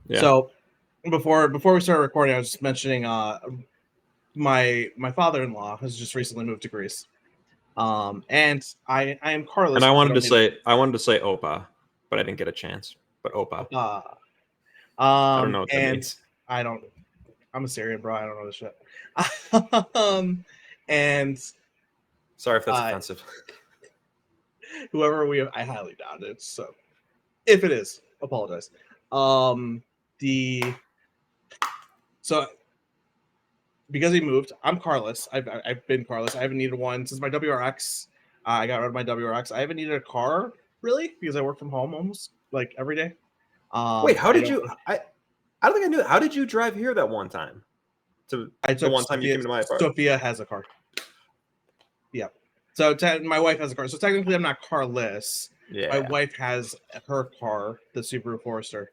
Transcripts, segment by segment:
Yeah. So before we started recording, I was just mentioning my father-in-law has just recently moved to Greece. And I am carless. And I because wanted to don't need say Opa, but I didn't get a chance. But Opa. I don't know what that And means. I don't. I'm a Syrian, bro. I don't know this shit. And Sorry if that's offensive. whoever I highly doubt it. So if it is, apologize. The so because he moved, I'm carless. I've been carless. I haven't needed one since my WRX. I got rid of my WRX. I haven't needed a car really because I work from home almost like every day. Wait, how I did don't. you? I don't think I knew. How did you drive here that one time? I The took one time you came to my apartment. Sophia has a car. Yeah. So my wife has a car. So technically, I'm not carless. Yeah. My wife has her car, the Subaru Forester.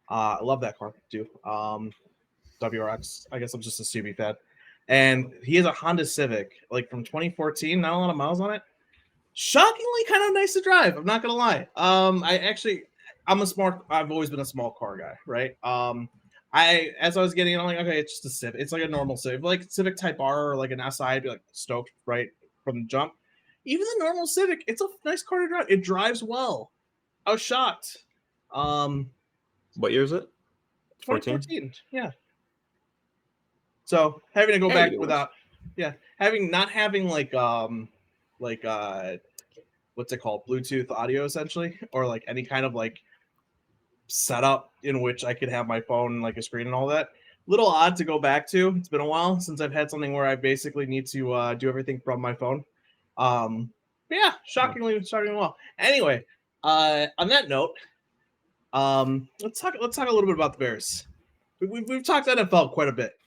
I love that car too. WRX. I guess I'm just a Subi fan. And he has a Honda Civic, like from 2014. Not a lot of miles on it. Shockingly, kind of nice to drive. I'm not gonna lie. I've always been a small car guy, right? As I was getting, I'm like, okay, it's just a Civic. It's like a normal Civic, like Civic Type R or like an SI. I'd be like stoked right from the jump. Even the normal Civic, it's a nice car to drive. It drives well. I was shocked. What year is it? 2014. Yeah. So having to go back without, not having like what's it called, Bluetooth audio essentially, or like any kind of like setup in which I could have my phone like a screen and all that. Little odd to go back to. It's been a while since I've had something where I basically need to do everything from my phone. But yeah, shockingly well. Anyway, on that note, let's talk a little bit about the Bears. We've talked NFL quite a bit.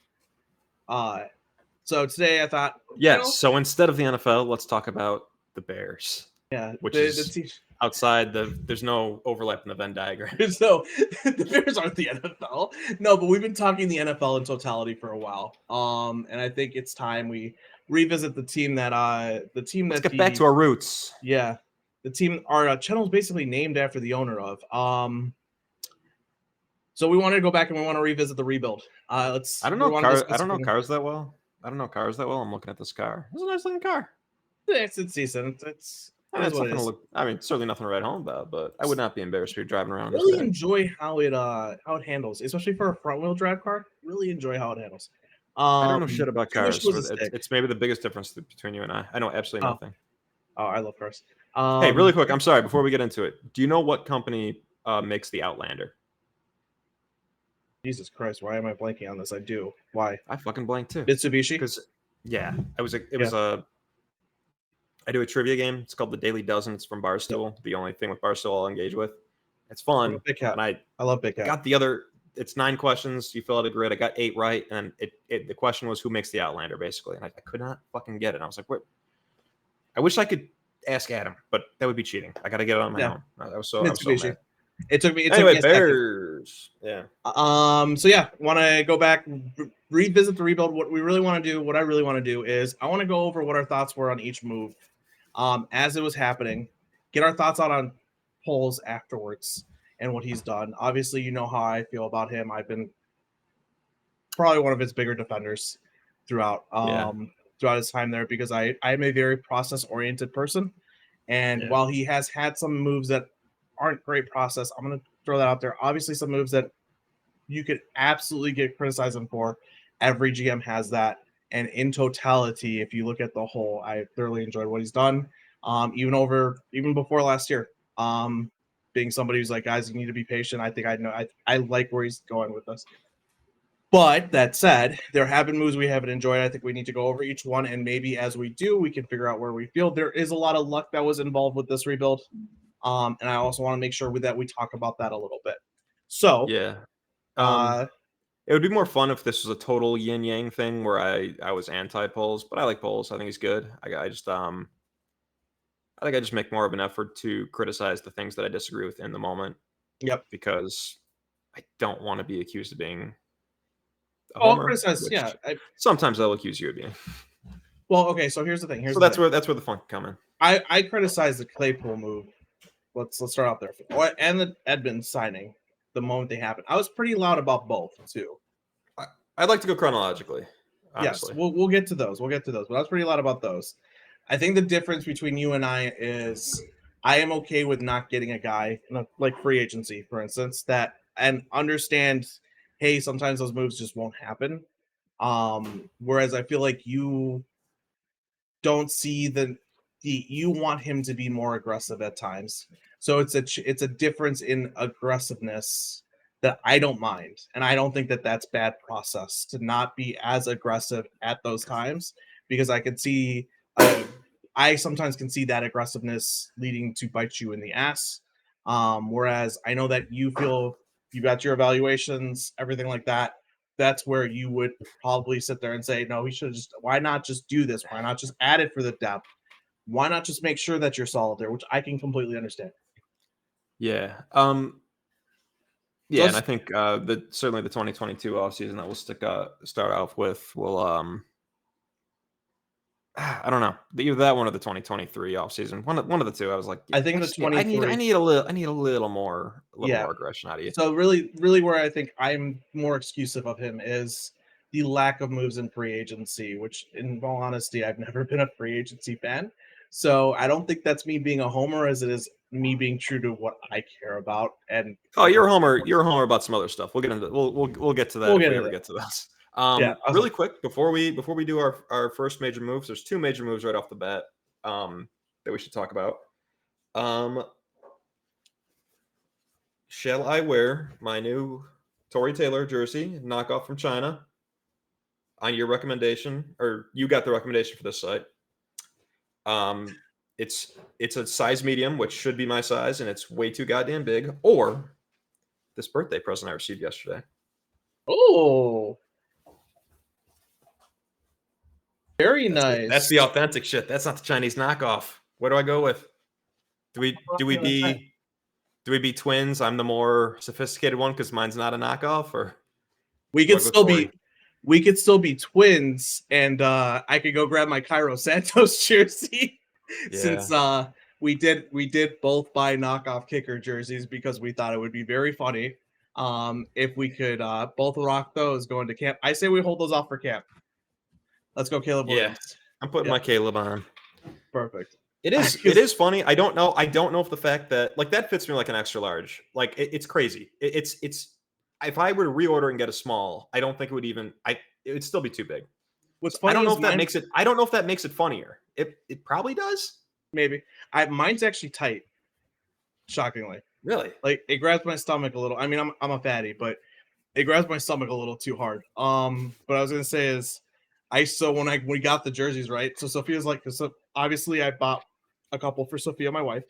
So today I thought, yes. So instead of the NFL, let's talk about the Bears. Yeah, which is outside there's no overlap in the Venn diagram. So the Bears aren't the NFL. No, but we've been talking the NFL in totality for a while. And I think it's time we revisit the team that let's get back to our roots. Yeah. The team our channel is basically named after the owner of. So we wanted to go back and we want to revisit the rebuild. I don't know cars that well. I'm looking at this car. It's a nice looking car. It's decent. It's nothing to look. I mean, certainly nothing to write home about, but I would not be embarrassed if you're driving around. Really enjoy how it handles, especially for a front wheel drive car. Really enjoy how it handles. I don't know shit about cars. It's maybe the biggest difference between you and I. I know absolutely nothing. Oh, I love cars. Hey, really quick. I'm sorry. Before we get into it, do you know what company makes the Outlander? Jesus Christ! Why am I blanking on this? I do. Why? I fucking blanked too. Mitsubishi. Because I do a trivia game. It's called the Daily Dozen. It's from Barstool. Yep. The only thing with Barstool I'll engage with. It's fun. Big Cat. And I love Big Cat. Got the other. It's 9 questions. You fill out a grid. I got 8 right, and the question was who makes the Outlander, basically. And I could not fucking get it. And I was like, what? I wish I could ask Adam, but that would be cheating. I got to get it on my own. I was so mad. It took me. Anyway, Bears. Yeah. So yeah, want to go back, revisit the rebuild. What I really want to do is I want to go over what our thoughts were on each move, as it was happening. Get our thoughts out on polls afterwards and what he's done. Obviously, you know how I feel about him. I've been probably one of his bigger defenders throughout his time there because I'm a very process oriented person, and while he has had some moves that aren't great process, I'm going to throw that out there. Obviously, some moves that you could absolutely get criticized for. Every GM has that. And in totality, if you look at the whole, I thoroughly enjoyed what he's done. Even before last year, being somebody who's like, guys, you need to be patient. I think I like where he's going with this. But that said, there have been moves we haven't enjoyed. I think we need to go over each one. And maybe as we do, we can figure out where we feel there is a lot of luck that was involved with this rebuild. And I also want to make sure that we talk about that a little bit. So, it would be more fun if this was a total yin yang thing where I was anti polls, but I like polls. I think he's good. I think I just make more of an effort to criticize the things that I disagree with in the moment. Yep. Because I don't want to be accused of being a homer. Sometimes I'll accuse you of being. Well, okay, so here's the thing. That's where the fun can come in. I criticize the Claypool move. Let's start out there. And the Edmonds signing. the moment they happened. I was pretty loud about both too. I'd like to go chronologically. Honestly. Yes, we'll get to those. We'll get to those. But I was pretty loud about those. I think the difference between you and I is I am okay with not getting a guy like free agency, for instance, that and understand, hey, sometimes those moves just won't happen. Whereas I feel like you don't see the you want him to be more aggressive at times. So it's a difference in aggressiveness that I don't mind, and I don't think that that's bad process to not be as aggressive at those times because I could see I sometimes can see that aggressiveness leading to bite you in the ass. Whereas I know that you feel you got your evaluations, everything like that. That's where you would probably sit there and say, no, we should just, why not just do this? Why not just add it for the depth? Why not just make sure that you're solid there, which I can completely understand. Yeah. So Yeah, and I think certainly the 2022 offseason that we'll start off with will I don't know. Either that one or the 2023 offseason. One of the two. I was like, I think I the just need, I 23, need a little more yeah. aggression out of you. So really where I think I'm more exclusive of him is the lack of moves in free agency, which in all honesty, I've never been a free agency fan. So I don't think that's me being a homer as it is me being true to what I care about. And Oh, you're a homer. You're a homer about some other stuff. We'll get into we'll get to that we'll if get we into ever that. get to this. Yeah. Really quick before we do our first major moves, there's two major moves right off the bat that we should talk about. Shall I wear my new Tory Taylor jersey, knockoff from China, on your recommendation, or you got the recommendation for this site? It's a size medium, which should be my size, and it's way too goddamn big. Or this birthday present I received yesterday. Oh, very nice. That's the authentic shit. That's not the Chinese knockoff. Where do I go with? Do we be twins? I'm the more sophisticated one because mine's not a knockoff, or we could still be twins, and I could go grab my Cairo Santos jersey since we did both buy knockoff kicker jerseys because we thought it would be very funny if we could both rock those going to camp. I say we hold those off for camp. Let's go, Caleb Williams. I'm putting my Caleb on. Perfect. It is funny. I don't know if the fact that like that fits me like an extra large. Like it's crazy. It's if I were to reorder and get a small, I don't think it would it would still be too big. What's funny I don't know if that makes it funnier. It probably does. Maybe. Mine's actually tight. Shockingly. Really? Like it grabs my stomach a little. I mean, I'm a fatty, but it grabs my stomach a little too hard. But I was gonna say is when we got the jerseys, right? So Sophia's like, so obviously I bought a couple for Sophia, my wife.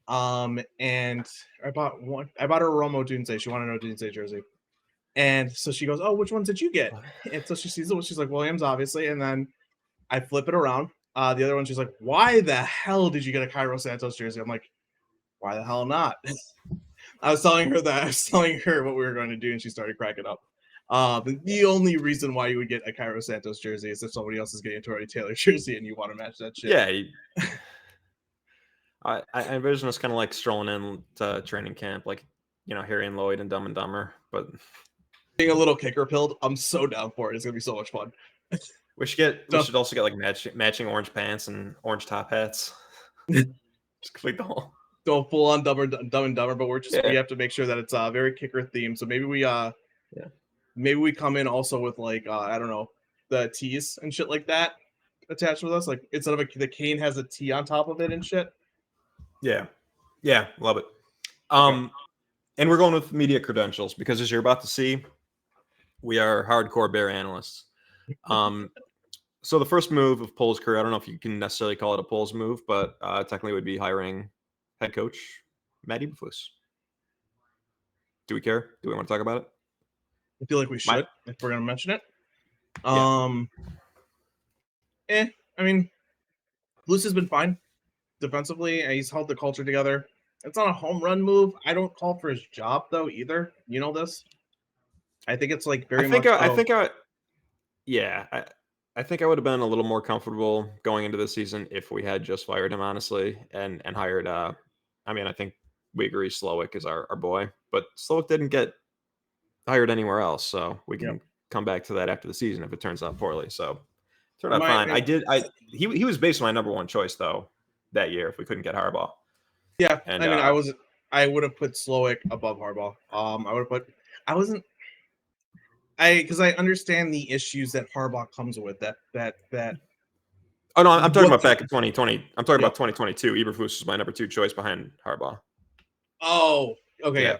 And I bought her a Romo Dunze. She wanted a Dunze jersey. And so she goes, oh, which ones did you get? And so she sees it, she's like, Williams, obviously. And then I flip it around. The other one, she's like, why the hell did you get a Cairo Santos jersey? I'm like, why the hell not? I was telling her what we were going to do, and she started cracking up. The only reason why you would get a Cairo Santos jersey is if somebody else is getting a Tory Taylor jersey and you want to match that shit. Yeah. I envision us kind of like strolling in to training camp, like Harry and Lloyd and Dumb and Dumber, but being a little kicker pilled, I'm so down for it. It's gonna be so much fun. We should also get like matching orange pants and orange top hats. Just complete the whole. Don't full on Dumb and Dumber, but we have to make sure that it's very kicker themed. So maybe we come in also with like I don't know, the T's and shit like that attached with us. Like instead of the cane has a T on top of it and shit. Yeah, love it. And we're going with media credentials because as you're about to see, we are hardcore bear analysts. So the first move of Pohl's career, I don't know if you can necessarily call it a Pohl's move, but technically would be hiring head coach Matt Eberflus. Do we care? Do we want to talk about it? I feel like we should if we're going to mention it. I mean, Flus has been fine defensively, and he's held the culture together. It's not a home run move. I don't call for his job though either. You know this. I think it's like very much. I think I would have been a little more comfortable going into the season if we had just fired him, honestly, and hired. I think we agree Slowick is our boy. But Slowick didn't get hired anywhere else, so we can come back to that after the season if it turns out poorly. So turned out fine. He was basically my number one choice though that year if we couldn't get Harbaugh. Yeah, And I mean, I would have put Slowick above Harbaugh. Because I understand the issues that Harbaugh comes with. That. Oh no, I'm talking about back in 2020. I'm talking Yeah. about 2022. Eberflus was my number 2 choice behind Harbaugh. Oh, okay, yeah.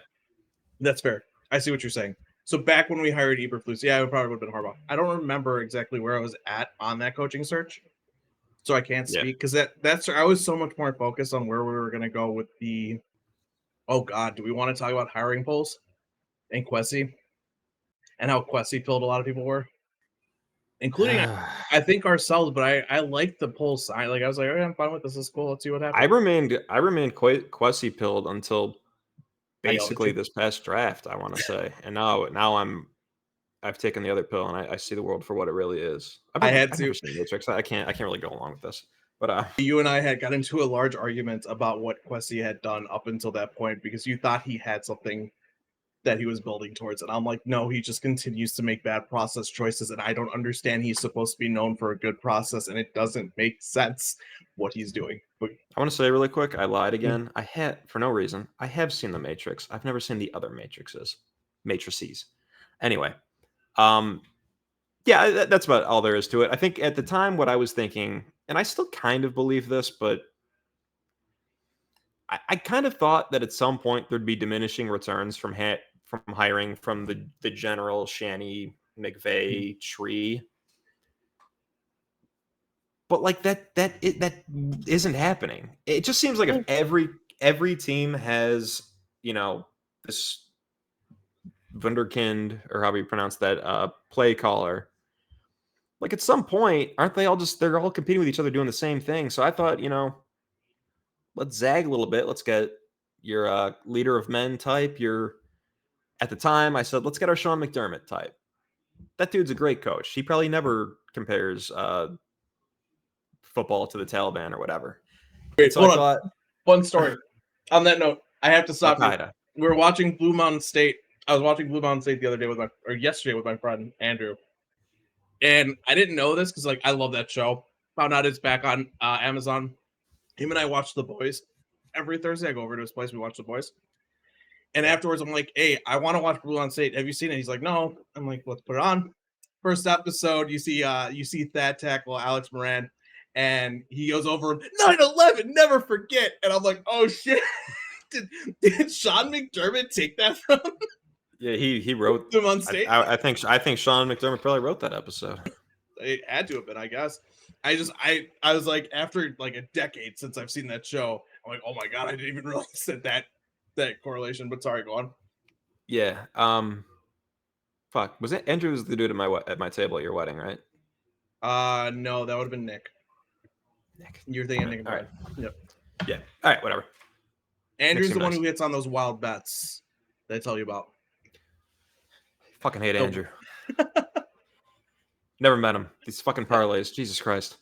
That's fair. I see what you're saying. So back when we hired Eberflus, yeah, it probably would have been Harbaugh. I don't remember exactly where I was at on that coaching search, so I can't speak because that's I was so much more focused on where we were going to go with the. Oh God, do we want to talk about hiring polls and Kwesi and how Kwesi filled a lot of people were, including I think ourselves. But I like the poll sign. Like I was like, okay, I'm fine with this. This is cool. Let's see what happens. I remained quite Kwesi pilled until basically this past draft, I want to say, and now I've taken the other pill and I see the world for what it really is. I've never seen the Matrix. I can't really go along with this. But you and I got into a large argument about what Kwesi had done up until that point because you thought he had something that he was building towards, and I'm like, no, he just continues to make bad process choices, and I don't understand. He's supposed to be known for a good process, and it doesn't make sense what he's doing. But I want to say really quick, I lied again. I had, for no reason, I have seen the Matrix. I've never seen the other matrices. Anyway, yeah, that's about all there is to it. I think at the time, what I was thinking, and I still kind of believe this, but I kind of thought that at some point there'd be diminishing returns from hiring from the general Shanny McVay tree. But like that isn't happening. It just seems like if every team has, this wunderkind, or however you pronounce that, play caller, like at some point, aren't they all they're all competing with each other doing the same thing? So I thought, let's zag a little bit. Let's get your leader of men type. At the time I said, let's get our Sean McDermott type. That dude's a great coach. He probably never compares football to the Taliban or whatever. Wait, so hold on. One story. On that note, I have to stop you. We were watching Blue Mountain State. I was watching Blue Mountain State the other day yesterday with my friend Andrew, and I didn't know this because I love that show. Found out it's back on Amazon. Him and I watch The Boys every Thursday. I go over to his place. We watch The Boys, and afterwards I'm like, "Hey, I want to watch Blue Mountain State. Have you seen it?" He's like, "No." I'm like, "Let's put it on." First episode, you see Thad tackle Alex Moran. And he goes over 9/11, never forget. And I'm like, oh shit. Did Sean McDermott take that from him? Yeah, he wrote them on stage. I think Sean McDermott probably wrote that episode. It had to have been, I guess. I was like, after like a decade since I've seen that show, I'm like, oh my god, I didn't even realize that correlation. But sorry, go on. Yeah. Fuck. Was it Andrew was the dude at my table at your wedding, right? No, that would have been Nick. You're thinking Nick. All right. Yep. Yeah. All right. Whatever. Andrew's the one who hits on those wild bets that I tell you about. Fucking hate Andrew. Never met him. These fucking parlays. Jesus Christ.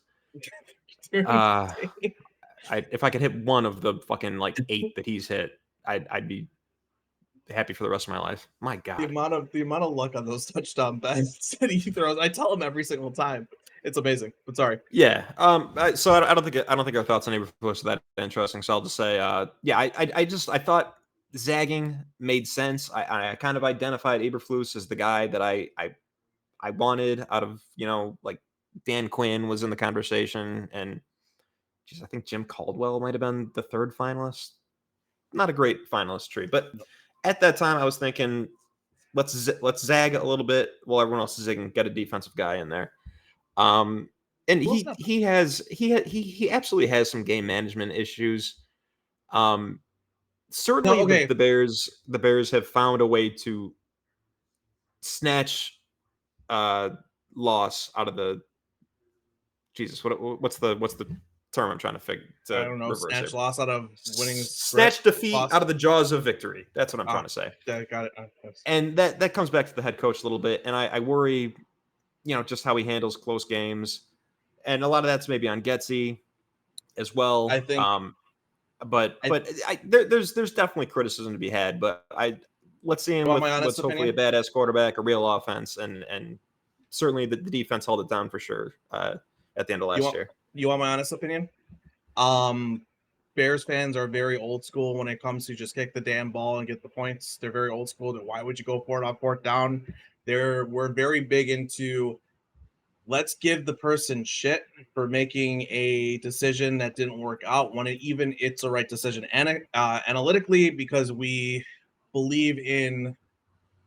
If I could hit one of the fucking 8 that he's hit, I'd be happy for the rest of my life. My God. The amount of luck on those touchdown bets that he throws. I tell him every single time. It's amazing. But sorry. Yeah. So I don't think our thoughts on Eberflus are that interesting. So I'll just say, I thought zagging made sense. I kind of identified Eberflus as the guy that I wanted out of, Dan Quinn was in the conversation, and I think Jim Caldwell might have been the third finalist. Not a great finalist tree, but at that time I was thinking, let's zag a little bit while everyone else is zigging, get a defensive guy in there. And he absolutely has some game management issues. Certainly the Bears have found a way to snatch loss out of the what's the term I'm trying to figure? I don't know. Snatch loss out of winning. Snatch defeat out of the jaws of victory. That's what I'm trying to say. Yeah, got it. And that comes back to the head coach a little bit, and I worry, just how he handles close games, and a lot of that's maybe on Getsy as well. I think But there's definitely criticism to be had. But let's see him with what's hopefully a badass quarterback, a real offense, and certainly the defense held it down for sure at the end of last year. You want my honest opinion? Bears fans are very old school when it comes to just kick the damn ball and get the points. They're very old school. That why would you go for it on fourth down? We're very big into let's give the person shit for making a decision that didn't work out when it's the right decision. And analytically, because we believe in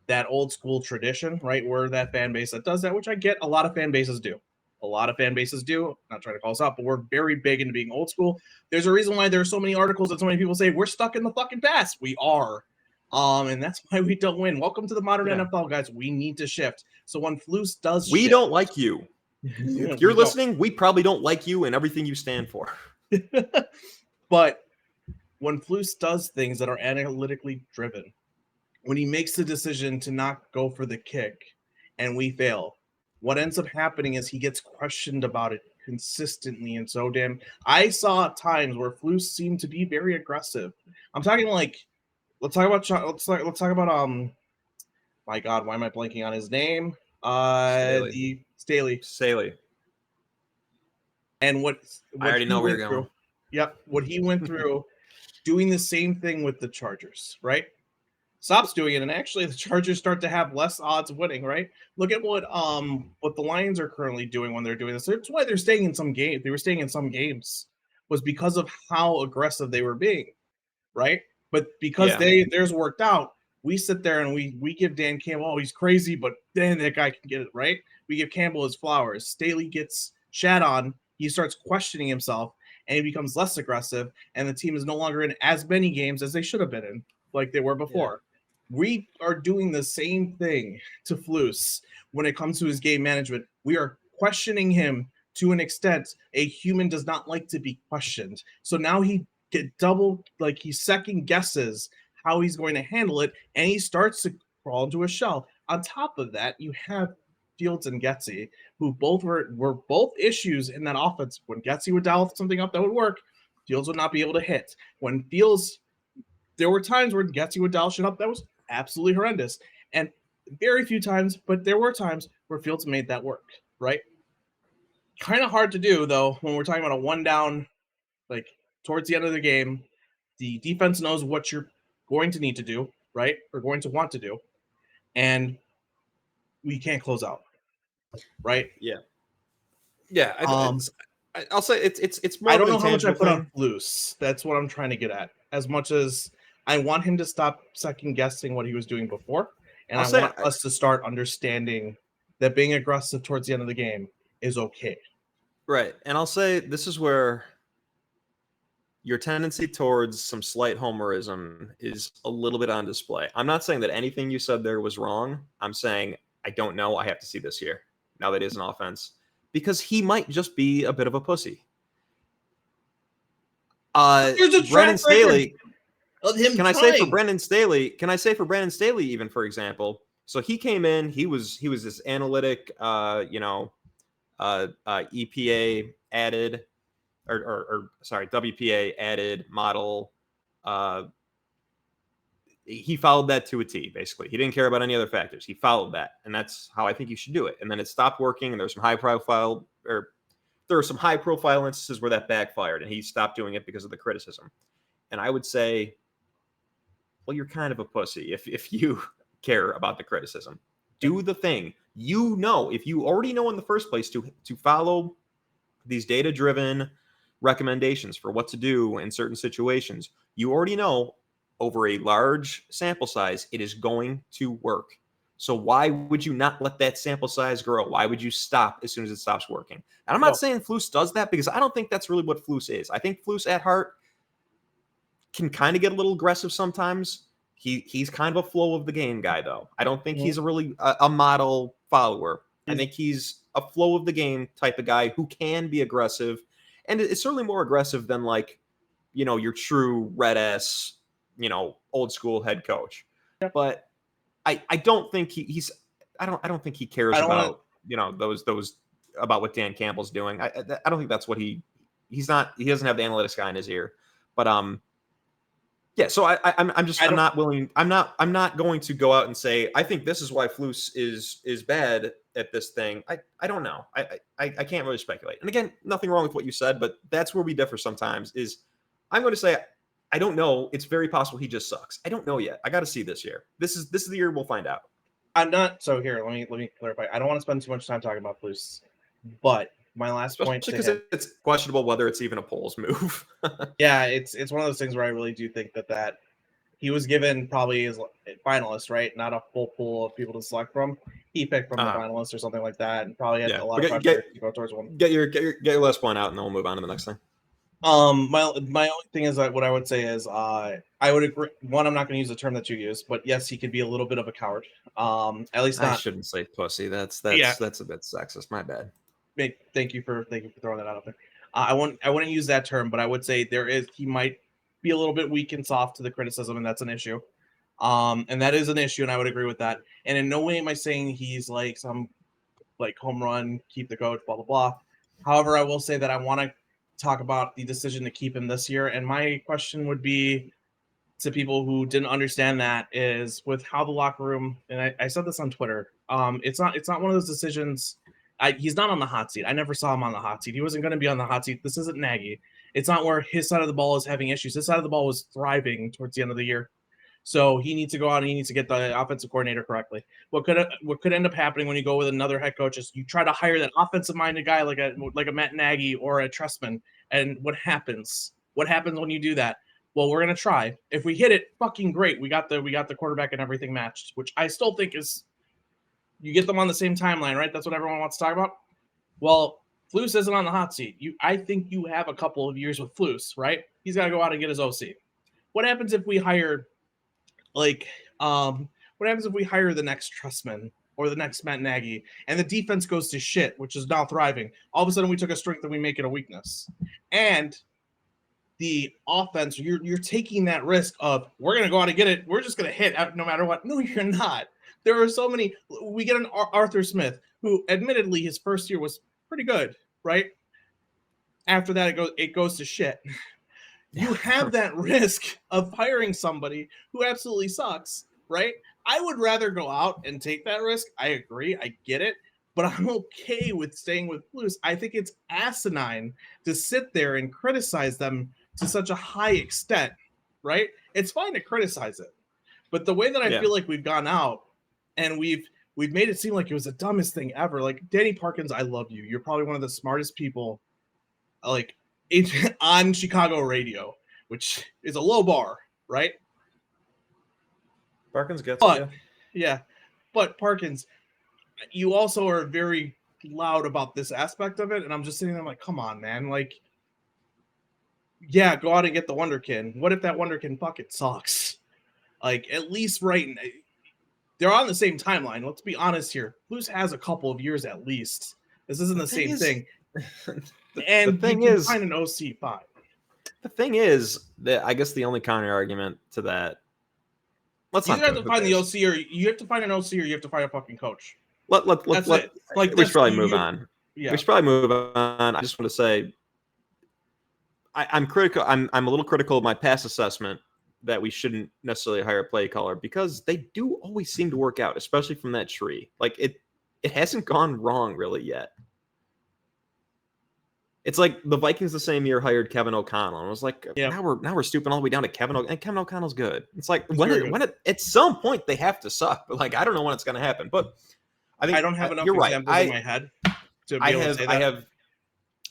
that old school tradition, right? We're that fan base that does that, which I get a lot of fan bases do. A lot of fan bases do. Not trying to call us out, but we're very big into being old school. There's a reason why there's so many articles and so many people say we're stuck in the fucking past. We are. And that's why we don't win. Welcome to the modern NFL, guys. We need to shift. So when Flus does we don't like you. If you're listening, we probably don't like you and everything you stand for. But when Flus does things that are analytically driven, when he makes the decision to not go for the kick and we fail, what ends up happening is he gets questioned about it consistently. And so I saw times where Flus seemed to be very aggressive. I'm talking like, let's talk about my God, why am I blanking on his name? Staley. And what I already know where you're going. Yep. What he went through doing the same thing with the Chargers, right? Stops doing it, and actually the Chargers start to have less odds of winning, right? Look at what the Lions are currently doing when they're doing this. That's why they're staying in some games. They were staying in some games was because of how aggressive they were being, right? But because theirs worked out, we sit there and we give Dan Campbell, oh, he's crazy, but then that guy can get it, right? We give Campbell his flowers. Staley gets shat on. He starts questioning himself, and he becomes less aggressive, and the team is no longer in as many games as they should have been in, like they were before. We are doing the same thing to Flus when it comes to his game management. We are questioning him to an extent a human does not like to be questioned. So now he he second guesses how he's going to handle it, and he starts to crawl into a shell. On top of that, you have Fields and Getsy, who both were both issues in that offense. When Getsy would dial something up that would work, Fields would not be able to hit. When Fields, there were times where Getsy would dial shit up that was absolutely horrendous. And very few times, but there were times where Fields made that work, right? Kind of hard to do, though, when we're talking about a one down, like towards the end of the game. The defense knows what you're going to need to do, right? Or going to want to do. And we can't close out, right? Yeah. I'll say it's more. I don't know how much I put on Flus. That's what I'm trying to get at. As much as I want him to stop second guessing what he was doing before, and I want us to start understanding that being aggressive towards the end of the game is okay. Right, and I'll say this is where your tendency towards some slight homerism is a little bit on display. I'm not saying that anything you said there was wrong. I'm saying I don't know. I have to see this here. Now that it is an offense. Because he might just be a bit of a pussy. Brandon Staley. Of him can I say for Brandon Staley, even for example? So he came in. He was this analytic, EPA added, WPA added model. He followed that to a T. Basically, he didn't care about any other factors. He followed that, and that's how I think you should do it. And then it stopped working, and there were some high profile instances where that backfired, and he stopped doing it because of the criticism. And I would say, well, you're kind of a pussy if you care about the criticism. Do the thing. If you already know in the first place to follow these data-driven recommendations for what to do in certain situations, you already know over a large sample size, it is going to work. So why would you not let that sample size grow? Why would you stop as soon as it stops working? And I'm not saying Flus does that, because I don't think that's really what Flus is. I think Flus at heart can kind of get a little aggressive sometimes. He's kind of a flow of the game guy, though. I don't think he's a model follower. I think he's a flow of the game type of guy who can be aggressive, and it's certainly more aggressive than your true red ass, old school head coach. Yep. But I don't think I don't think he cares about those about what Dan Campbell's doing. I don't think that's what he doesn't have the analytics guy in his ear. But yeah, so I'm not willing. I'm not going to go out and say I think this is why Flus is bad at this thing. I don't know. I can't really speculate. And again, nothing wrong with what you said, but that's where we differ sometimes. Is I'm going to say I don't know. It's very possible he just sucks. I don't know yet. I got to see this year. This is the year we'll find out. I'm not. So here, let me clarify. I don't want to spend too much time talking about Flus, but my last point, because it's questionable whether it's even a polls move. Yeah, it's one of those things where I really do think that he was given probably as finalist, right? Not a full pool of people to select from. He picked from the finalists or something like that, and probably had a lot of pressure to go towards one. Get your last point out, and then we'll move on to the next thing. My only thing is that what I would say is I would agree. One, I'm not going to use the term that you use, but yes, he could be a little bit of a coward. At least not. I shouldn't say pussy. That's a bit sexist. My bad. Thank you for throwing that out there. I wouldn't use that term, but I would say he might be a little bit weak and soft to the criticism, and that's an issue. And that is an issue, and I would agree with that. And in no way am I saying he's like some like home run, keep the coach, blah blah blah. However, I will say that I want to talk about the decision to keep him this year. And my question would be to people who didn't understand that is with how the locker room, and I said this on Twitter. It's not one of those decisions. He's not on the hot seat. I never saw him on the hot seat. He wasn't going to be on the hot seat. This isn't Nagy. It's not where his side of the ball is having issues. His side of the ball was thriving towards the end of the year. So he needs to go out and he needs to get the offensive coordinator correctly. What could end up happening when you go with another head coach is you try to hire that offensive-minded guy like a Matt Nagy or a Trestman, and what happens? What happens when you do that? Well, we're gonna try. If we hit it, fucking great. We got the quarterback and everything matched, which I still think is you get them on the same timeline, right? That's what everyone wants to talk about. Well, Flus isn't on the hot seat. I think you have a couple of years with Flus, right? He's got to go out and get his OC. What happens if we hire what happens if we hire the next Trustman or the next Matt Nagy and the defense goes to shit, which is now thriving? All of a sudden we took a strength and we make it a weakness. And the offense, you're taking that risk of we're going to go out and get it. We're just going to hit no matter what. No, you're not. There are so many. We get an Arthur Smith, who admittedly his first year was pretty good, right? After that, it goes to shit. You have that risk of hiring somebody who absolutely sucks, right? I would rather go out and take that risk. I agree. I get it. But I'm okay with staying with Flus. I think it's asinine to sit there and criticize them to such a high extent, right? It's fine to criticize it. But the way that I feel like we've gone out and we've made it seem like it was the dumbest thing ever. Like, Danny Parkins, I love you. You're probably one of the smartest people like on Chicago radio, which is a low bar, right? Parkins gets it. Yeah. But Parkins, you also are very loud about this aspect of it. And I'm just sitting there like, come on, man. Like, yeah, go out and get the Wonderkin. What if that Wonderkin fucking sucks? Like, at least they're on the same timeline. Let's be honest here. Flus has a couple of years at least. This isn't the same thing. And the thing is, find an OC fine. The thing is that I guess the only counter argument to that. You have to find the OC, or you have to find an OC, or you have to find a fucking coach. Let like we should probably move on. Yeah. We should probably move on. I just want to say I'm critical. I'm a little critical of my past assessment that we shouldn't necessarily hire a play caller because they do always seem to work out, especially from that tree. Like it hasn't gone wrong really yet. It's like the Vikings the same year hired Kevin O'Connell, and I was like, now we're stooping all the way down to Kevin O'Connell, and Kevin O'Connell's good. It's like at some point they have to suck, but like I don't know when it's going to happen. But I don't have enough examples in my head to be able to say that.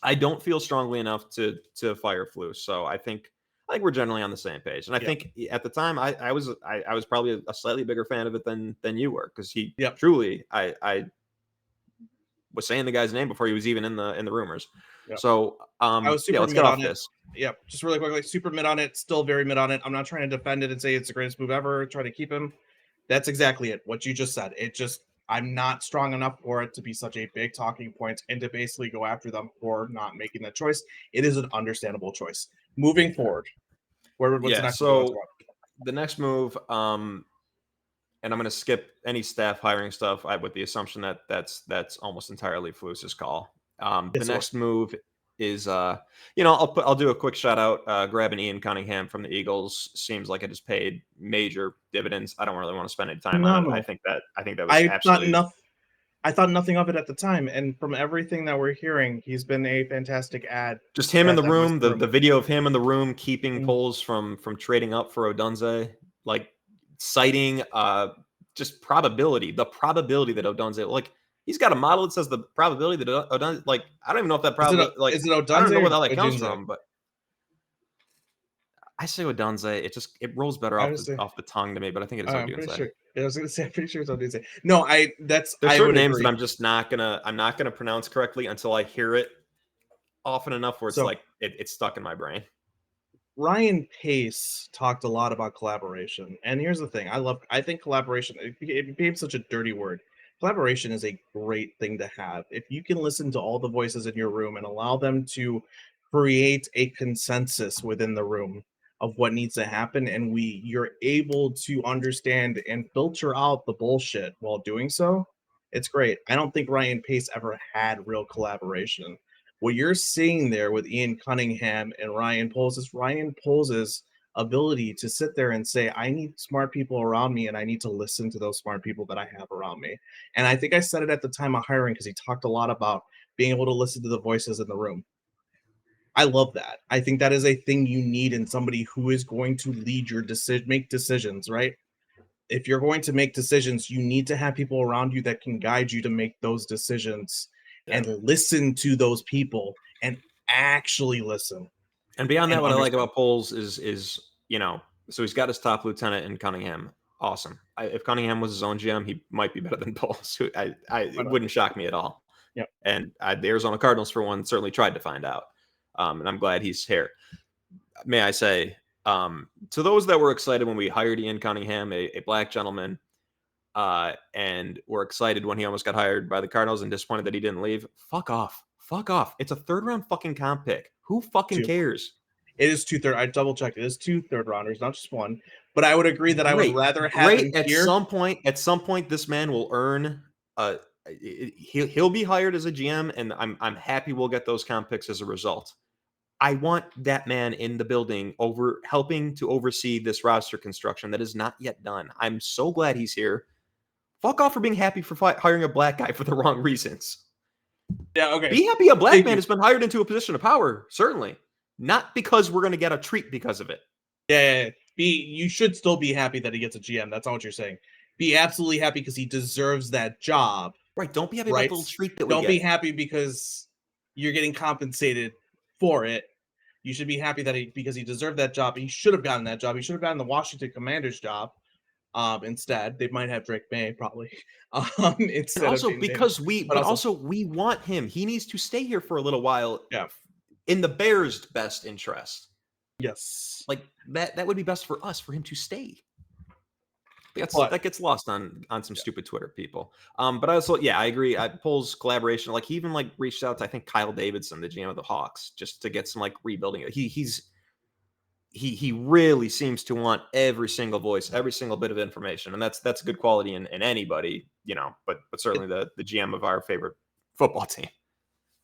I don't feel strongly enough to fire Flus, so I think we're generally on the same page. And I think at the time I was probably a slightly bigger fan of it than you were because he truly I was saying the guy's name before he was even in the rumors. Yep. So I was super let's get off this. Yeah, just really quickly, super mid on it, still very mid on it. I'm not trying to defend it and say it's the greatest move ever, trying to keep him. That's exactly it. What you just said. I'm not strong enough for it to be such a big talking point and to basically go after them for not making that choice. It is an understandable choice. Moving forward, what's the next move? The next move, and I'm going to skip any staff hiring stuff with the assumption that that's almost entirely Flus's call. The next move is I'll do a quick shout out. Grabbing Ian Cunningham from the Eagles seems like it has paid major dividends. I don't really want to spend any time on it. I think that was absolutely. I thought nothing of it at the time, and from everything that we're hearing, he's been a fantastic ad. Just him in the room, the video of him in the room keeping Poles from trading up for Odunze, like citing just probability, the probability that Odunze, like he's got a model that says the probability that Odunze, like I don't even know if that probability, like is it Odunze I don't know where the hell that Odunze? comes from, but I say Odunze. It rolls better off the tongue to me, but I think it is Odunze. I'm pretty sure. I was gonna say, I'm pretty sure it's Odunze. No, there's certain names that I'm just not gonna pronounce correctly until I hear it often enough where it's like it's stuck in my brain. Ryan Pace talked a lot about collaboration, and here's the thing: I think collaboration. It became such a dirty word. Collaboration is a great thing to have. If you can listen to all the voices in your room and allow them to create a consensus within the room of what needs to happen, and you're able to understand and filter out the bullshit while doing so, it's great. I don't think Ryan Pace ever had real collaboration. What you're seeing there with Ian Cunningham and Ryan Poles is Ryan Poles' ability to sit there and say, I need smart people around me, and I need to listen to those smart people that I have around me. And I think I said it at the time of hiring because he talked a lot about being able to listen to the voices in the room. I love that. I think that is a thing you need in somebody who is going to lead your make decisions, right? If you're going to make decisions, you need to have people around you that can guide you to make those decisions and listen to those people and actually listen. And beyond that, what I like about Poles is so he's got his top lieutenant in Cunningham. Awesome. If Cunningham was his own GM, he might be better than Poles. It wouldn't shock me at all. Yep. And the Arizona Cardinals, for one, certainly tried to find out. And I'm glad he's here. May I say, to those that were excited when we hired Ian Cunningham, a black gentleman, and were excited when he almost got hired by the Cardinals and disappointed that he didn't leave, fuck off. Fuck off. It's a third-round fucking comp pick. Who fucking cares? It is 2 I double-checked. It is 2 third-rounders, not just one. But I would agree that I would rather have him here. At some point, this man will earn he'll be hired as a GM, and I'm happy we'll get those comp picks as a result. I want that man in the building helping to oversee this roster construction that is not yet done. I'm so glad he's here. Fuck off for being happy for hiring a black guy for the wrong reasons. Yeah, okay. Be happy a black man has been hired into a position of power, certainly. Not because we're going to get a treat because of it. Yeah. You should still be happy that he gets a GM. That's not what you're saying. Be absolutely happy because he deserves that job. Right. Don't be happy about the little treat that we get. Don't be happy because you're getting compensated for it. You should be happy that because he deserved that job. He should have gotten that job. He should have gotten the Washington Commanders job. Instead, they might have Drake May probably. Instead, also because we want him. He needs to stay here for a little while. Yeah. In the Bears' best interest. Yes. Like that would be best for us, for him to stay. That gets lost on some stupid Twitter people. But also, I agree. Poles collaboration, like he even reached out to, I think, Kyle Davidson, the GM of the Hawks, just to get some rebuilding. He really seems to want every single voice, every single bit of information, and that's a good quality in anybody, but certainly the GM of our favorite football team.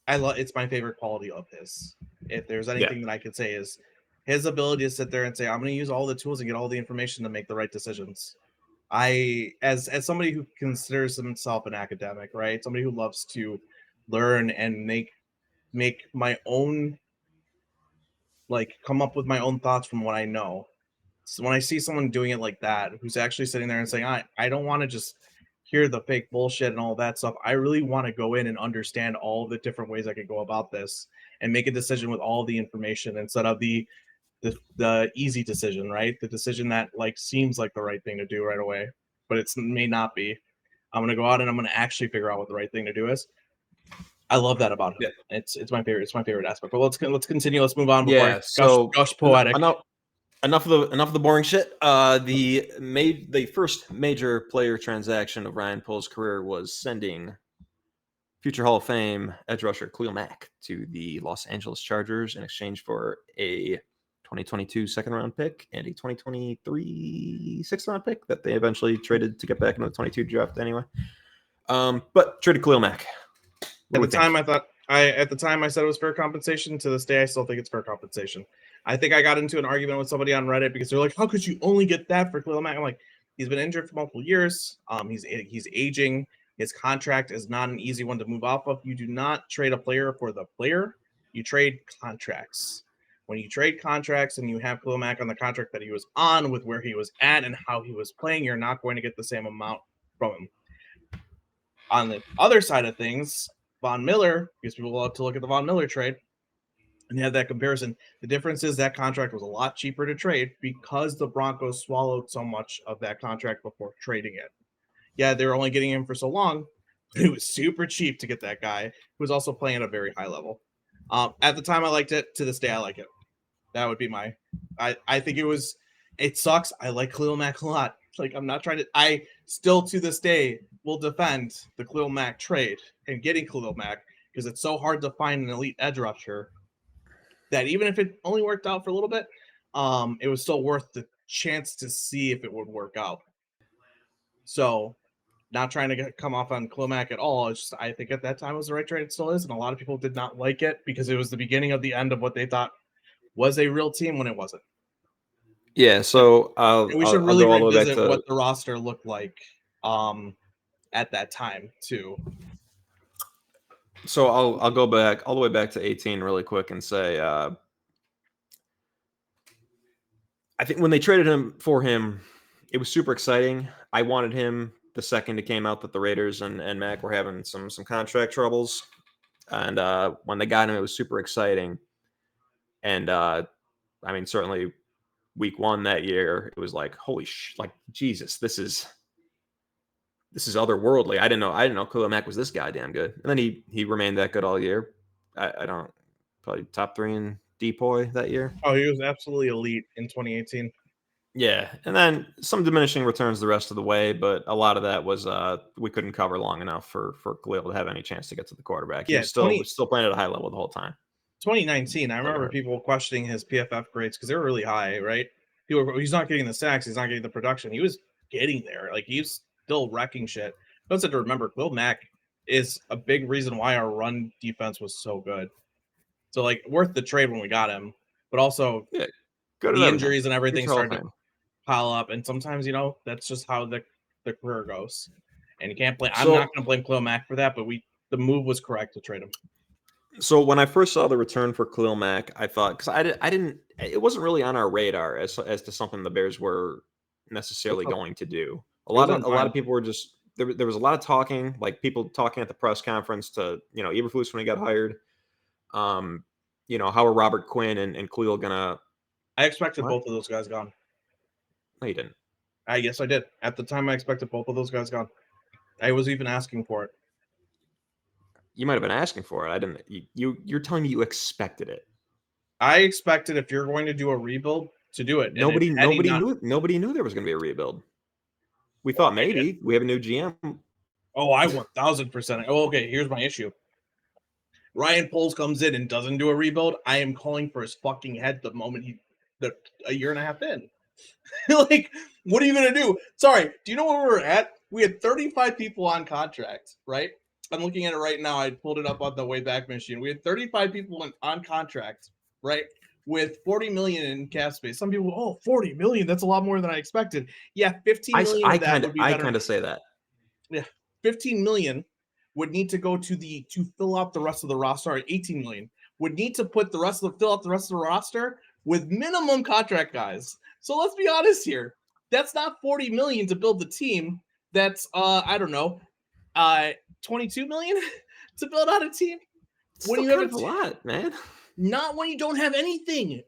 It's my favorite quality of his. If there's anything that I could say is his ability to sit there and say, I'm going to use all the tools and get all the information to make the right decisions. As somebody who considers himself an academic, right? Somebody who loves to learn and make my own, come up with my own thoughts from what I know. So when I see someone doing it like that, who's actually sitting there and saying, I don't want to just hear the fake bullshit and all that stuff. I really want to go in and understand all the different ways I could go about this and make a decision with all the information instead of the easy decision, right? The decision that seems like the right thing to do right away, but it may not be. I'm going to go out and I'm going to actually figure out what the right thing to do is. I love that about him. Yeah. It's my favorite. It's my favorite aspect. But let's continue. Let's move on before I gush poetic. Enough of the boring shit. The first major player transaction of Ryan Poles' career was sending future Hall of Fame edge rusher Khalil Mack to the Los Angeles Chargers in exchange for a 2022 second-round pick and a 2023 sixth-round pick that they eventually traded to get back into the 22 draft anyway. But traded Khalil Mack. At the time, I At the time I said it was fair compensation. To this day, I still think it's fair compensation. I think I got into an argument with somebody on Reddit because they're like, "How could you only get that for Khalil Mack?" I'm like, he's been injured for multiple years. He's aging. His contract is not an easy one to move off of. You do not trade a player for the player. You trade contracts. When you trade contracts and you have Khalil Mack on the contract that he was on with where he was at and how he was playing, you're not going to get the same amount from him. On the other side of things, Von Miller, because people love to look at the Von Miller trade, and you have that comparison. The difference is that contract was a lot cheaper to trade because the Broncos swallowed so much of that contract before trading it. Yeah, they were only getting him for so long, but it was super cheap to get that guy who was also playing at a very high level. At the time, I liked it. To this day, I like it. That would be my. I think it was. It sucks. I like Khalil Mack a lot. Like, I'm not trying to. I still to this day will defend the Khalil Mack trade and getting Khalil Mack because it's so hard to find an elite edge rusher that even if it only worked out for a little bit, it was still worth the chance to see if it would work out. So, not trying to come off on Khalil Mack at all. It's just I think at that time it was the right trade. It still is, and a lot of people did not like it because it was the beginning of the end of what they thought was a real team when it wasn't. Yeah, so we should really go all the way back revisit to what the roster looked like at that time too. So I'll go back all the way back to 18 really quick and say I think when they traded him for him, it was super exciting. I wanted him the second it came out that the Raiders and Mac were having some contract troubles, and when they got him, it was super exciting. And I mean, certainly week one that year, it was like, holy like Jesus, this is otherworldly. I didn't know Khalil Mack was this goddamn good. And then he remained that good all year. I don't probably top 3 in DPOY that year. Oh, he was absolutely elite in 2018. Yeah, and then some diminishing returns the rest of the way, but a lot of that was we couldn't cover long enough for Khalil to have any chance to get to the quarterback. He Yeah, was still playing at a high level the whole time. 2019, I remember people questioning his PFF grades because they were really high, right? He's not getting the sacks, he's not getting the production. He was getting there, like he's still wrecking shit. But also to remember, Khalil Mack is a big reason why our run defense was so good. So like worth the trade when we got him, but also Yeah, good the injuries and everything Future Hall of started to Fame. pile up, and sometimes that's just how the career goes. And you can't blame. I'm not going to blame Khalil Mack for that, but the move was correct to trade him. So when I first saw the return for Khalil Mack, I thought because I didn't it wasn't really on our radar as to something the Bears were necessarily going to do. A lot of people were just there was a lot of talking, like people talking at the press conference to Eberflus when he got hired. How are Robert Quinn and Khalil gonna? I expected both of those guys gone. No, you didn't. Yes, I did. At the time, I expected both of those guys gone. I was even asking for it. You might have been asking for it. I didn't. You're telling me you expected it. I expected if you're going to do a rebuild to do it. Nobody knew there was going to be a rebuild. We thought maybe we have a new GM. Oh, I 1000%. Oh, okay. Here's my issue. Ryan Poles comes in and doesn't do a rebuild. I am calling for his fucking head the moment a year and a half in. Like, what are you going to do? Sorry. Do you know where we were at? We had 35 people on contract, right? I'm looking at it right now. I pulled it up on the Wayback Machine. We had 35 people on contract, right? With 40 million in cap space. Some people, 40 million. That's a lot more than I expected. Yeah, 15 million I of that would be better. I kind of say that. Yeah, 15 million would need to go to fill out the rest of the roster. 18 million would need to fill out the rest of the roster with minimum contract guys. So let's be honest here. That's not 40 million to build the team. That's I don't know, 22 million to build out a team. When you have a lot, man. Not when you don't have anything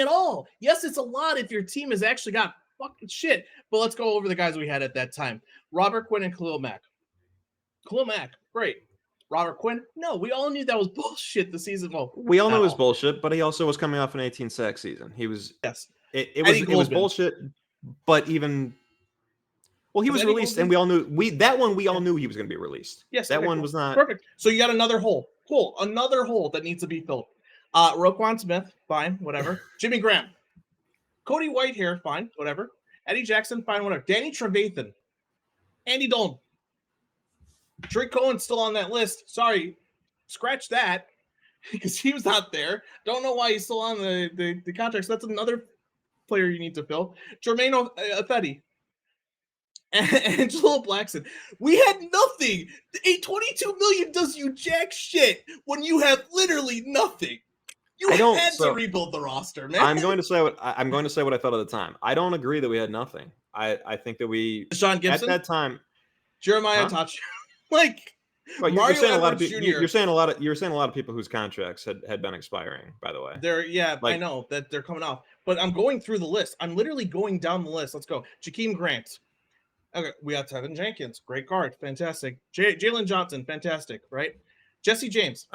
at all. Yes, it's a lot if your team has actually got fucking shit. But let's go over the guys we had at that time. Robert Quinn and Khalil Mack. Khalil Mack, great. Robert Quinn, no, we all knew that was bullshit the season. Well, we all knew it was bullshit, but he also was coming off an 18 sack season. He was it was bullshit, but even he was released, and we all knew we all knew he was going to be released. Yes, that one was not perfect. So you got another hole. Cool, another hole that needs to be filled. Roquan Smith, fine, whatever. Jimmy Graham, Cody Whitehair, fine, whatever. Eddie Jackson, fine, whatever. Danny Trevathan, Andy Dalton, Drake Cohen still on that list. Sorry, scratch that because he was not there. Don't know why he's still on the contract. So that's another player you need to fill. Jermaine Ofetti. Angelo Blackson. We had nothing. 22 million does you jack shit when you have literally nothing. You had to rebuild the roster, man. I'm going to say what I thought at the time. I don't agree that we had nothing. I think that we Sean Gibson at that time, Jeremiah Touch, like well, Mario you're saying Edwards a lot of people. Jr. You're saying a lot of people whose contracts had been expiring. By the way, I know that they're coming off, but I'm going through the list. I'm literally going down the list. Let's go. Jakeem Grant. Okay, we got Tevin Jenkins, great guard, fantastic. Jalen Johnson, fantastic, right? Jesse James,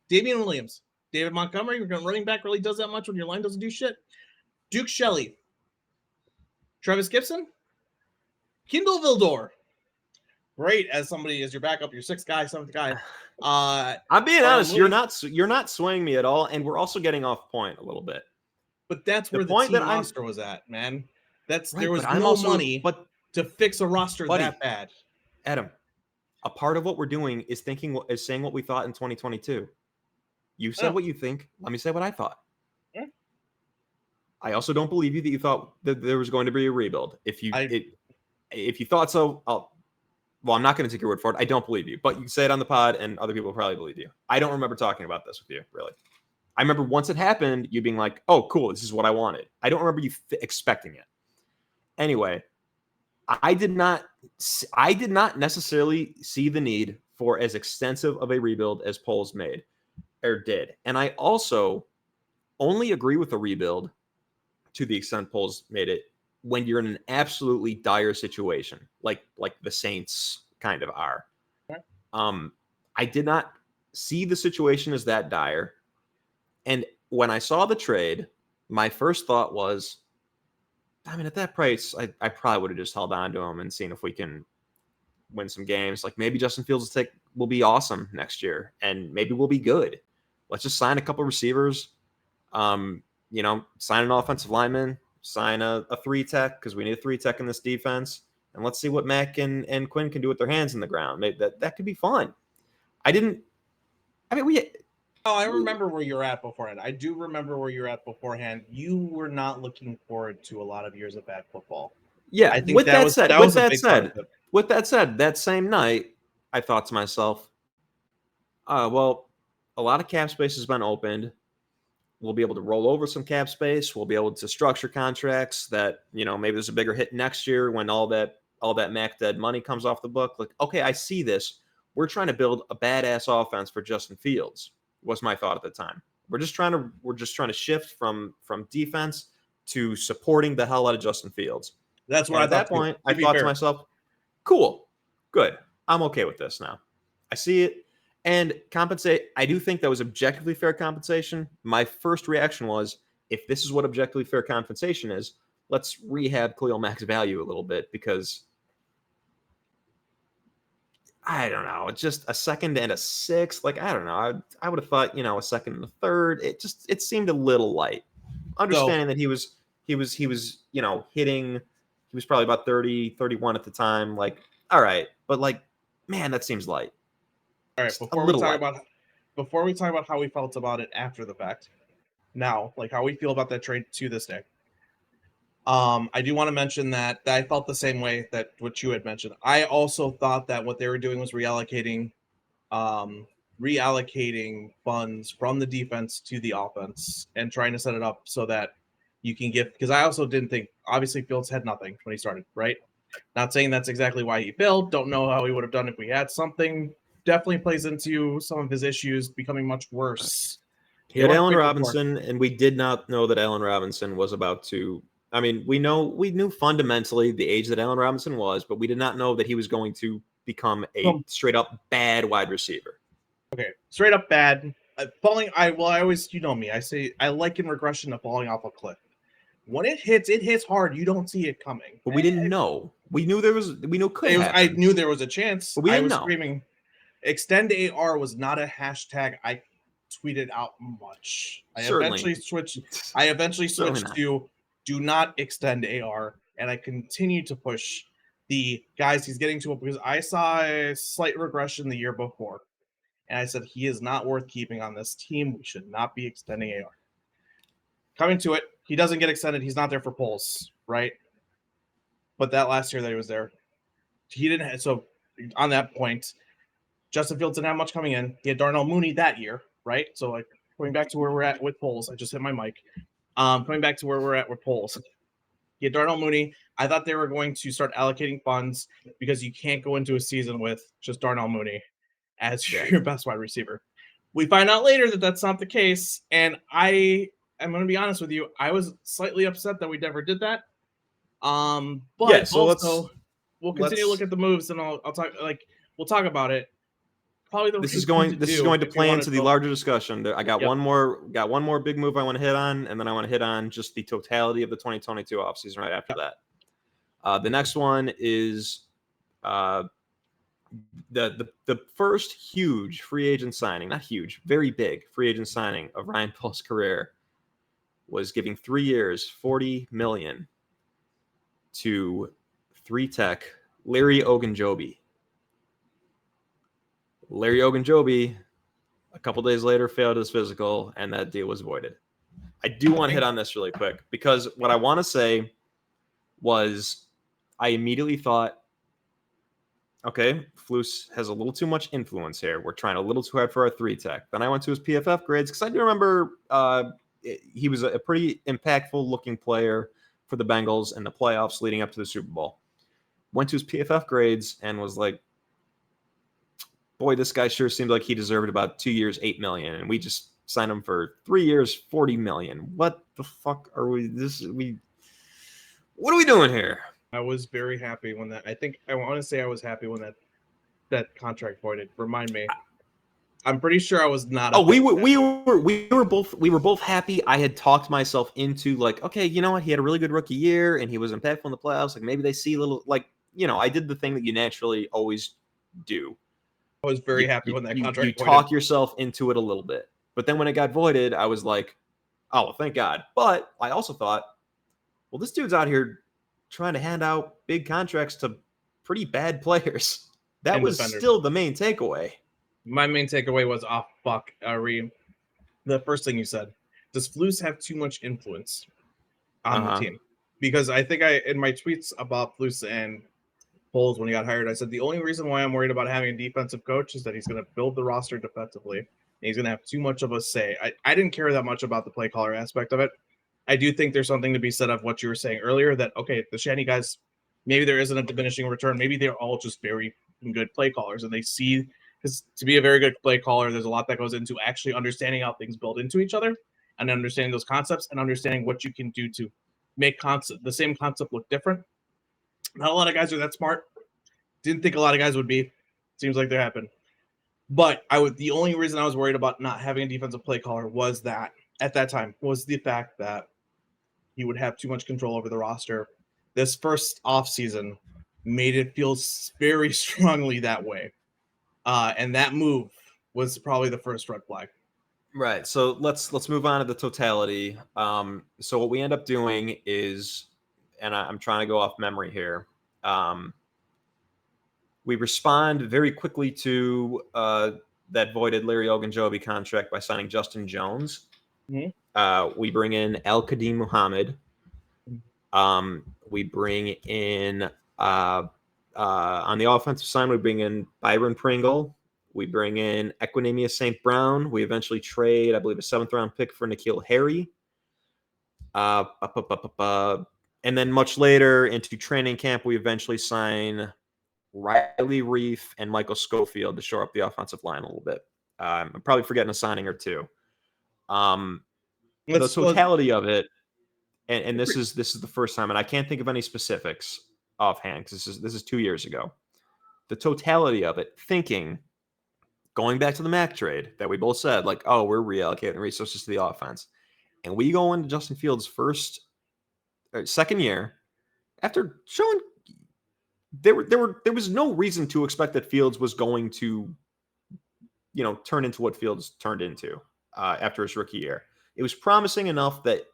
Damian Williams, David Montgomery. We're going running back really does that much when your line doesn't do shit. Duke Shelley, Travis Gibson, Kindle Vildor. Great as somebody as your backup, your sixth guy, seventh guy. I'm being honest. You're not swaying me at all, and we're also getting off point a little bit. But that's where the team roster was at, man. There was no money to fix a roster that bad. Adam, a part of what we're doing is saying what we thought in 2022. You said what you think. Let me say what I thought. Yeah. I also don't believe you that you thought that there was going to be a rebuild. If you thought so, I'm not going to take your word for it. I don't believe you, but you can say it on the pod, and other people probably believe you. I don't remember talking about this with you, really. I remember once it happened, you being like, "Oh, cool, this is what I wanted." I don't remember you expecting it. Anyway, I did not necessarily see the need for as extensive of a rebuild as Poles made or did, and I also only agree with the rebuild to the extent Poles made it when you're in an absolutely dire situation, like the Saints kind of are. I did not see the situation as that dire. And when I saw the trade, my first thought was, I mean, at that price, I probably would have just held on to him and seen if we can win some games. Like maybe Justin Fields will be awesome next year, and maybe we'll be good. Let's just sign a couple receivers, sign an offensive lineman, sign a 3-tech because we need a 3-tech in this defense, and let's see what Mack and Quinn can do with their hands in the ground. Maybe that could be fun. I remember where you're at beforehand. I do remember where you're at beforehand. You were not looking forward to a lot of years of bad football. Yeah. I think with that said, that same night, I thought to myself, well, a lot of cap space has been opened. We'll be able to roll over some cap space. We'll be able to structure contracts that, maybe there's a bigger hit next year when all that Mac dead money comes off the book. Like, okay, I see this. We're trying to build a badass offense for Justin Fields. Was my thought at the time. We're just trying to shift from defense to supporting the hell out of Justin Fields. That's what at that point I thought to myself, cool, good. I'm okay with this now. I see it. And compensate. I do think that was objectively fair compensation. My first reaction was, if this is what objectively fair compensation is, let's rehab Khalil Mack's value a little bit, because I don't know. It's just a second and a sixth. Like, I don't know. I would have thought, a second and a third. It seemed a little light. Understanding that he was hitting, he was probably about 30, 31 at the time. Like, all right. But like, man, that seems light. All right. Before we talk about how we felt about it after the fact, now, like how we feel about that trade to this day. I do want to mention that I felt the same way that what you had mentioned. I also thought that what they were doing was reallocating funds from the defense to the offense and trying to set it up so that you can get, because I also didn't think, obviously Fields had nothing when he started, right? Not saying that's exactly why he failed. Don't know how he would have done if we had something. Definitely plays into some of his issues becoming much worse. He had Allen Robinson, and we did not know that Allen Robinson was about to. I mean, we knew fundamentally the age that Allen Robinson was, but we did not know that he was going to become a straight up bad wide receiver. Okay, straight up bad. Falling. I always, me. I say I liken regression to falling off a cliff. When it hits hard. You don't see it coming. But we didn't know. We knew could happen. I knew there was a chance. But we didn't know. Screaming. Extend AR was not a hashtag I tweeted out much. I eventually switched to do not extend AR, and I continue to push the guys he's getting to, because I saw a slight regression the year before. And I said, he is not worth keeping on this team. We should not be extending AR. Coming to it, he doesn't get extended. He's not there for polls, right? But that last year that he was there, he didn't have, so on that point, Justin Fields didn't have much coming in. He had Darnell Mooney that year, right? So like going back to where we're at with polls, I just hit my mic. Coming back to where we're at with polls. He had Darnell Mooney. I thought they were going to start allocating funds because you can't go into a season with just Darnell Mooney as your best wide receiver. We find out later that that's not the case, and I'm going to be honest with you. I was slightly upset that we never did that. But yeah, so also we'll continue to look at the moves, and I'll talk. Like we'll talk about it. Probably the this is going to play into the larger discussion. I got one more big move I want to hit on, and then I want to hit on just the totality of the 2022 offseason right after that. The next one is the first huge free agent signing, not huge, very big free agent signing of Ryan Paul's career, was giving 3 years, $40 million to 3-tech Larry Ogunjobi. Larry Ogunjobi, a couple days later, failed his physical, and that deal was voided. I do want to hit on this really quick because what I want to say was I immediately thought, okay, Flus has a little too much influence here. We're trying a little too hard for our 3-tech. Then I went to his PFF grades because I do remember he was a pretty impactful-looking player for the Bengals in the playoffs leading up to the Super Bowl. Went to his PFF grades and was like, boy, this guy sure seemed like he deserved about 2 years, $8 million, and we just signed him for 3 years, $40 million. What the fuck are we? What are we doing here? I was very happy when that. I want to say I was happy when that contract voided. Remind me. I'm pretty sure I was not. Oh, we were both happy. I had talked myself into like, okay, you know what? He had a really good rookie year, and he was impactful in the playoffs. Like maybe they see a little, like, you know, I did the thing that you naturally always do. I was very happy when that contract you talk yourself into it a little bit. But then when it got voided, I was like, oh, well, thank God. But I also thought, well, this dude's out here trying to hand out big contracts to pretty bad players. That was still the main takeaway. My main takeaway was, oh, fuck, the first thing you said. Does Flus have too much influence on the team? Because I think in my tweets about Flus and Poles when he got hired, I said the only reason why I'm worried about having a defensive coach is that he's going to build the roster defensively. And he's going to have too much of a say. I didn't care that much about the play caller aspect of it. I do think there's something to be said of what you were saying earlier that, okay, the Shanny guys, maybe there isn't a diminishing return. Maybe they're all just very good play callers, and they see, because to be a very good play caller, there's a lot that goes into actually understanding how things build into each other and understanding those concepts and understanding what you can do to make the same concept look different. Not a lot of guys are that smart. Didn't think a lot of guys would be. Seems like they happen. But the only reason I was worried about not having a defensive play caller was that at that time was the fact that he would have too much control over the roster. This first offseason made it feel very strongly that way. And that move was probably the first red flag. Right. So let's move on to the totality. So what we end up doing is, and I'm trying to go off memory here. We respond very quickly to that voided Larry Ogunjobi contract by signing Justin Jones. Mm-hmm. We bring in Al-Qadim Muhammad. We bring in on the offensive side, we bring in Byron Pringle. We bring in Equinemius St. Brown. We eventually trade, I believe, a 7th-round pick for N'Keal Harry. And then much later into training camp, we eventually sign Riley Reef and Michael Schofield to shore up the offensive line a little bit. I'm probably forgetting a signing or two. The totality of it, and this is the first time, and I can't think of any specifics offhand because this is 2 years ago. The totality of it, going back to the Mac trade that we both said, like, oh, we're reallocating resources to the offense, and we go into Justin Fields' second year after showing there was no reason to expect that Fields was going to, turn into what Fields turned into after his rookie year. It was promising enough that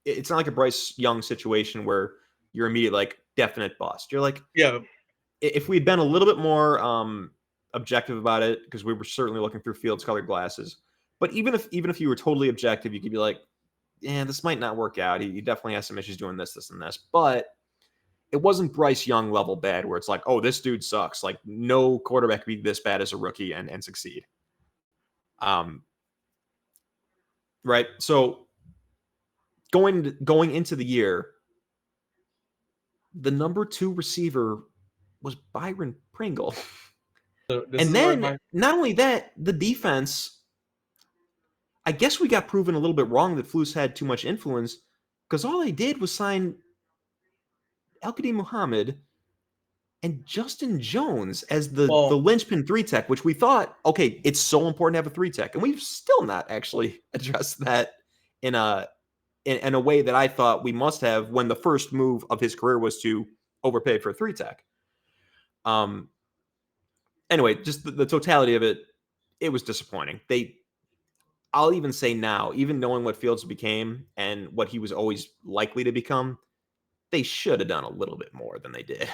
it's not like a Bryce Young situation where you're immediately like definite bust. You're like, yeah. If we'd been a little bit more objective about it because we were certainly looking through Fields colored glasses. But even if you were totally objective, you could be like, yeah, this might not work out. He definitely has some issues doing this, and this. But it wasn't Bryce Young level bad where it's like, oh, this dude sucks. Like no quarterback could be this bad as a rookie and succeed. Right. So going into the year, the number 2 receiver was Byron Pringle. So and then not only that, the defense, I guess we got proven a little bit wrong that Flus had too much influence because all they did was sign Al-Qadim Muhammad and Justin Jones as the linchpin 3-tech, which we thought, okay, it's so important to have a 3-tech. And we've still not actually addressed that in a way that I thought we must have when the first move of his career was to overpay for a 3-tech. Anyway, just the totality of it, it was disappointing. I'll even say now, even knowing what Fields became and what he was always likely to become, they should have done a little bit more than they did.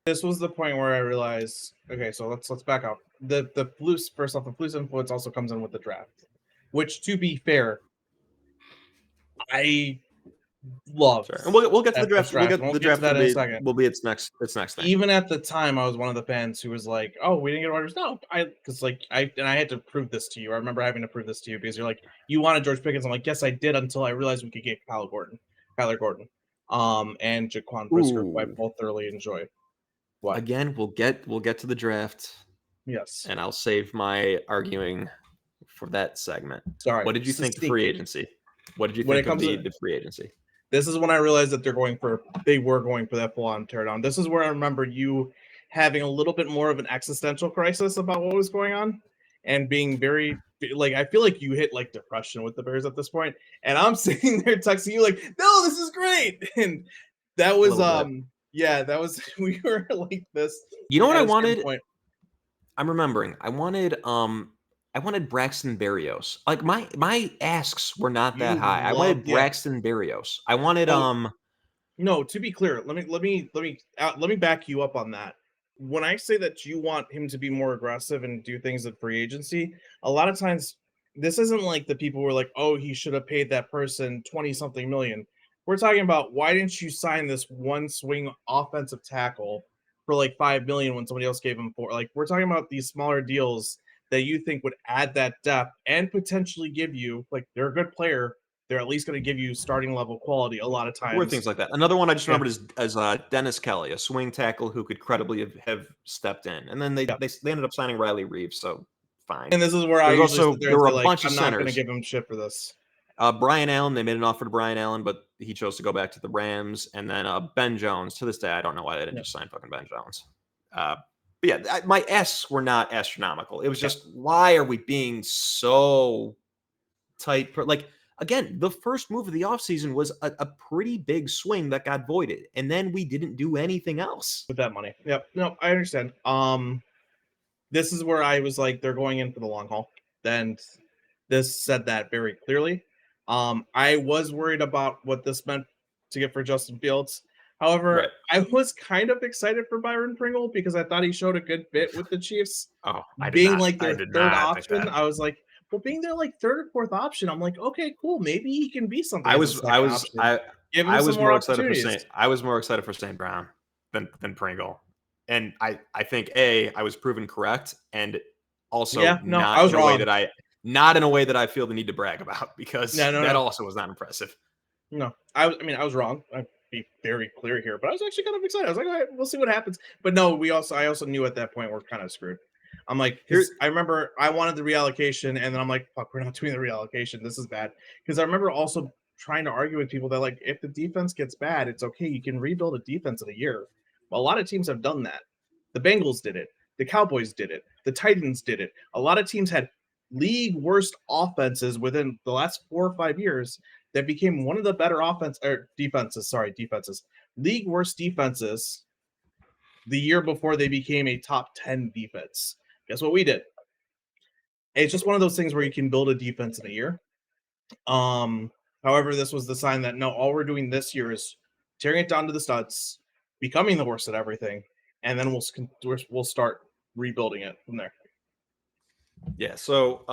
This was the point where I realized, okay, so let's back up. The Flus, first off, the Flus influence also comes in with the draft, which, to be fair, I love. Sure. And we'll get to the draft. We'll get to that in a second. Will be its next thing. Even at the time, I was one of the fans who was like, "Oh, we didn't get Rodgers." No, because I had to prove this to you. I remember having to prove this to you because you're like, "You wanted George Pickens." I'm like, "Yes, I did," until I realized we could get Kyler Gordon, and Jaquan Brisker, who I both thoroughly enjoy. What? Again, we'll get to the draft. Yes, and I'll save my arguing for that segment. Sorry. What did you think of free agency? What did you think of the free agency? This is when I realized that they were going for that full-on teardown. This is where I remember you having a little bit more of an existential crisis about what was going on and being very, like, I feel like you hit like depression with the Bears at this point. And I'm sitting there texting you like, no, this is great. And that was, yeah, that was, we were like this. You know what I wanted? I'm remembering. I wanted Braxton Berrios. Like my asks were not that high. I wanted Braxton Berrios. I wanted No, to be clear, let me back you up on that. When I say that you want him to be more aggressive and do things at free agency, a lot of times this isn't like the people who are like, "Oh, he should have paid that person 20 something million." We're talking about, why didn't you sign this one swing offensive tackle for like 5 million when somebody else gave him 4? Like, we're talking about these smaller deals that you think would add that depth and potentially give you, like, they're a good player, they're at least going to give you starting level quality a lot of times. Or things like that. Another one I just remembered is Dennis Kelly, a swing tackle who could credibly have stepped in. And then they ended up signing Riley Reeves, so fine. And this is where there were a bunch of centers. I'm not going to give him shit for this. Brian Allen, they made an offer to Brian Allen, but he chose to go back to the Rams. And then Ben Jones, to this day, I don't know why they didn't just sign fucking Ben Jones. But yeah, my asks were not astronomical. It was just, why are we being so tight? Like, again, the first move of the offseason was a pretty big swing that got voided. And then we didn't do anything else with that money. Yep. No, I understand. This is where I was like, they're going in for the long haul. Then this said that very clearly. I was worried about what this meant to get for Justin Fields. However, I was kind of excited for Byron Pringle because I thought he showed a good fit with the Chiefs. Being like their third option, I was like, well, being their like third or fourth option, I'm like, okay, cool, maybe he can be something. I was more excited for St. Brown than Pringle, and I think I was proven correct, and also not in a way that I feel the need to brag about, because that also was not impressive. No, I was wrong. I'd be very clear here, but I was actually kind of excited. I was like, all right, we'll see what happens. But no, I also knew at that point we're kind of screwed. I'm like, I remember I wanted the reallocation, and then I'm like, fuck, we're not doing the reallocation. This is bad. Because I remember also trying to argue with people that, like, if the defense gets bad, it's okay. You can rebuild a defense in a year. Well, a lot of teams have done that. The Bengals did it. The Cowboys did it. The Titans did it. A lot of teams had league worst offenses within the last 4 or 5 years that became one of the better defenses. League worst defenses the year before they became a top 10 defense. Guess what we did? It's just one of those things where you can build a defense in a year. However, this was the sign that no, all we're doing this year is tearing it down to the studs, becoming the worst at everything, and then we'll start rebuilding it from there. Yeah. So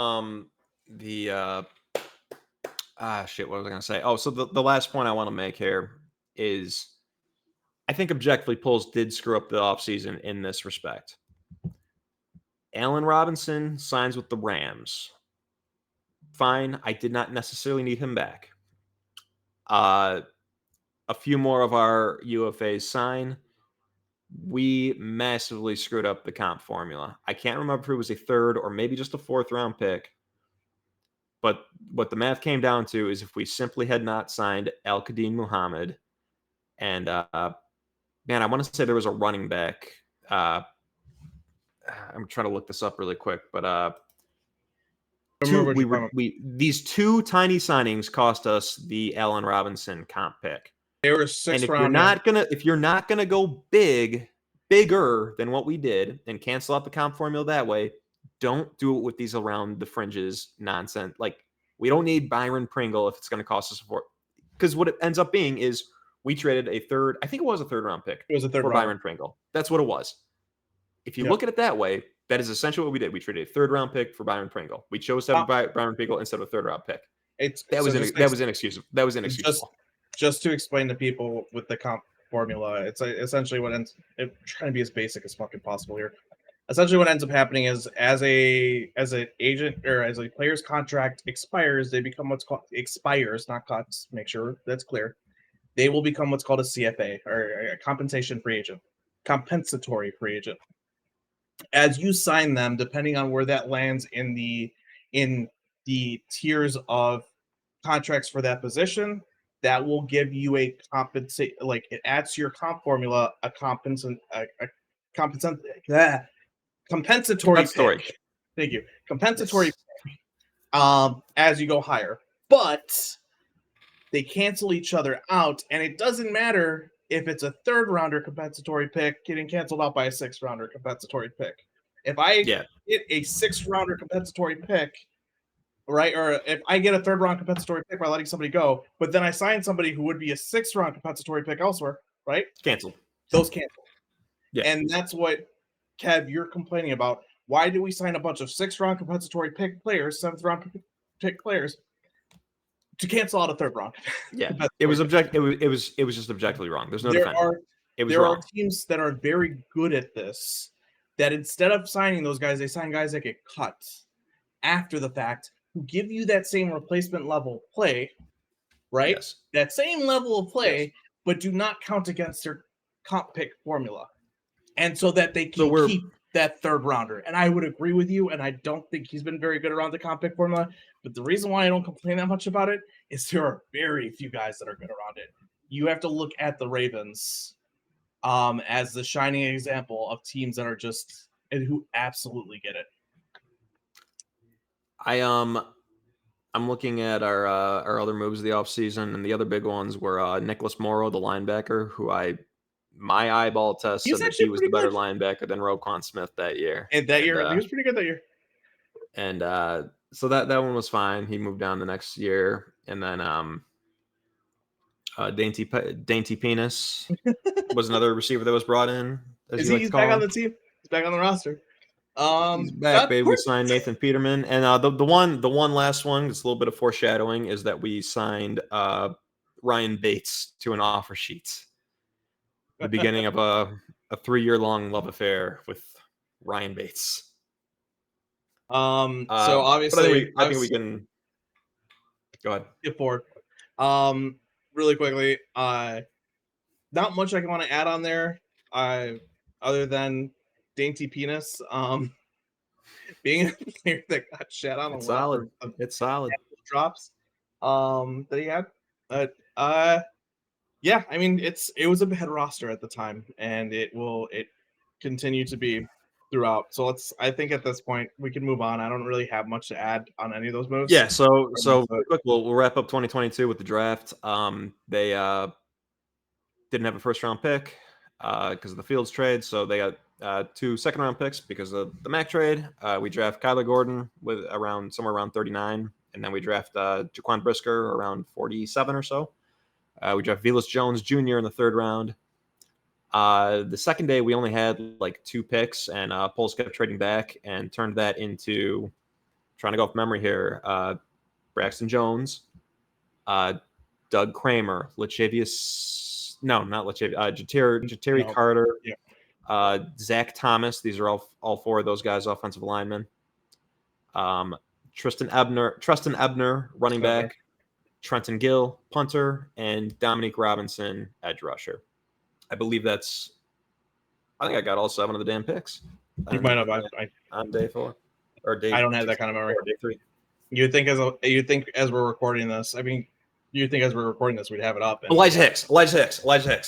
shit, what was I gonna say? Oh, so the last point I want to make here is I think objectively Pulls did screw up the offseason in this respect. Allen Robinson signs with the Rams. Fine, I did not necessarily need him back. A few more of our UFAs sign. We massively screwed up the comp formula. I can't remember if it was a third or maybe just a fourth round pick. But what the math came down to is if we simply had not signed Al Qadim Muhammad and man, I want to say there was a running back. I'm trying to look this up really quick, but these two tiny signings cost us the Allen Robinson comp pick. They were And if you're not gonna go bigger than what we did and cancel out the comp formula that way, don't do it with these around the fringes nonsense. Like we don't need Byron Pringle if it's going to cost us support. Because what it ends up being is we traded a third, I think it was a third round pick for Byron Pringle. That's what it was. If you look at it that way, that is essentially what we did. We traded a third round pick for Byron Pringle. We chose to have Byron Pringle instead of a third round pick. That was inexcusable. That was inexcusable. Just to explain to people with the comp formula, it's essentially what ends. I'm trying to be as basic as fucking possible here. Essentially, what ends up happening is as an agent or as a player's contract expires, they become what's called expires, not cuts. Make sure that's clear. They will become what's called a CFA or a compensation free agent, compensatory free agent. As you sign them, depending on where that lands in the tiers of contracts for that position, that will give you a it adds to your comp formula a compensatory pick. Thank you. Compensatory pick, as you go higher. But they cancel each other out, and it doesn't matter if it's a third rounder compensatory pick getting canceled out by a sixth rounder compensatory pick. If I get a sixth rounder compensatory pick, right, or if I get a third round compensatory pick by letting somebody go, but then I sign somebody who would be a sixth round compensatory pick elsewhere, right? Cancel. Those cancel. Yeah. And that's what, Kev, you're complaining about. Why do we sign a bunch of sixth round compensatory pick players, seventh round pick players to cancel out a third round? Yeah. It was just objectively wrong. There's no defending. There are teams that are very good at this, that instead of signing those guys, they sign guys that get cut after the fact, who give you that same replacement level play, right? Yes. That same level of play, but do not count against their comp pick formula. And so that they can keep that third rounder. And I would agree with you, and I don't think he's been very good around the comp pick formula. But the reason why I don't complain that much about it is there are very few guys that are good around it. You have to look at the Ravens as the shining example of teams that are just and who absolutely get it. I'm looking at our other moves of the offseason, and the other big ones were Nicholas Morrow, the linebacker, who my eyeball test said that he was the better linebacker than Roquan Smith that year. And he was pretty good that year. And so that one was fine. He moved down the next year, and then Dainty Penis was another receiver that was brought in. He's back on the team. He's back on the roster. He's back, baby. We signed Nathan Peterman, and the one last one. It's a little bit of foreshadowing. Is that we signed Ryan Bates to an offer sheet. The beginning of a 3-year-long love affair with Ryan Bates. So obviously, I think we can go ahead. Get forward. Really quickly, not much I want to add on there, other than Dainty Penis, being a player that got shat on it's a lot. Solid. It's solid. Drops, that he had, but yeah, I mean it was a bad roster at the time, and it continue to be throughout. So I think at this point we can move on. I don't really have much to add on any of those moves. Yeah, so quick, we'll wrap up 2022 with the draft. They didn't have a first round pick because of the Fields trade, so they got 2 second round picks because of the Mac trade. We draft Kyler Gordon with somewhere around 39, and then we draft Jaquan Brisker around 47 or so. We draft Velus Jones Jr. in the 3rd round. The second day, we only had like 2 picks, and Poles kept trading back and turned that into, trying to go off memory here, Braxton Jones, Doug Kramer, Lachavius, no, not Lachavius, Jatari Carter, Zach Thomas. These are all 4 of those guys, offensive linemen. Tristan Ebner, running back, Trenton Gill, punter, and Dominique Robinson, edge rusher. I believe I think I got all 7 of the damn picks. You might have. On day 4 or day. I don't have that kind of memory. Day 3. You think as we're recording this? I mean, you think as we're recording this, we'd have it up? Elijah Hicks.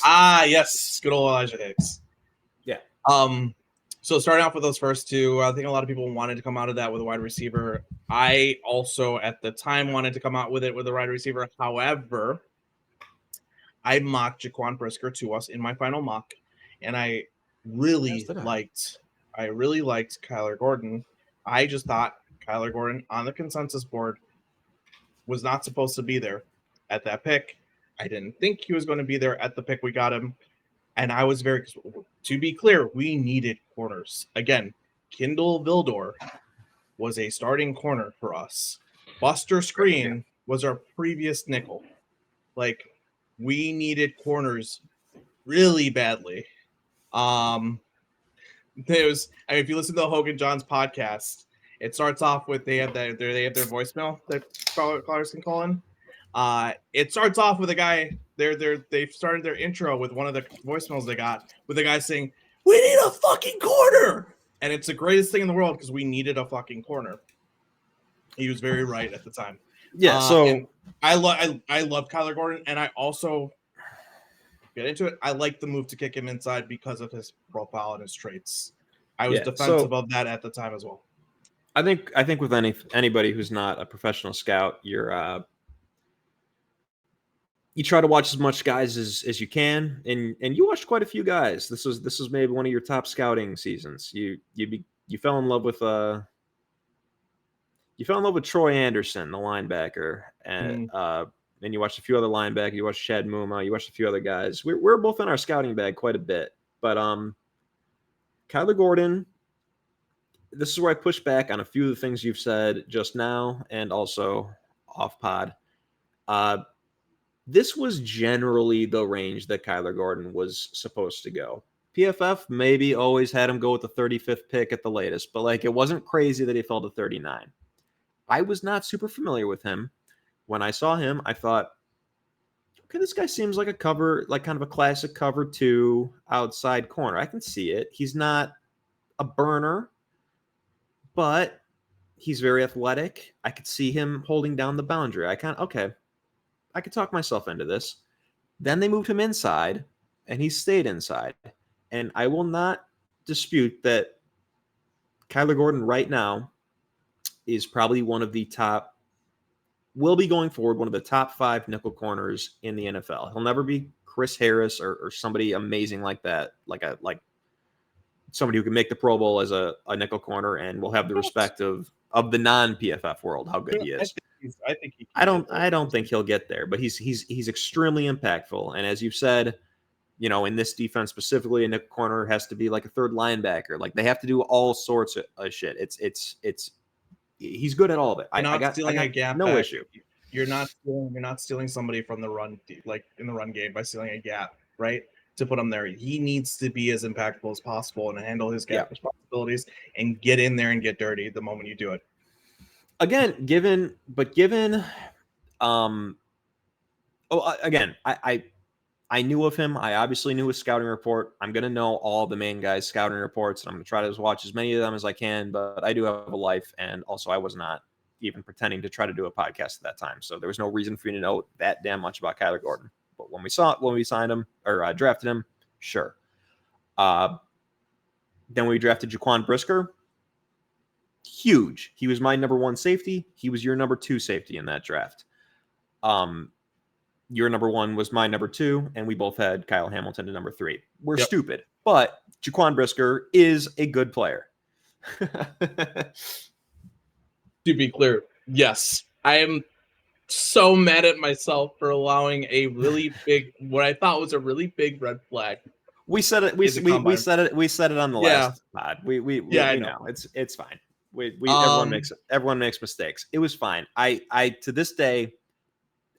Ah, yes, good old Elijah Hicks. Yeah. So starting off with those first 2, I think a lot of people wanted to come out of that with a wide receiver. I also, at the time, wanted to come out with it with a wide receiver. However, I mocked Jaquan Brisker to us in my final mock, and I really liked Kyler Gordon. I just thought Kyler Gordon on the consensus board was not supposed to be there at that pick. I didn't think he was going to be there at the pick we got him. And I was to be clear, we needed corners. Again, Kindle Vildor was a starting corner for us. Buster Screen was our previous nickel. Like, we needed corners really badly. If you listen to the Hogan Johns podcast, it starts off with they have their voicemail that callers can call in. It starts off with a guy. They've started their intro with one of the voicemails they got with a guy saying, "We need a fucking corner," and it's the greatest thing in the world because we needed a fucking corner. He was very right at the time. Yeah. So I love Kyler Gordon, and I also get into it. I like the move to kick him inside because of his profile and his traits. I was defensive of that at the time as well. I think with anybody who's not a professional scout, you try to watch as much guys as you can, and you watched quite a few guys. This was maybe one of your top scouting seasons. You fell in love with Troy Anderson, the linebacker, and you watched a few other linebackers. You watched Chad Muma. You watched a few other guys. We're both in our scouting bag quite a bit, but Kyler Gordon. This is where I push back on a few of the things you've said just now and also off pod. This was generally the range that Kyler Gordon was supposed to go. PFF maybe always had him go with the 35th pick at the latest, but like it wasn't crazy that he fell to 39. I was not super familiar with him. When I saw him, I thought, okay, this guy seems like kind of a classic cover 2 outside corner. I can see it. He's not a burner, but he's very athletic. I could see him holding down the boundary. I could talk myself into this. Then they moved him inside, and he stayed inside. And I will not dispute that Kyler Gordon right now is probably will be going forward, one of the top 5 nickel corners in the NFL. He'll never be Chris Harris or somebody amazing like that, like somebody who can make the Pro Bowl as a nickel corner and will have the respect of the non-PFF world, how good he is. I don't think he'll get there, but he's extremely impactful. And as you've said, in this defense specifically, a nickel corner has to be like a third linebacker. Like they have to do all sorts of shit. He's good at all of it. I got a gap. No back. Issue. You're not stealing somebody from the run, like in the run game by stealing a gap, right? To put him there, he needs to be as impactful as possible and handle his gap responsibilities and get in there and get dirty the moment you do it. Again, I knew of him. I obviously knew his scouting report. I'm going to know all the main guys' scouting reports, and I'm going to try to watch as many of them as I can, but I do have a life, and also I was not even pretending to try to do a podcast at that time, so there was no reason for me to know that damn much about Kyler Gordon. But when we signed him, or drafted him, sure. Then we drafted Jaquan Brisker. Huge. He was my number 1 safety. He was your number 2 safety in that draft. Your number 1 was my number 2, and we both had Kyle Hamilton to number 3. We're stupid, but Jaquan Brisker is a good player. To be clear, yes. I am so mad at myself for allowing a really big, what I thought was a really big red flag We said it. We said it. We said it on the last pod. We know it's fine. Everyone makes mistakes. It was fine. I to this day,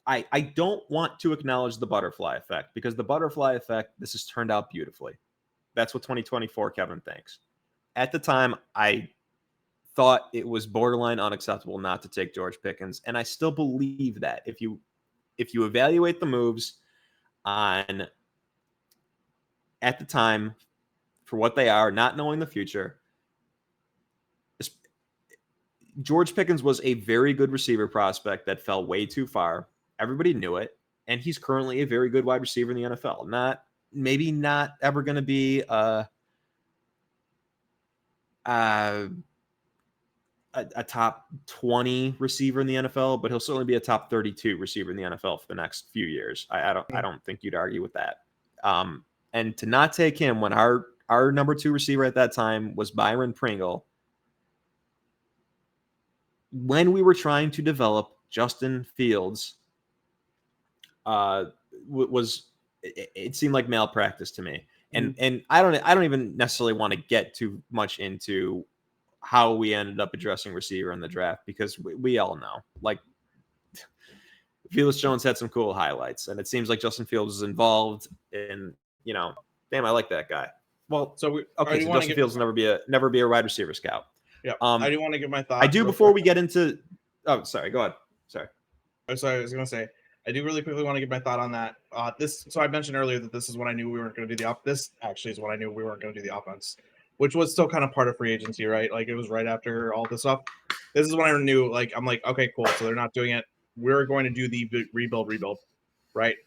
I don't want to acknowledge the butterfly effect, because the butterfly effect, this has turned out beautifully. That's what 2024 Kevin thinks. At the time, I thought it was borderline unacceptable not to take George Pickens, and I still believe that if you evaluate the moves on at the time for what they are, not knowing the future, George Pickens was a very good receiver prospect that fell way too far. Everybody knew it, and he's currently a very good wide receiver in the NFL. Maybe not ever going to be a top 20 receiver in the NFL, but he'll certainly be a top 32 receiver in the NFL for the next few years. I don't think you'd argue with that. And to not take him when our number 2 receiver at that time was Byron Pringle, when we were trying to develop Justin Fields, it seemed like malpractice to me. And I don't even necessarily want to get too much into how we ended up addressing receiver in the draft, because we all know, like, Felix Jones had some cool highlights, and it seems like Justin Fields is involved in, damn, I like that guy. Well, so Justin Fields will never be a wide receiver scout. Yeah. I do want to give my thoughts. I do before we get into. Oh, sorry. Go ahead. Sorry. Oh, sorry. I was going to say, I do really quickly want to give my thought on that. So I mentioned earlier that this is when I knew we weren't going to do this actually is when I knew we weren't going to do the offense, which was still kind of part of free agency, right? Like, it was right after all this stuff. This is when I knew, like, I'm like, okay, cool. So they're not doing it. We're going to do the rebuild, right?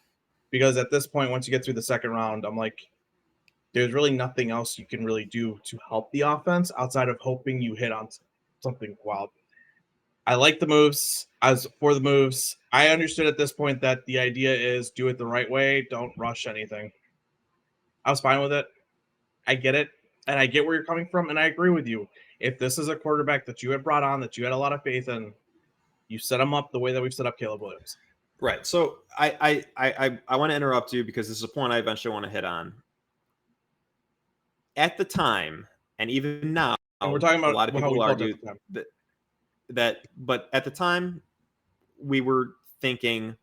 Because at this point, once you get through the second round, I'm like, there's really nothing else you can really do to help the offense outside of hoping you hit on something wild. I like the moves. As for the moves, I understood at this point that the idea is do it the right way. Don't rush anything. I was fine with it. I get it. And I get where you're coming from. And I agree with you. If this is a quarterback that you had brought on, that you had a lot of faith in, you set him up the way that we've set up Caleb Williams. Right. So I want to interrupt you, because this is a point I eventually want to hit on. At the time, and even now, and we're talking about a lot of people argue that, but at the time, we were thinking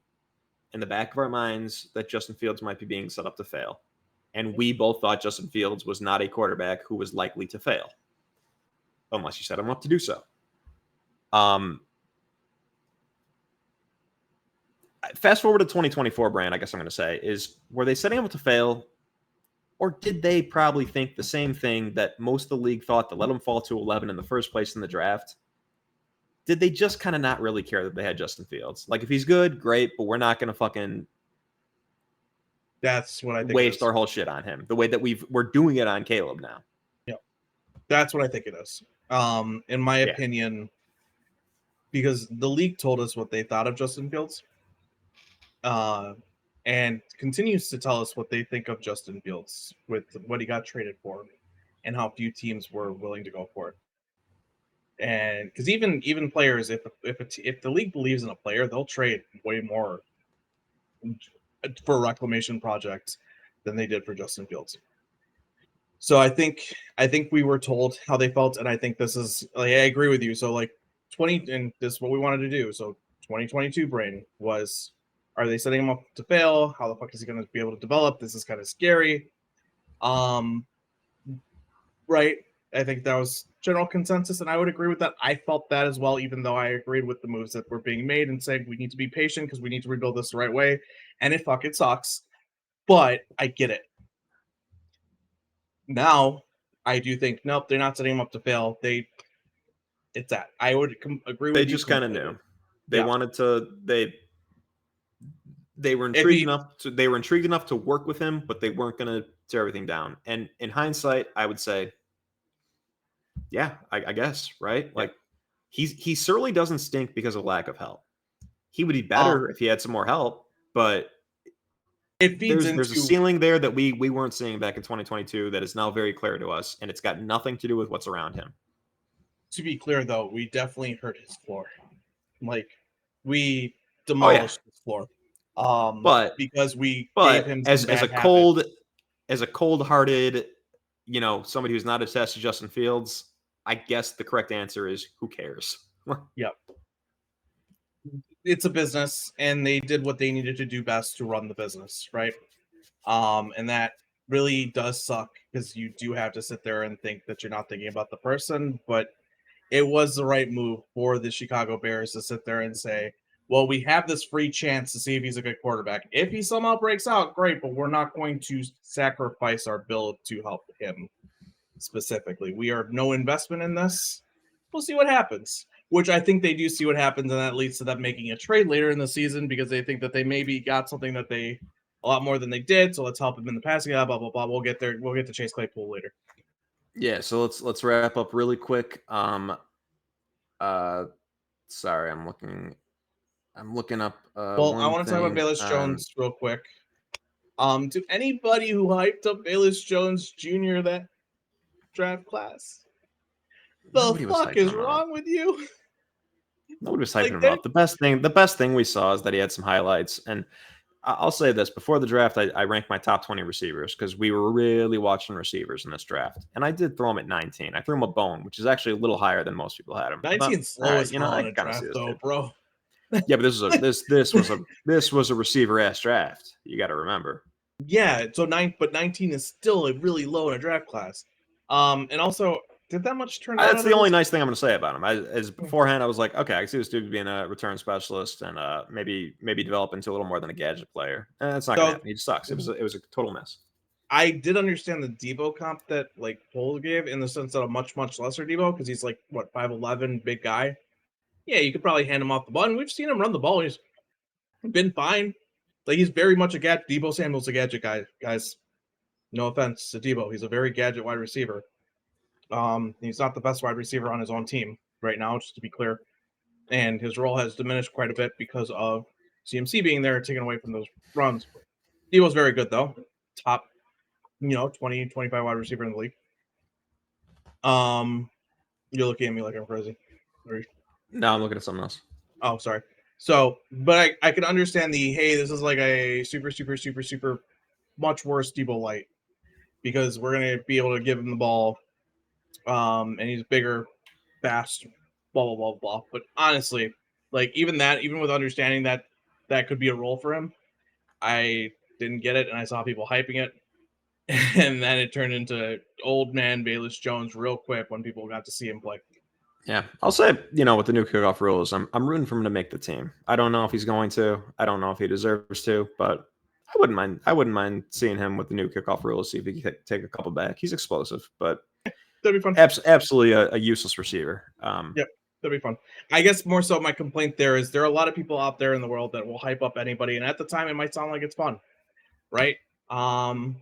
in the back of our minds that Justin Fields might be being set up to fail. And we both thought Justin Fields was not a quarterback who was likely to fail, unless you set him up to do so. Fast forward to 2024, Brand, I guess I'm going to say, were they setting him up to fail? Or did they probably think the same thing that most of the league thought, to let him fall to 11 in the first place in the draft? Did they just kind of not really care that they had Justin Fields? Like, if he's good, great, but we're not going to fucking that's what I think waste our whole shit on him the way that we're doing it on Caleb now. Yeah, that's what I think it is. In my opinion, because the league told us what they thought of Justin Fields. And continues to tell us what they think of Justin Fields with what he got traded for and how few teams were willing to go for it. And because even players, if the league believes in a player, they'll trade way more for a reclamation project than they did for Justin Fields. So I think we were told how they felt, and I think this is, like, I agree with you. So, like, 20, and this is what we wanted to do. So 2022 brain was, are they setting him up to fail? How the fuck is he going to be able to develop? This is kind of scary. Right. I think that was general consensus, and I would agree with that. I felt that as well, even though I agreed with the moves that were being made and saying we need to be patient because we need to rebuild this the right way. And it sucks, but I get it. Now, I do think, nope, they're not setting him up to fail. It's that. I would agree with you. They just kind of knew. They wanted to. They were intrigued enough to work with him, but they weren't going to tear everything down. And in hindsight, I would say, yeah, I guess, right? Yeah. Like, he certainly doesn't stink because of lack of help. He would be better if he had some more help, but there's a ceiling there that we weren't seeing back in 2022 that is now very clear to us, and it's got nothing to do with what's around him. To be clear, though, we definitely hurt his floor. Like, we demolished his floor. But because we gave him as a cold as a cold-hearted, somebody who's not attached to Justin Fields, I guess the correct answer is who cares? Yep. It's a business, and they did what they needed to do best to run the business, right? And that really does suck because you do have to sit there and think that you're not thinking about the person, but it was the right move for the Chicago Bears to sit there and say, well, we have this free chance to see if he's a good quarterback. If he somehow breaks out, great, but we're not going to sacrifice our build to help him specifically. We are no investment in this. We'll see what happens, which I think they do see what happens, and that leads to them making a trade later in the season because they think that they maybe got something that they a lot more than they did, so let's help them in the passing. Blah blah blah. We'll get there. We'll get to Chase Claypool later. Yeah, so let's wrap up really quick. Sorry, I'm looking up Well, I one want to talk about thing. Bayless Jones real quick. To anybody who hyped up Bayless Jones Jr. that draft class, the Nobody was fuck hyping is him up. wrong with you? Nobody was hyping Like him that. up. The best thing we saw is that he had some highlights. And I'll say this: before the draft, I ranked my top 20 receivers because we were really watching receivers in this draft. And I did throw him at 19. I threw him a bone, which is actually a little higher than most people had him. I thought, 19 all slow right, as hell I in can a kind of see draft, this though, dude. bro. Yeah, but this was a receiver ass draft. You got to remember. Yeah, so 19 is still a really low in a draft class. And also, did that much turn out That's out the of only this? nice thing I'm going to say about him. As beforehand, I was like, okay, I can see this dude being a return specialist and maybe develop into a little more than a gadget player. And that's not going to So happen. He just sucks. It was a total mess. I did understand the Debo comp that like Cole gave in the sense that a much lesser Debo because he's like what 5'11", big guy. Yeah, you could probably hand him off the ball. And we've seen him run the ball. He's been fine. Like he's very much a gadget. Debo Samuel's a gadget guy, guys. No offense to Debo, he's a very gadget wide receiver. He's not the best wide receiver on his own team right now, just to be clear. And his role has diminished quite a bit because of CMC being there, taken away from those runs. Debo's very good though. Top, 20, 25 wide receiver in the league. You're looking at me like I'm crazy. No, I'm looking at something else. Oh, sorry. So, but I can understand the hey, this is like a super much worse Debo light because we're gonna be able to give him the ball, and he's bigger, fast, blah blah blah blah. But honestly, like even with understanding that that could be a role for him, I didn't get it, and I saw people hyping it, and then it turned into old man Bayless Jones real quick when people got to see him play. Yeah, I'll say, with the new kickoff rules, I'm rooting for him to make the team. I don't know if he's going to. I don't know if he deserves to, but I wouldn't mind seeing him with the new kickoff rules. See if he can take a couple back. He's explosive, but That'd be fun. absolutely a useless receiver. Yep, that'd be fun. I guess more so my complaint there is there are a lot of people out there in the world that will hype up anybody, and at the time it might sound like it's fun, right? Don't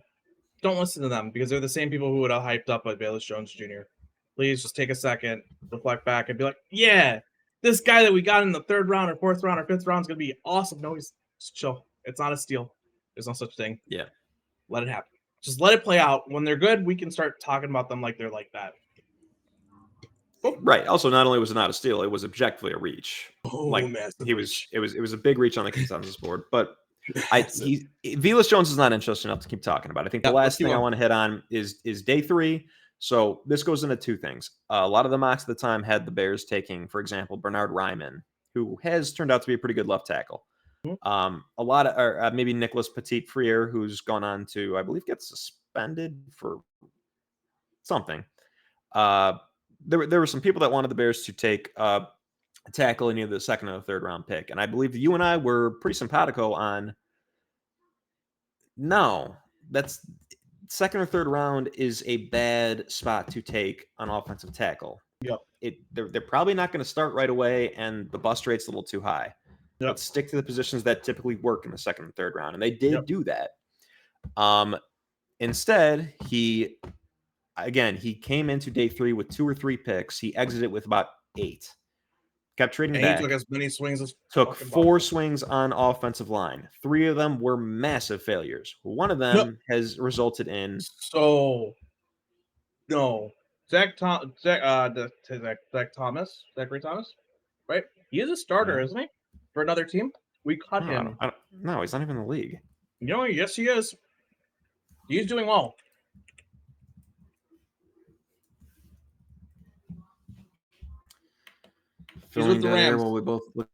listen to them because they're the same people who would have hyped up like Bayless Jones Jr. Please just take a second, reflect back, and be like, yeah, this guy that we got in the 3rd round or 4th round or 5th round is gonna be awesome. No, he's just chill. It's not a steal. There's no such thing. Yeah. Let it happen. Just let it play out. When they're good, we can start talking about them like they're like that. Right. Also, not only was it not a steal, it was objectively a reach. Like Massive he was, it was a big reach on the consensus board. But Velas Jones is not interesting enough to keep talking about. I think the last thing I want to hit on is day 3. So this goes into 2 things. A lot of the mocks at the time had the Bears taking, for example, Bernard Ryman, who has turned out to be a pretty good left tackle. A lot of, or maybe Nicholas Petit-Frere, who's gone on to, I believe, get suspended for something. There were some people that wanted the Bears to take a tackle in either the 2nd or the 3rd round pick, and I believe you and I were pretty simpatico on. No, that's 2nd or 3rd round is a bad spot to take an offensive tackle. Yep. They're probably not going to start right away, and the bust rate's a little too high. Yep. Let's stick to the positions that typically work in the 2nd and 3rd round, and they did do that. Instead, he came into day 3 with 2 or 3 picks. He exited with about 8. Kept trading back. He took as many swings as took 4 swings on offensive line. 3 of them were massive failures. One of them has resulted in Zachary Thomas, right? He is a starter, isn't he? For another team, we cut him. No, he's not even in the league. Yes, he is. He's doing well. He's with the Rams. While we both look.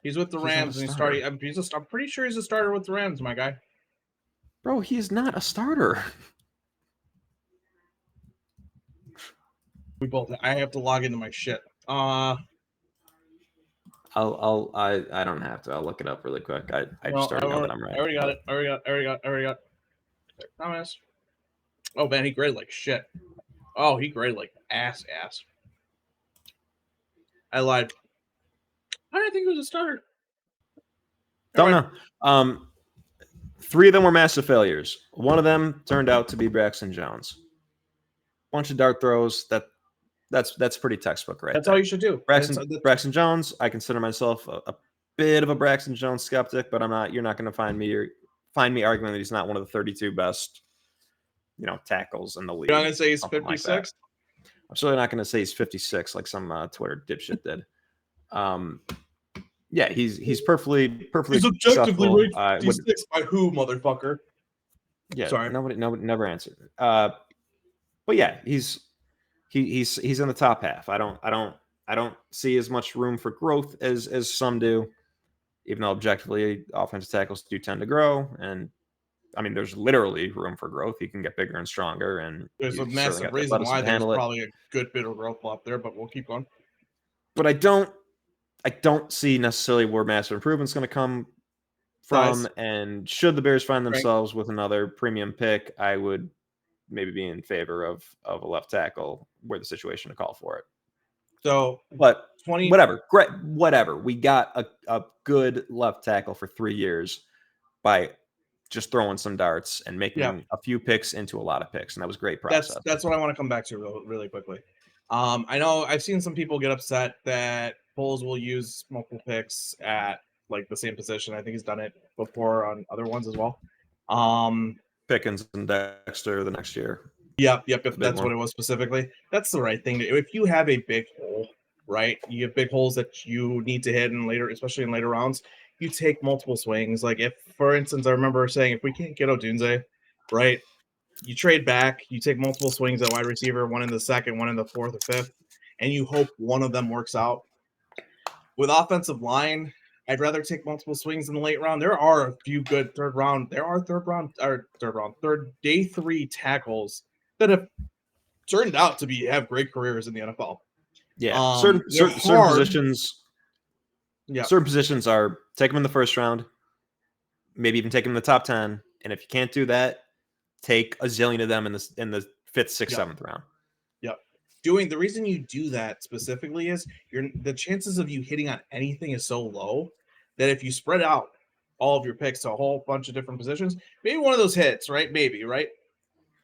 He's with the Rams, and he's starting. I'm pretty sure he's a starter with the Rams, my guy. Bro, he is not a starter. We both. I have to log into my shit. I don't have to. I'll look it up really quick. I just already know that I'm right. I already got it. Thomas. Oh man, he graded like shit. Oh, he graded like ass. I lied. I didn't think he was a starter. Don't know. 3 of them were massive failures. One of them turned out to be Braxton Jones. Bunch of dart throws. That's pretty textbook, right? That's all you should do. Braxton Jones. I consider myself a bit of a Braxton Jones skeptic, but I'm not. You're not going to find me arguing that he's not one of the 32 best, tackles in the league. You're not going to say he's 56. Like I'm certainly not going to say he's 56 like some Twitter dipshit did. Yeah, he's perfectly. He's objectively rated 56 by who, motherfucker? Yeah, sorry. Nobody never answered. But yeah, he's in the top half. I don't see as much room for growth as some do, even though objectively offensive tackles do tend to grow. And I mean, there's literally room for growth. He can get bigger and stronger, and there's a massive reason why there's probably a good bit of growth up there. But we'll keep going. But I don't see necessarily where massive improvement's going to come from. And should the Bears find themselves with another premium pick, I would maybe be in favor of a left tackle where the situation to call for it. So, but whatever, great, whatever. We got a good left tackle for 3 years by just throwing some darts and making a few picks into a lot of picks, and that was great process. That's what I want to come back to really quickly. I know I've seen some people get upset that Foles will use multiple picks at like the same position. I think he's done it before on other ones as well. Pickens and Dexter the next year. Yep. That's what it was specifically. That's the right thing to do. If you have a big hole, right? You have big holes that you need to hit in later, especially in later rounds. You take multiple swings. Like if, for instance, I remember saying if we can't get Odunze, right? You trade back, you take multiple swings at wide receiver, one in the second, one in the fourth or fifth, and you hope one of them works out. With offensive line, I'd rather take multiple swings in the late round. There are a few good day 3 tackles that have turned out to have great careers in the NFL. Yeah, certain positions. Yeah, certain positions are take them in the first round, maybe even take them in the top 10, and if you can't do that, take a zillion of them in the 5th, 6th, 7th round. Yep. The reason you do that specifically is the chances of you hitting on anything is so low that if you spread out all of your picks to a whole bunch of different positions, maybe one of those hits, right? Maybe, right?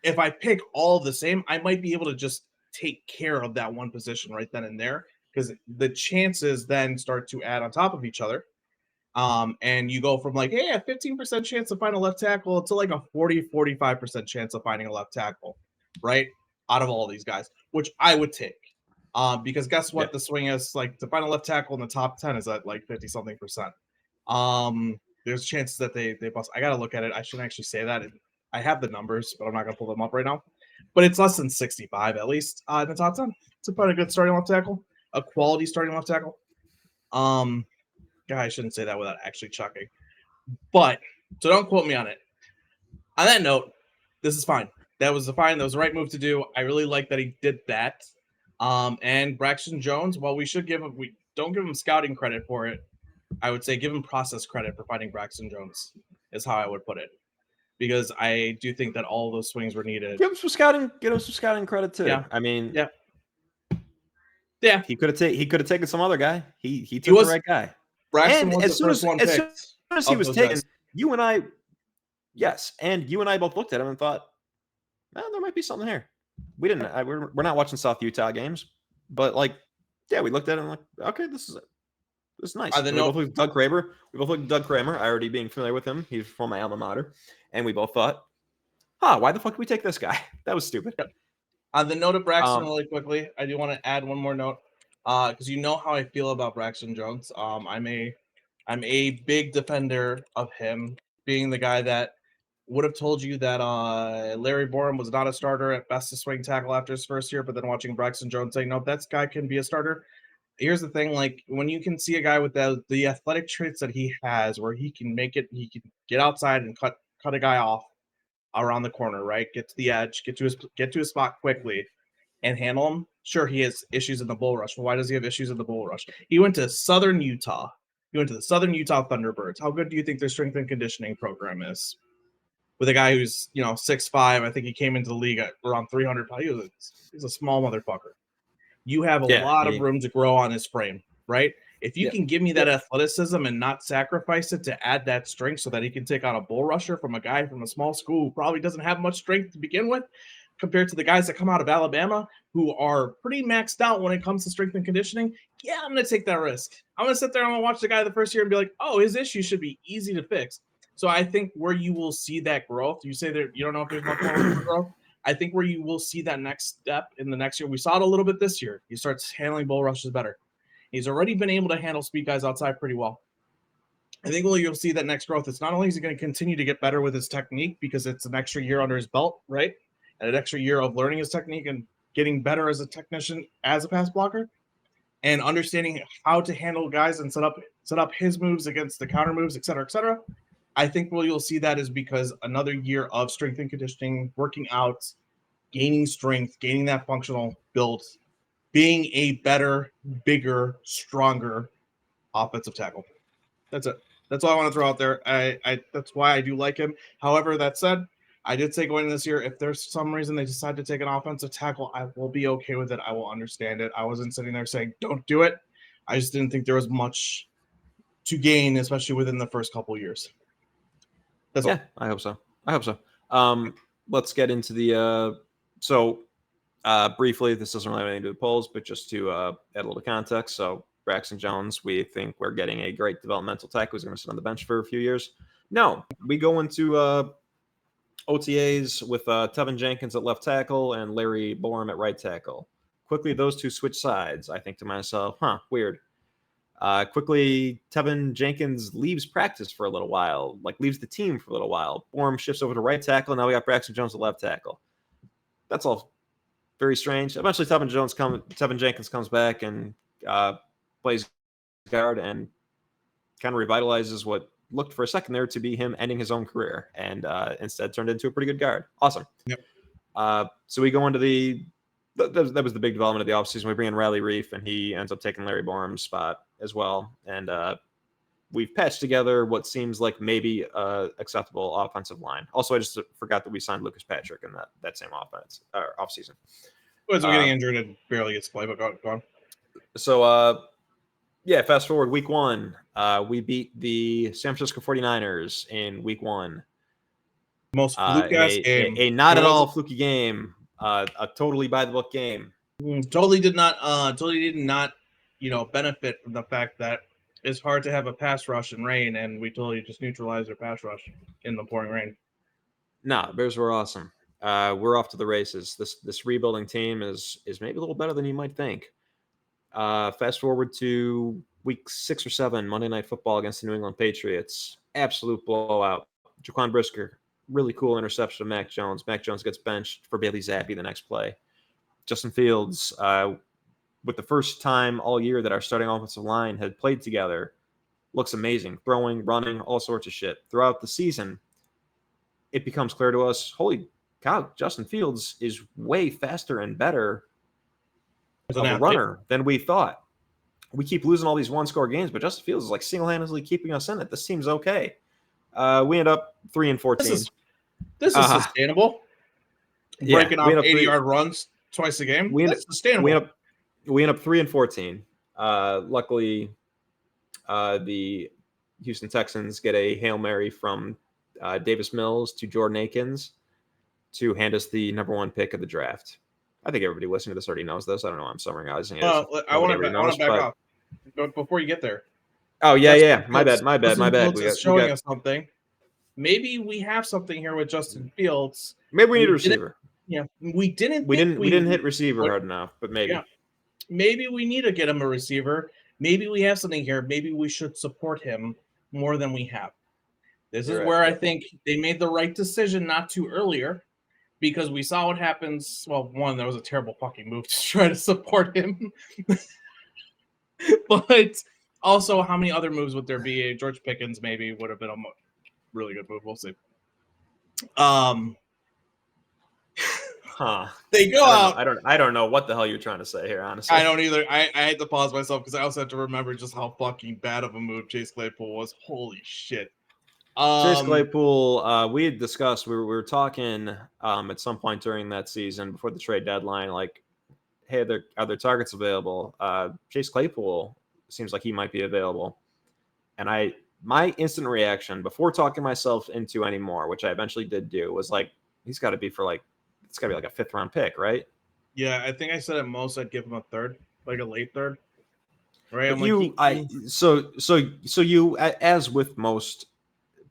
If I pick all the same, I might be able to just take care of that one position right then and there because the chances then start to add on top of each other. And you go from like, hey, a 15% chance to find a left tackle to like a 40-45% chance of finding a left tackle, right? Out of all these guys, which I would take. Because guess what? The swing is like to find a left tackle in the top 10 is at like 50-something%. There's chances that they bust. I gotta look at it. I shouldn't actually say that. I have the numbers, but I'm not gonna pull them up right now. But it's less than 65 at least in the top 10 to find a good starting left tackle, a quality starting left tackle. God, I shouldn't say that without actually chucking. But, so don't quote me on it. On that note, this is fine. That was the right move to do. I really like that he did that. And Braxton Jones, while we don't give him scouting credit for it, I would say give him process credit for finding Braxton Jones, is how I would put it. Because I do think that all of those swings were needed. Give him some scouting credit too. Yeah. I mean, yeah. He could have taken some other guy. He took the right guy. Braxton was the first one picked. As soon as he was taken, you and I both looked at him and thought, well, there might be something here. We didn't. We're not watching South Utah games, but like, yeah, we looked at him like, okay, this is nice. We both looked at Doug Kramer. I already being familiar with him. He's from my alma mater, and we both thought, why the fuck did we take this guy? That was stupid. On the note of Braxton, really quickly, I do want to add one more note. Because you know how I feel about Braxton Jones. I'm a big defender of him being the guy that would have told you that Larry Borum was not a starter at best to swing tackle after his first year, but then watching Braxton Jones saying, no, that guy can be a starter. Here's the thing, like when you can see a guy with the athletic traits that he has, where he can make it, he can get outside and cut a guy off around the corner, right? Get to the edge, get to his spot quickly and handle him. Sure, he has issues in the bull rush. Well, why does he have issues in the bull rush? He went to Southern Utah. He went to the Southern Utah Thunderbirds. How good do you think their strength and conditioning program is? With a guy who's 6'5", I think he came into the league at around 300 pounds. He's a small motherfucker. You have a lot of room to grow on his frame, right? If you can give me that athleticism and not sacrifice it to add that strength so that he can take on a bull rusher from a guy from a small school who probably doesn't have much strength to begin with, compared to the guys that come out of Alabama who are pretty maxed out when it comes to strength and conditioning, yeah, I'm going to take that risk. I'm going to sit there and I'm going to watch the guy the first year and be like, oh, his issue should be easy to fix. So I think where you will see that growth, you say that you don't know if there's much more growth. I think where you will see that next step in the next year, we saw it a little bit this year. He starts handling bull rushes better. He's already been able to handle speed guys outside pretty well. I think where you'll see that next growth, it's not only is he going to continue to get better with his technique because it's an extra year under his belt, right? And an extra year of learning his technique and getting better as a technician, as a pass blocker, and understanding how to handle guys and set up his moves against the counter moves, et cetera, et cetera. I think where you'll see that is because another year of strength and conditioning, working out, gaining strength, gaining that functional build, being a better, bigger, stronger offensive tackle. That's it. That's all I want to throw out there. I that's why I do like him. However, that said, I did say going into this year, if there's some reason they decide to take an offensive tackle, I will be okay with it. I will understand it. I wasn't sitting there saying, don't do it. I just didn't think there was much to gain, especially within the first couple of years. That's all. I hope so. Let's get into the briefly, this doesn't really have anything to do with polls, but just to add a little context. So Braxton Jones, we think we're getting a great developmental tackle who's going to sit on the bench for a few years. No, we go into OTAs with Tevin Jenkins at left tackle and Larry Borum at right tackle. Quickly, those two switch sides. I think to myself, weird. Quickly, Tevin Jenkins leaves practice for a little while, leaves the team for a little while. Borum shifts over to right tackle. Now we got Braxton Jones at left tackle. That's all very strange. Eventually, Tevin Jenkins comes back and plays guard and kind of revitalizes what looked for a second there to be him ending his own career, and instead turned into a pretty good guard. Awesome. Yep. So we go into that was the big development of the offseason. We bring in Riley Reef, and he ends up taking Larry Borum's spot as well. And we've patched together what seems like maybe acceptable offensive line. Also, I just forgot that we signed Lucas Patrick in that same offseason. Was getting injured and barely gets play, but go on. So, fast forward week 1. We beat the San Francisco 49ers in week 1. Most fluke-ass game. A not at all fluky game. A totally by the book game. Totally did not benefit from the fact that it's hard to have a pass rush in rain, and we totally just neutralized their pass rush in the pouring rain. Nah, the Bears were awesome. We're off to the races. This rebuilding team is maybe a little better than you might think. Fast forward to week 6 or 7, Monday Night Football against the New England Patriots. Absolute blowout. Jaquan Brisker, really cool interception of Mac Jones. Mac Jones gets benched for Bailey Zappi the next play. Justin Fields, with the first time all year that our starting offensive line had played together, looks amazing. Throwing, running, all sorts of shit. Throughout the season, it becomes clear to us, holy cow, Justin Fields is way faster and better of a runner than we thought. We keep losing all these one-score games, but Justin Fields is single-handedly keeping us in it. This seems okay. We end up 3-14. This is sustainable. Breaking off 80-yard runs twice a game. That's sustainable. We end up 3-14. Luckily, the Houston Texans get a Hail Mary from Davis Mills to Jordan Akins to hand us the number 1 pick of the draft. I think everybody listening to this already knows this. I don't know. I'm summarizing it. I want to back off. But before you get there. Oh, yeah. My bad. Fields showing us something. Maybe we have something here with Justin Fields. Maybe we need a receiver. We didn't hit receiver hard enough, but maybe. Yeah. Maybe we need to get him a receiver. Maybe we have something here. Maybe we should support him more than we have. This is where I think they made the right decision not to earlier, because we saw what happens. Well, one, that was a terrible fucking move to try to support him. But also, how many other moves would there be? George Pickens maybe would have been a really good move. We'll see. They go out. I don't know what the hell you're trying to say here, honestly. I don't either. I had to pause myself because I also have to remember just how fucking bad of a move Chase Claypool was. Holy shit. Chase Claypool, we had discussed, we were talking at some point during that season before the trade deadline, like, hey, are there targets available? Chase Claypool seems like he might be available. And my instant reaction before talking myself into any more, which I eventually did do, was like, he's got to be it's got to be like a 5th round pick, right? Yeah, I think I said at most I'd give him a 3rd, like a late 3rd. Right? So you, as with most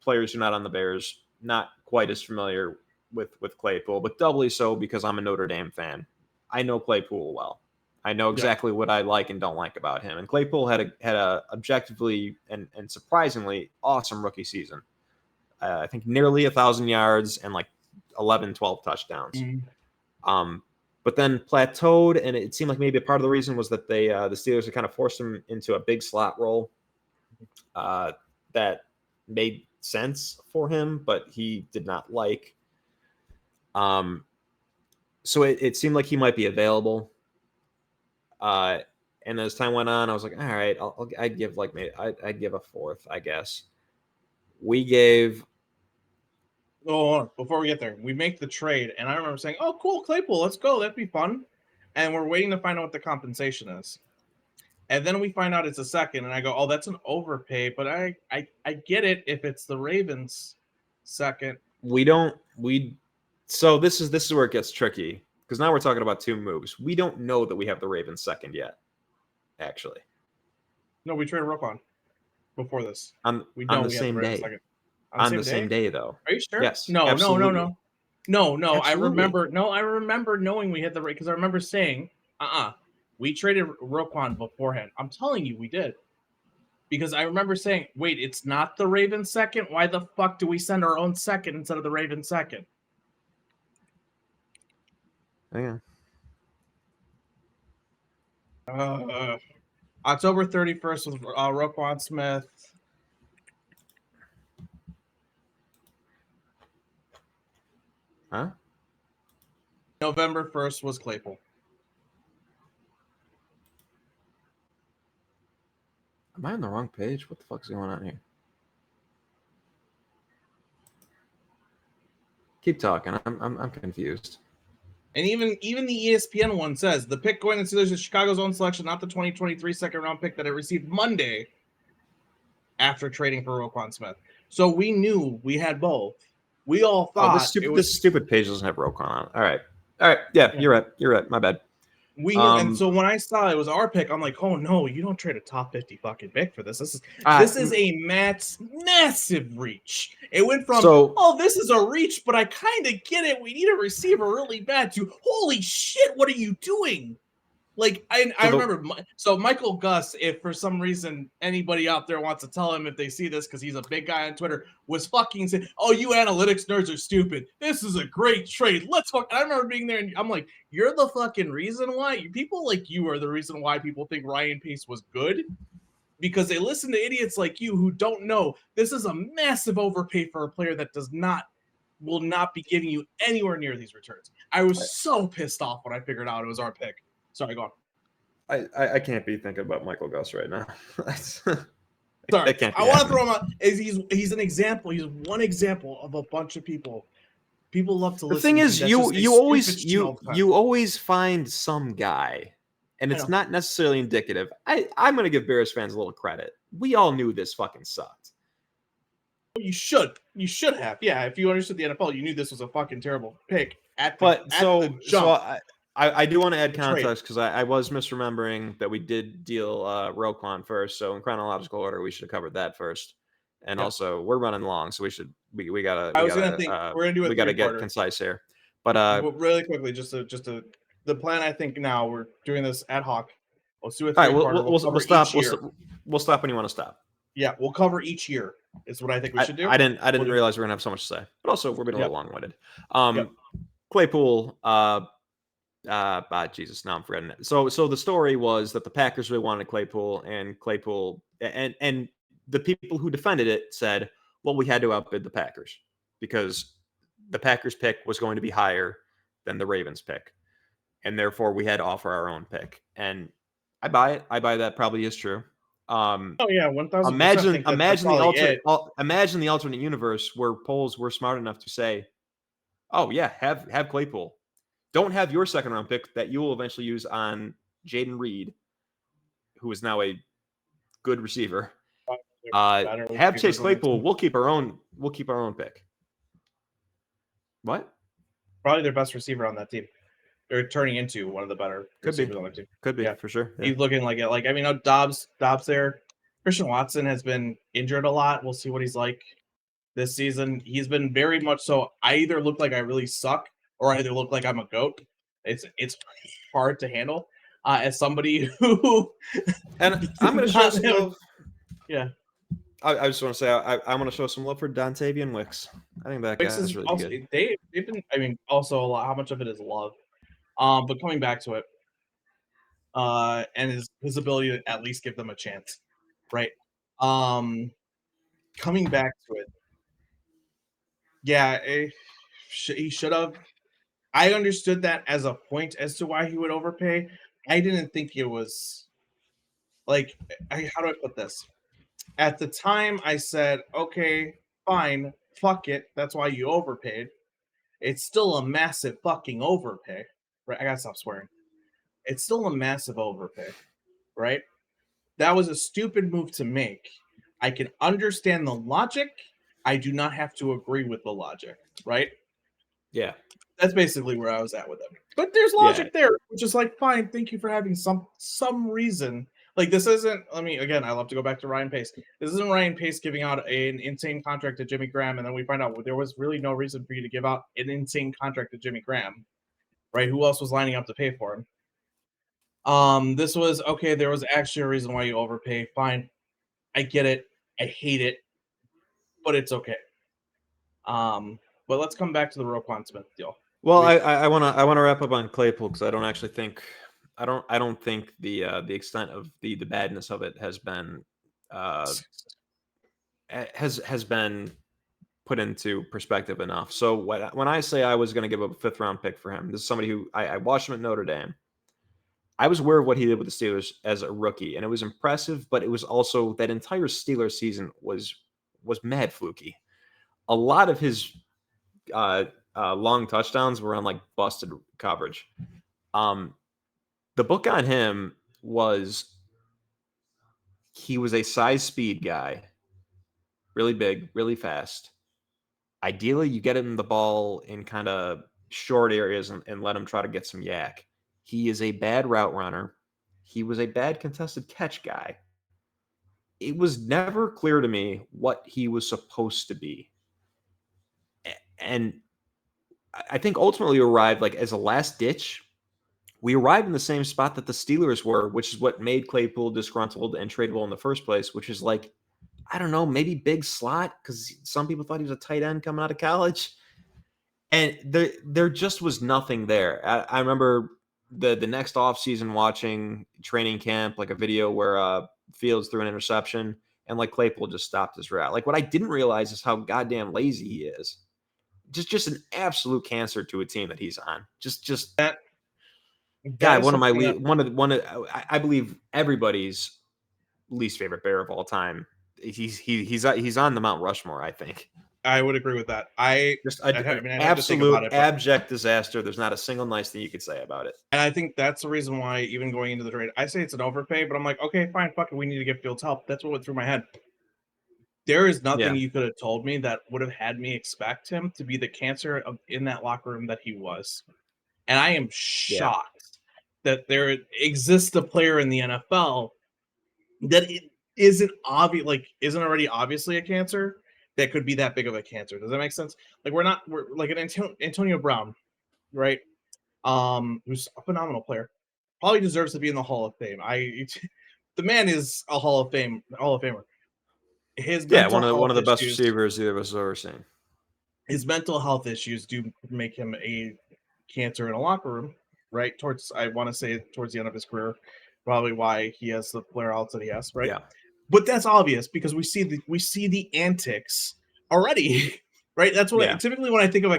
players who are not on the Bears, not quite as familiar with Claypool, but doubly so because I'm a Notre Dame fan. I know Claypool well. I know exactly what I like and don't like about him. And Claypool had a objectively and surprisingly awesome rookie season. I think nearly 1,000 yards and like 11, 12 touchdowns. But then plateaued, and it seemed like maybe a part of the reason was that the Steelers had kind of forced him into a big slot role that made sense for him, but he did not like. So it seemed like he might be available. And as time went on, I was like, all right, I'd give I'd give a 4th, I guess. We gave. Oh, before we get there, we make the trade, and I remember saying, "Oh, cool, Claypool, let's go. That'd be fun." And we're waiting to find out what the compensation is. And then we find out it's a 2nd, and I go, "Oh, that's an overpay." But I get it if it's the Ravens' 2nd. So this is where it gets tricky, because now we're talking about 2 moves. We don't know that we have the Ravens' 2nd yet. Actually, no, we traded Roquan before this. On the same day. On the same day, though. Are you sure? Yes. No. Absolutely. No. Absolutely. I remember knowing we had the right, because I remember saying, we traded Roquan beforehand. I'm telling you, we did. Because I remember saying, wait, it's not the Ravens' 2nd? Why the fuck do we send our own 2nd instead of the Ravens' 2nd? Yeah. October 31st was Roquan Smith. Huh? November 1st was Claypool. Am I on the wrong page? What the fuck's going on here? Keep talking. I'm confused. And even the ESPN one says the pick going to Steelers is Chicago's own selection, not the 2023 2nd round pick that it received Monday after trading for Roquan Smith. So we knew we had both. We all thought this stupid page doesn't have Roquan on. All right. Yeah, you're right. My bad. We knew, and so when I saw it was our pick, I'm like, oh no, you don't trade a top 50 fucking pick for this. This is a massive reach. It went from this is a reach, but I kind of get it. We need a receiver really bad, to holy shit, what are you doing? Like I remember, so Michael Gus, if for some reason anybody out there wants to tell him if they see this, because he's a big guy on Twitter, was fucking saying, "Oh, you analytics nerds are stupid. This is a great trade. Let's fuck." I remember being there, and I'm like, "You're the fucking reason why people like you are the reason why people think Ryan Pace was good, because they listen to idiots like you who don't know this is a massive overpay for a player that will not be giving you anywhere near these returns." I was so pissed off when I figured out it was our pick. Sorry, go on. I can't be thinking about Michael Gus right now. Sorry, I want to throw him out. He's an example. He's one example of a bunch of people. People love to listen. The thing is, you always find some guy, and it's not necessarily indicative. I'm going to give Bears fans a little credit. We all knew this fucking sucked. You should have. Yeah, if you understood the NFL, you knew this was a fucking terrible pick. I do want to add context, because I was misremembering that we did deal Roquan first. So in chronological order, we should have covered that first. And also, we're running long, so we gotta get concise here. But really quickly, just the plan. I think now we're doing this ad hoc. Let's do a 3-parter. We'll stop. We'll stop when you want to stop. Yeah, we'll cover each year. Is what I think we should do. I didn't realize we are gonna have so much to say, but also we're being a little long-winded. Claypool. Jesus, now I'm forgetting it. So the story was that the Packers really wanted Claypool, and the people who defended it said, well, we had to outbid the Packers because the Packers pick was going to be higher than the Ravens pick, and therefore we had to offer our own pick. And I buy it. I buy that probably is true. Oh yeah, 1000%. Imagine the alternate universe where polls were smart enough to say, oh yeah, have Claypool. Don't have your second round pick that you will eventually use on Jaden Reed, who is now a good receiver. Have Chase Claypool. We'll keep our own pick. What? Probably their best receiver on that team. They're turning into one of the better receivers on the team. Could be, for sure. Yeah. He's looking like it. Like, I mean, Dobbs there. Christian Watson has been injured a lot. We'll see what he's like this season. He's been very much so. I either look like I really suck or I either look like I'm a goat. It's hard to handle as somebody who. And I'm going to show some love. Yeah. I just want to say I want to show some love for Dontavian Wicks. I think that guy is really also, good. They've been. I mean, also a lot. How much of it is love? But coming back to it, and his ability to at least give them a chance, right? Coming back to it, yeah, he should have. I understood that as a point as to why he would overpay. I didn't think it was like, how do I put this? At the time, I said, okay, fine, fuck it. That's why you overpaid. It's still a massive fucking overpay, right? I gotta stop swearing. It's still a massive overpay, right? That was a stupid move to make. I can understand the logic. I do not have to agree with the logic, right? Yeah. That's basically where I was at with it. But there's logic there, which is like, fine, thank you for having some reason. Like, this isn't, I love to go back to Ryan Pace. This isn't Ryan Pace giving out an insane contract to Jimmy Graham, and then we find out there was really no reason for you to give out an insane contract to Jimmy Graham, right? Who else was lining up to pay for him? This was, okay, there was actually a reason why you overpay. Fine. I get it. I hate it, but it's okay. But let's come back to the Roquan Smith deal. Well, I want to wrap up on Claypool because I don't think the extent of the badness of it has been put into perspective enough. So when I say I was going to give up a 5th round pick for him, this is somebody who I watched him at Notre Dame. I was aware of what he did with the Steelers as a rookie, and it was impressive, but it was also that entire Steelers season was mad fluky. A lot of his long touchdowns were on like busted coverage. The book on him was he was a size speed guy, really big, really fast. Ideally, you get him the ball in kind of short areas and let him try to get some yak. He is a bad route runner. He was a bad contested catch guy. It was never clear to me what he was supposed to be. And I think ultimately arrived like as a last ditch. We arrived in the same spot that the Steelers were, which is what made Claypool disgruntled and tradable in the first place, which is like, I don't know, maybe big slot because some people thought he was a tight end coming out of college. And there just was nothing there. I remember the next offseason watching training camp, like a video where Fields threw an interception and like Claypool just stopped his route. Like what I didn't realize is how goddamn lazy he is. Just an absolute cancer to a team that he's on. Just that guy, I believe everybody's least favorite Bear of all time. He's on the Mount Rushmore, I think. I would agree with that. Absolute abject disaster. There's not a single nice thing you could say about it. And I think that's the reason why, even going into the trade, I say it's an overpay, but I'm like, okay, fine, fuck it. We need to get Fields help. That's what went through my head. There is nothing you could have told me that would have had me expect him to be the cancer in that locker room that he was. And I am shocked that there exists a player in the NFL that it isn't obvious, like isn't already obviously a cancer that could be that big of a cancer. Does that make sense? Like we're like an Antonio Brown, right? Who's a phenomenal player, probably deserves to be in the Hall of Fame. The man is a Hall of Famer. his Yeah, mental one health of the best issues, receivers either of us have ever seen. his mental health issues do make him a cancer in a locker room, right? Towards, I want to say, towards the end of his career, probably why he has the flare outs that he has, right? Yeah. But that's obvious because we see the antics already, right? That's what Yeah. typically when I think of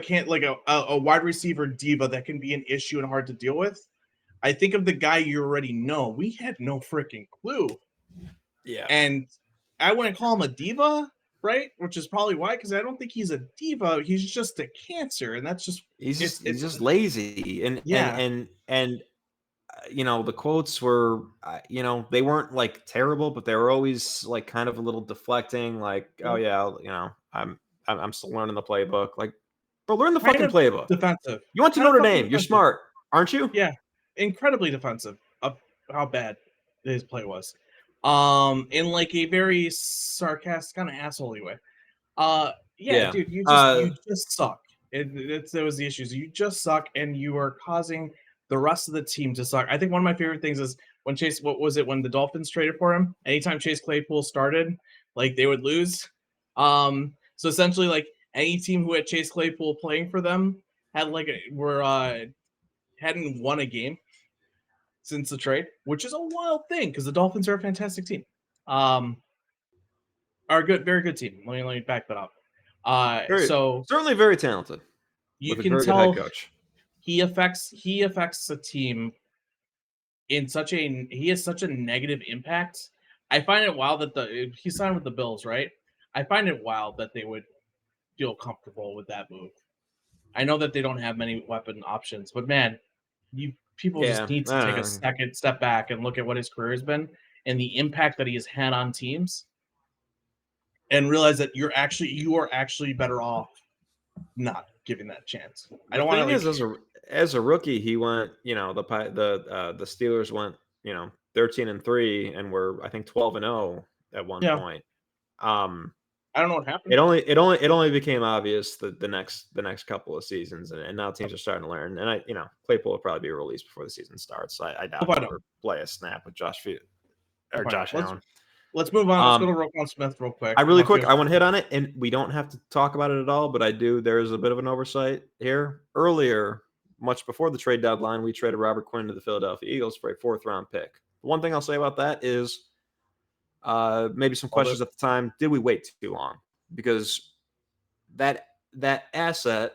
a wide receiver diva that can be an issue and hard to deal with. I think of the guy you already know. We had no freaking clue, Yeah. and I wouldn't call him a diva, right? Which is probably why, because I don't think he's a diva. He's just a cancer, and that's just He's it's just lazy, yeah. you know, the quotes were, you know, they weren't like terrible, but they were always like kind of a little deflecting. Like, oh yeah, you know, I'm still learning the playbook. Like, bro, learn the Kind fucking of playbook. defensive, You went to kind of Notre fucking Dame. You're defensive. smart, aren't you? Yeah, incredibly defensive of how bad his play was. In like a very sarcastic kind of assholey way. Yeah, Yeah. dude, you just suck. That was the issues. You just suck, and you are causing the rest of the team to suck. I think one of my favorite things is when Chase. What was it when the Dolphins traded for him? Anytime Chase Claypool started, like they would lose. So essentially, like any team who had Chase Claypool playing for them had hadn't won a game since the trade, which is a wild thing because the Dolphins are a fantastic team. Are a good, very good team. Let me back that up. So Certainly very talented you with a can very good head tell coach. he affects the team in such a he has such a negative impact. I find it wild that he signed with the Bills, right? I find it wild that they would feel comfortable with that move. I know that they don't have many weapon options, but man, you people just Yeah, need to I take a don't know. second step back and look at what his career has been and the impact that he has had on teams and realize that you are actually better off not giving that chance. I The don't want to thing is, like as a rookie, he went. You know, the Steelers went. You know, 13-3, and were I think 12-0 at one yeah, point. Um, I don't know what happened. it only became obvious the next couple of seasons, and now teams are starting to learn. And you know, Claypool will probably be released before the season starts. So I We'll doubt find he'll out. ever play a snap with We'll find out. Josh Allen. Let's move on. Let's go Um, to Roquan Smith real quick. I really Unless you quick, have I want to hit on it, and we don't have to talk about it at all, but I do. There is a bit of an oversight here. Earlier, much before the trade deadline, we traded Robert Quinn to the Philadelphia Eagles for a fourth round pick. One thing I'll say about that is maybe some all this questions at the time. Did we wait too long? Because that asset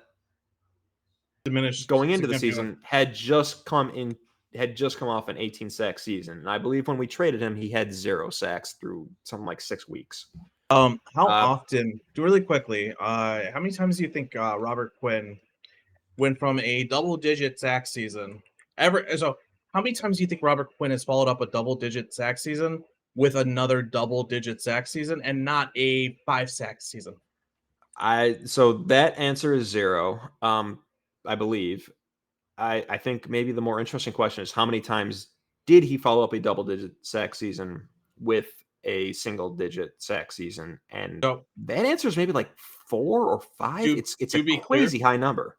diminished going into the significantly. season had just come off an 18 sack season. And I believe when we traded him, he had 0 sacks through something like 6 weeks. How Uh, often? Really quickly. How many times do you think Robert Quinn went from a double-digit sack season ever? So, how many times do you think Robert Quinn has followed up a double-digit sack season with another double-digit sack season and not a 5 sack season? So that answer is 0. I believe. I think maybe the more interesting question is how many times did he follow up a double digit sack season with a single digit sack season? And So, that answer is maybe like 4 or 5. to It's a to be clear, crazy high number.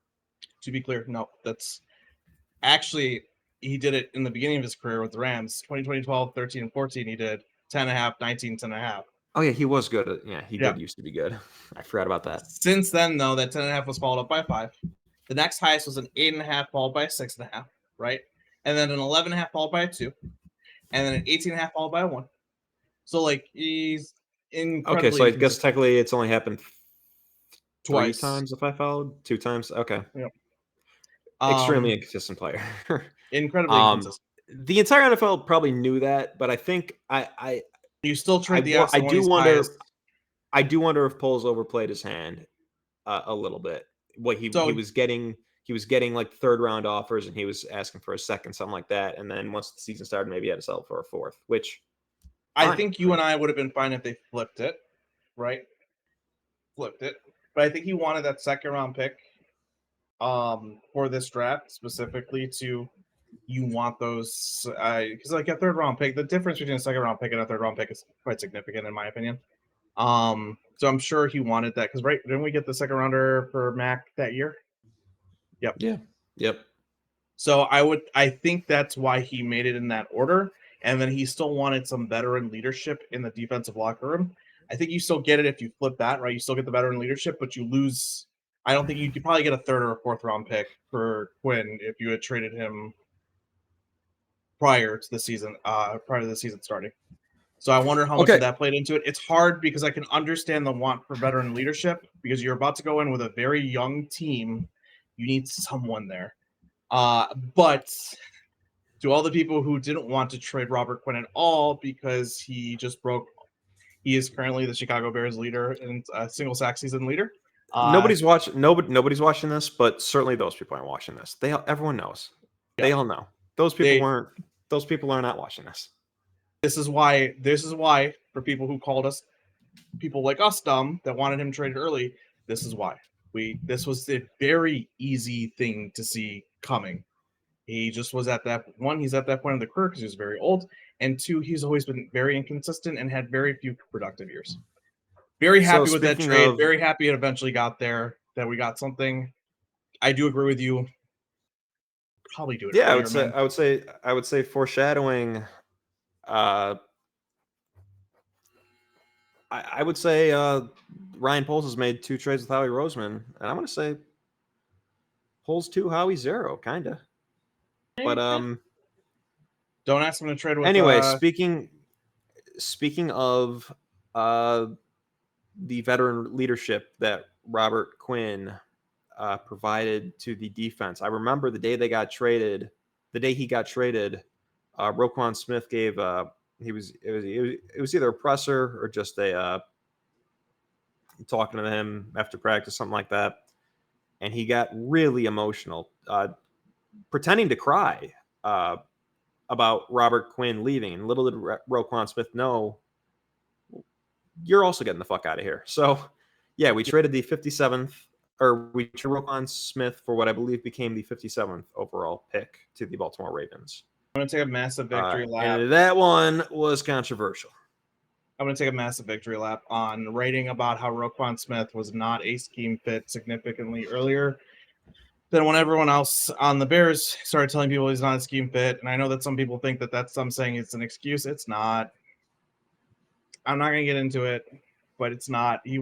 no, that's actually he did it in the beginning of his career with the Rams. 2020, 12, 13, and 14, he did 10 and a half, 19, 10 and a half. Oh yeah, he was good. Yeah, he Yeah. did used to be good. I forgot about that. Since then, though, that 10 and a half was followed up by 5. The next highest was an 8.5 followed by a 6.5, right? And then an 11.5 followed by a 2. And then an 18.5 followed by a 1. So, like, he's Okay, incredibly so I guess inconsistent. technically it's only happened 3 Twice. times if I followed, 2 times. Okay. Yeah. Extremely Um, inconsistent player. incredibly um inconsistent. the entire NFL probably knew that, but I think You still trade the I asset when do he's highest. wonder if Poles overplayed his hand a little bit. What So he was getting like third round offers, and he was asking for a second, something like that. And then once the season started, maybe he had to settle for a fourth, which I fine. think you and I would have been fine if they flipped it, right? Flipped it. But I think he wanted that second round pick for this draft specifically to you want those because like a third round pick, the difference between a second round pick and a third round pick is quite significant in my opinion. So I'm sure he wanted that because right, didn't we get the second rounder for Mac that year? Yep. Yeah. Yep. So I think that's why he made it in that order, and then he still wanted some veteran leadership in the defensive locker room. I think you still get it if you flip that, right? You still get the veteran leadership, but you lose. I don't think you could probably get a third or a fourth round pick for Quinn if you had traded him prior to the season starting. So I wonder how much of that played into it. It's hard because I can understand the want for veteran leadership because you're about to go in with a very young team. You need someone there. But to all the people who didn't want to trade Robert Quinn at all because he is currently the Chicago Bears leader and single sack season leader. Nobody's watching. Nobody's watching this, but certainly those people aren't watching this. Everyone knows. Yeah. They all know. Those people weren't. Those people are not watching this. This is why. For people who called us, people like us, dumb that wanted him traded early. This is why This was a very easy thing to see coming. He just was at that one. He's at that point in the career because he was very old, and two, he's always been very inconsistent and had very few productive years. Very happy with that trade. Very happy it eventually got there. That we got something. I do agree with you. Probably do it. Yeah, I would say foreshadowing. I would say Ryan Poles has made 2 trades with Howie Roseman, and I'm going to say Poles 2, Howie 0, kind of. But don't ask him to trade with. Anyway, speaking of the veteran leadership that Robert Quinn provided to the defense, I remember the day he got traded. Roquan Smith gave it was either a presser or just a talking to him after practice, something like that, and he got really emotional, pretending to cry about Robert Quinn leaving. And little did Roquan Smith know, you're also getting the fuck out of here. So, yeah, we traded the 57th, or we traded Roquan Smith for what I believe became the 57th overall pick to the Baltimore Ravens. I'm going to take a massive victory lap. And that one was controversial. I'm going to take a massive victory lap on writing about how Roquan Smith was not a scheme fit significantly earlier than when everyone else on the Bears started telling people he's not a scheme fit. And I know that some people think that that's some saying it's an excuse. It's not. I'm not going to get into it, but it's not. He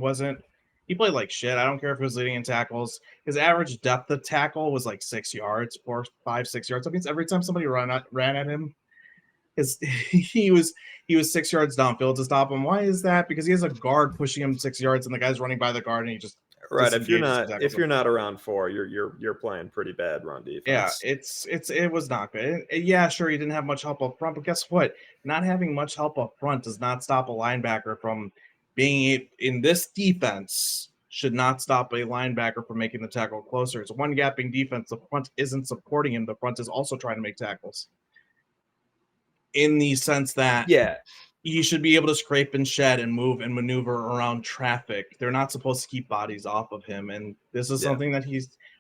played like shit. I don't care if he was leading in tackles. His average depth of tackle was like 6 yards, 4, 5, 6 yards. That means every time somebody ran at him, he was 6 yards downfield to stop him. Why is that? Because he has a guard pushing him 6 yards, and the guy's running by the guard, and he just right. If you're not around 4, you're playing pretty bad run defense. Yeah, it was not good. Yeah, sure, he didn't have much help up front, but guess what? Not having much help up front does not stop a linebacker from being in this defense. Should not stop a linebacker from making the tackle closer. It's a one gapping defense. The front isn't supporting him. The front is also trying to make tackles. In the sense that he should be able to scrape and shed and move and maneuver around traffic. They're not supposed to keep bodies off of him. And this is something that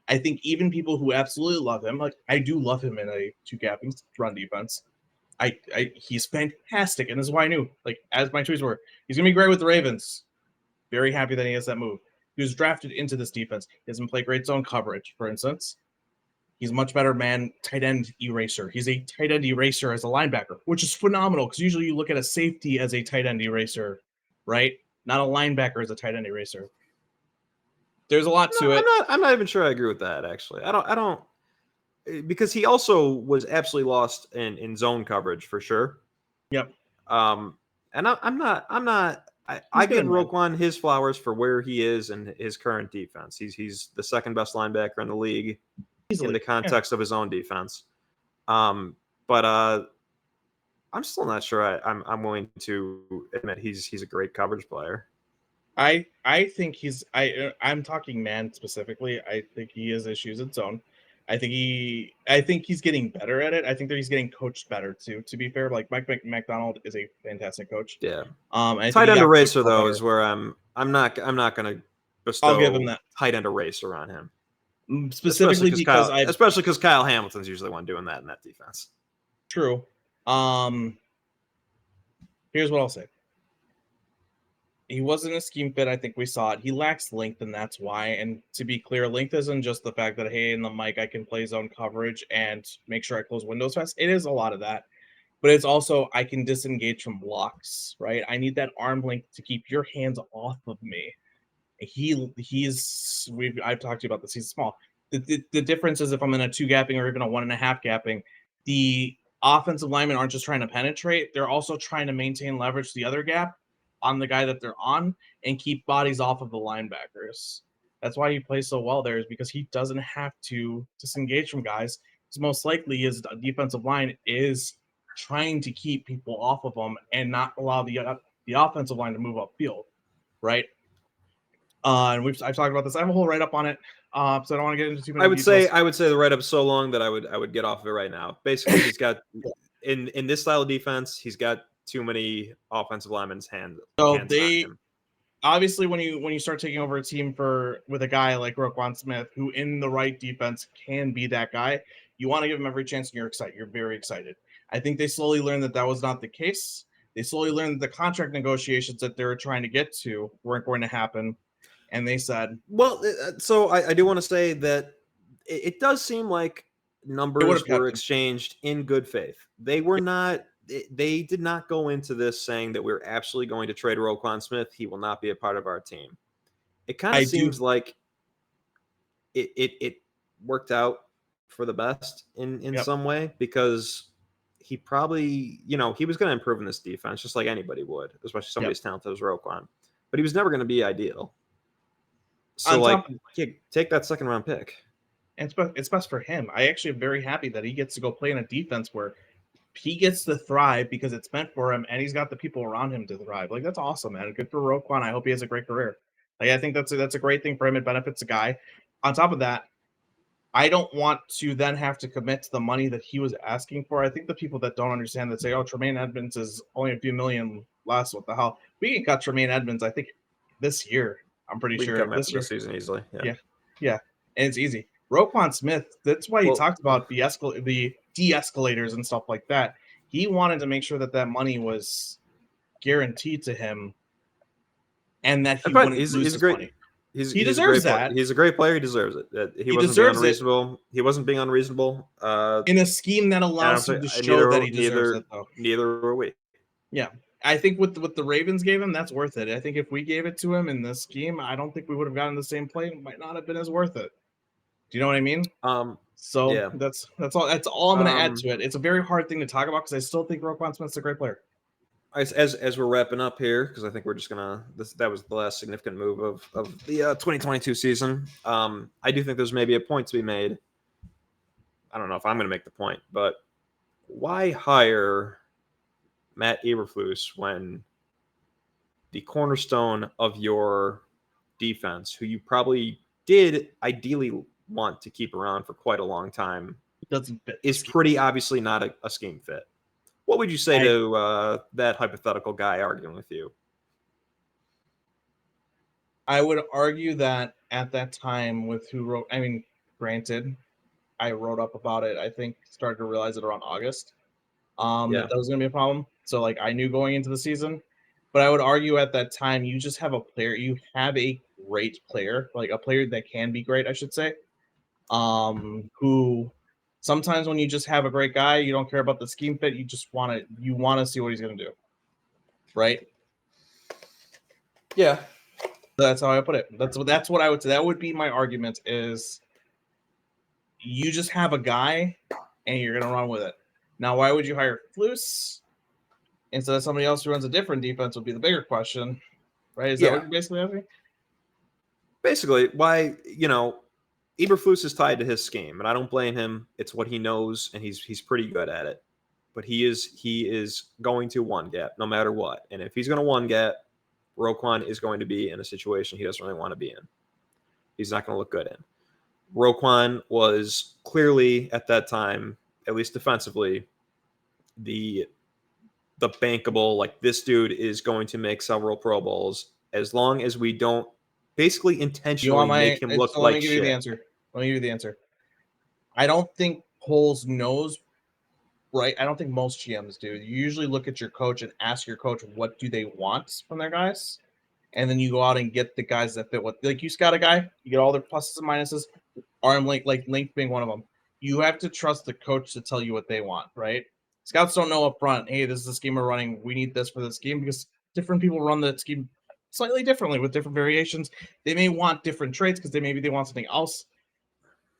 I think even people who absolutely love him, like I do love him in a 2-gapping run defense. He's fantastic. And this is why I knew, like, as my tweets were, he's going to be great with the Ravens. Very happy that he has that move. He was drafted into this defense. He doesn't play great zone coverage, for instance. He's a much better tight end eraser. He's a tight end eraser as a linebacker, which is phenomenal because usually you look at a safety as a tight end eraser, right? Not a linebacker as a tight end eraser. There's a lot to it. I'm not even sure I agree with that, actually. I don't because he also was absolutely lost in zone coverage for sure. Yep. And I'm not. I give Roquan his flowers for where he is in his current defense. He's the second best linebacker in the league. Easily. In the context of his own defense. But I'm still not sure I'm willing to admit he's a great coverage player. I think I'm talking man specifically. I think he has issues in zone. I think he's getting better at it. I think that he's getting coached better too. To be fair, like Mike McDonald is a fantastic coach. Yeah. Tight end eraser though is where I'm not gonna bestow I'll give him that tight end eraser on him. Specifically because Kyle Hamilton's usually the one doing that in that defense. True. Here's what I'll say. He wasn't a scheme fit. I think we saw it. He lacks length, and that's why. And to be clear, length isn't just the fact that, hey, in the mic, I can play zone coverage and make sure I close windows fast. It is a lot of that. but it's also I can disengage from blocks, right? I need that arm length to keep your hands off of me. I've talked to you about this. He's small. The difference is if I'm in a 2 gapping or even a 1.5 gapping, the offensive linemen aren't just trying to penetrate; they're also trying to maintain leverage the other gap on the guy that they're on and keep bodies off of the linebackers. That's why he plays so well there, is because he doesn't have to disengage from guys. Because most likely his defensive line is trying to keep people off of him and not allow the offensive line to move upfield, right? And I've talked about this. I have a whole write up on it, so I don't want to get into too many details. I would say the write up is so long that I would get off of it right now. Basically, he's got in this style of defense, he's got too many offensive linemen's hands on him. Obviously when you start taking over a team with a guy like Roquan Smith, who in the right defense can be that guy, you want to give him every chance, and you're excited. You're very excited. I think they slowly learned that was not the case. They slowly learned that the contract negotiations that they were trying to get to weren't going to happen. And they said, well, so I do want to say that it does seem like numbers were exchanged in good faith. They were not. They did not go into this saying that we're absolutely going to trade Roquan Smith. He will not be a part of our team. It kind of seems like it worked out for the best in some way, because he probably, he was going to improve in this defense just like anybody would, especially somebody as talented as Roquan. But he was never going to be ideal. So, take that second round pick. And it's best for him. I actually am very happy that he gets to go play in a defense where he gets to thrive because it's meant for him, and he's got the people around him to thrive. Like, that's awesome, man. Good for Roquan. I hope he has a great career. Like, I think that's a great thing for him. It benefits the guy. On top of that, I don't want to then have to commit to the money that he was asking for. I think the people that don't understand that say, "Oh, Tremaine Edmonds is only a few million less. What the hell?" We can cut Tremaine Edmonds, I think, this year. I'm pretty sure this season easily. Yeah, and it's easy. Roquan Smith, that's why he talked about the de-escalators and stuff like that. He wanted to make sure that money was guaranteed to him, and that he wouldn't lose his money. He deserves that. He's a great player. He deserves it. He wasn't being unreasonable. He wasn't being unreasonable in a scheme that allows him to show that he deserves it. Though neither were we. Yeah, I think what the Ravens gave him, that's worth it. I think if we gave it to him in this scheme, I don't think we would have gotten the same play. It might not have been as worth it. Do you know what I mean? So yeah. That's all I'm going to add to it. It's a very hard thing to talk about because I still think Roquan Smith's a great player. As we're wrapping up here, because I think we're just gonna. That was the last significant move of the 2022 season. I do think there's maybe a point to be made. I don't know if I'm going to make the point, but why hire Matt Eberflus when the cornerstone of your defense, who you probably did ideally want to keep around for quite a long time, doesn't fit, is pretty obviously not a scheme fit? What would you say to that hypothetical guy arguing with you? I would argue that at that time, with who wrote, I mean, granted, I wrote up about it, I think started to realize it around August, that was going to be a problem. So, like, I knew going into the season, but I would argue at that time, you just have a player, you have a great player, like a player that can be great, I should say, who sometimes when you just have a great guy, you don't care about the scheme fit, you just want to see what he's going to do. Right? Yeah. That's how I put it. That's what I would say. That would be my argument, is you just have a guy and you're going to run with it. Now, why would you hire Flus instead of somebody else who runs a different defense would be the bigger question, right? Is that what you're basically asking? Basically, why, Eberflus is tied to his scheme, and I don't blame him. It's what he knows, and he's pretty good at it. But he is going to one gap no matter what. And if he's going to one gap, Roquan is going to be in a situation he doesn't really want to be in. He's not going to look good in. Roquan was clearly at that time, at least defensively, the bankable, like, this dude is going to make several Pro Bowls as long as we don't basically intentionally make him look like shit. Let me give you the answer. I don't think Poles knows, right? I don't think most GMs do. You usually look at your coach and ask your coach what do they want from their guys, and then you go out and get the guys that fit. What, like, you scout a guy, you get all their pluses and minuses. Arm length, like length being one of them. You have to trust the coach to tell you what they want, right? Scouts don't know up front, hey, this is the scheme we're running. We need this for this scheme, because different people run the scheme slightly differently with different variations. They may want different traits because maybe they want something else.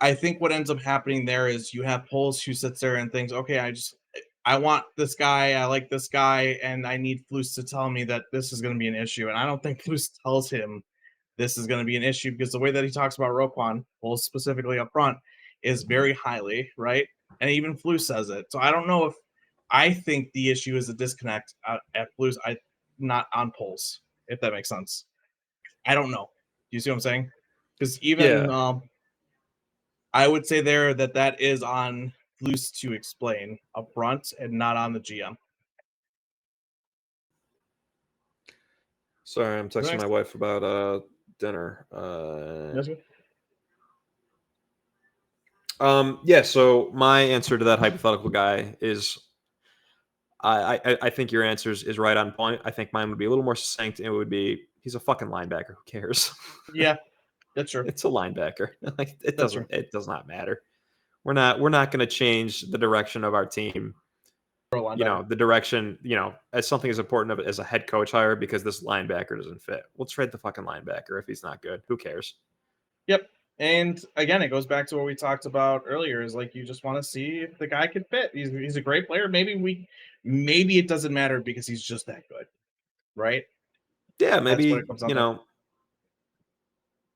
I think what ends up happening there is you have Poles who sits there and thinks, okay, I want this guy, I like this guy, and I need Flus to tell me that this is going to be an issue. And I don't think Flus tells him this is going to be an issue, because the way that he talks about Roquan, Poles specifically up front, is very highly, right? And even Flus says it. So I don't know if I think the issue is a disconnect at Flus, not on Poles, if that makes sense. I don't know. Do you see what I'm saying? Because even I would say there that is on Flus to explain up front and not on the GM. Sorry, I'm texting my wife about dinner. Yeah, so my answer to that hypothetical guy is I think your answer is right on point. I think mine would be a little more succinct. It would be, he's a fucking linebacker. Who cares? Yeah, that's true. It's a linebacker. Like, it That's doesn't. true. It does not matter. We're not going to change the direction of our team. You know, the direction. You know, as something as important as a head coach hire, because this linebacker doesn't fit. We'll trade the fucking linebacker if he's not good. Who cares? Yep. And again, it goes back to what we talked about earlier. Is like, you just want to see if the guy can fit. He's a great player. Maybe it doesn't matter because he's just that good, right? Yeah, maybe, that's what it comes down to.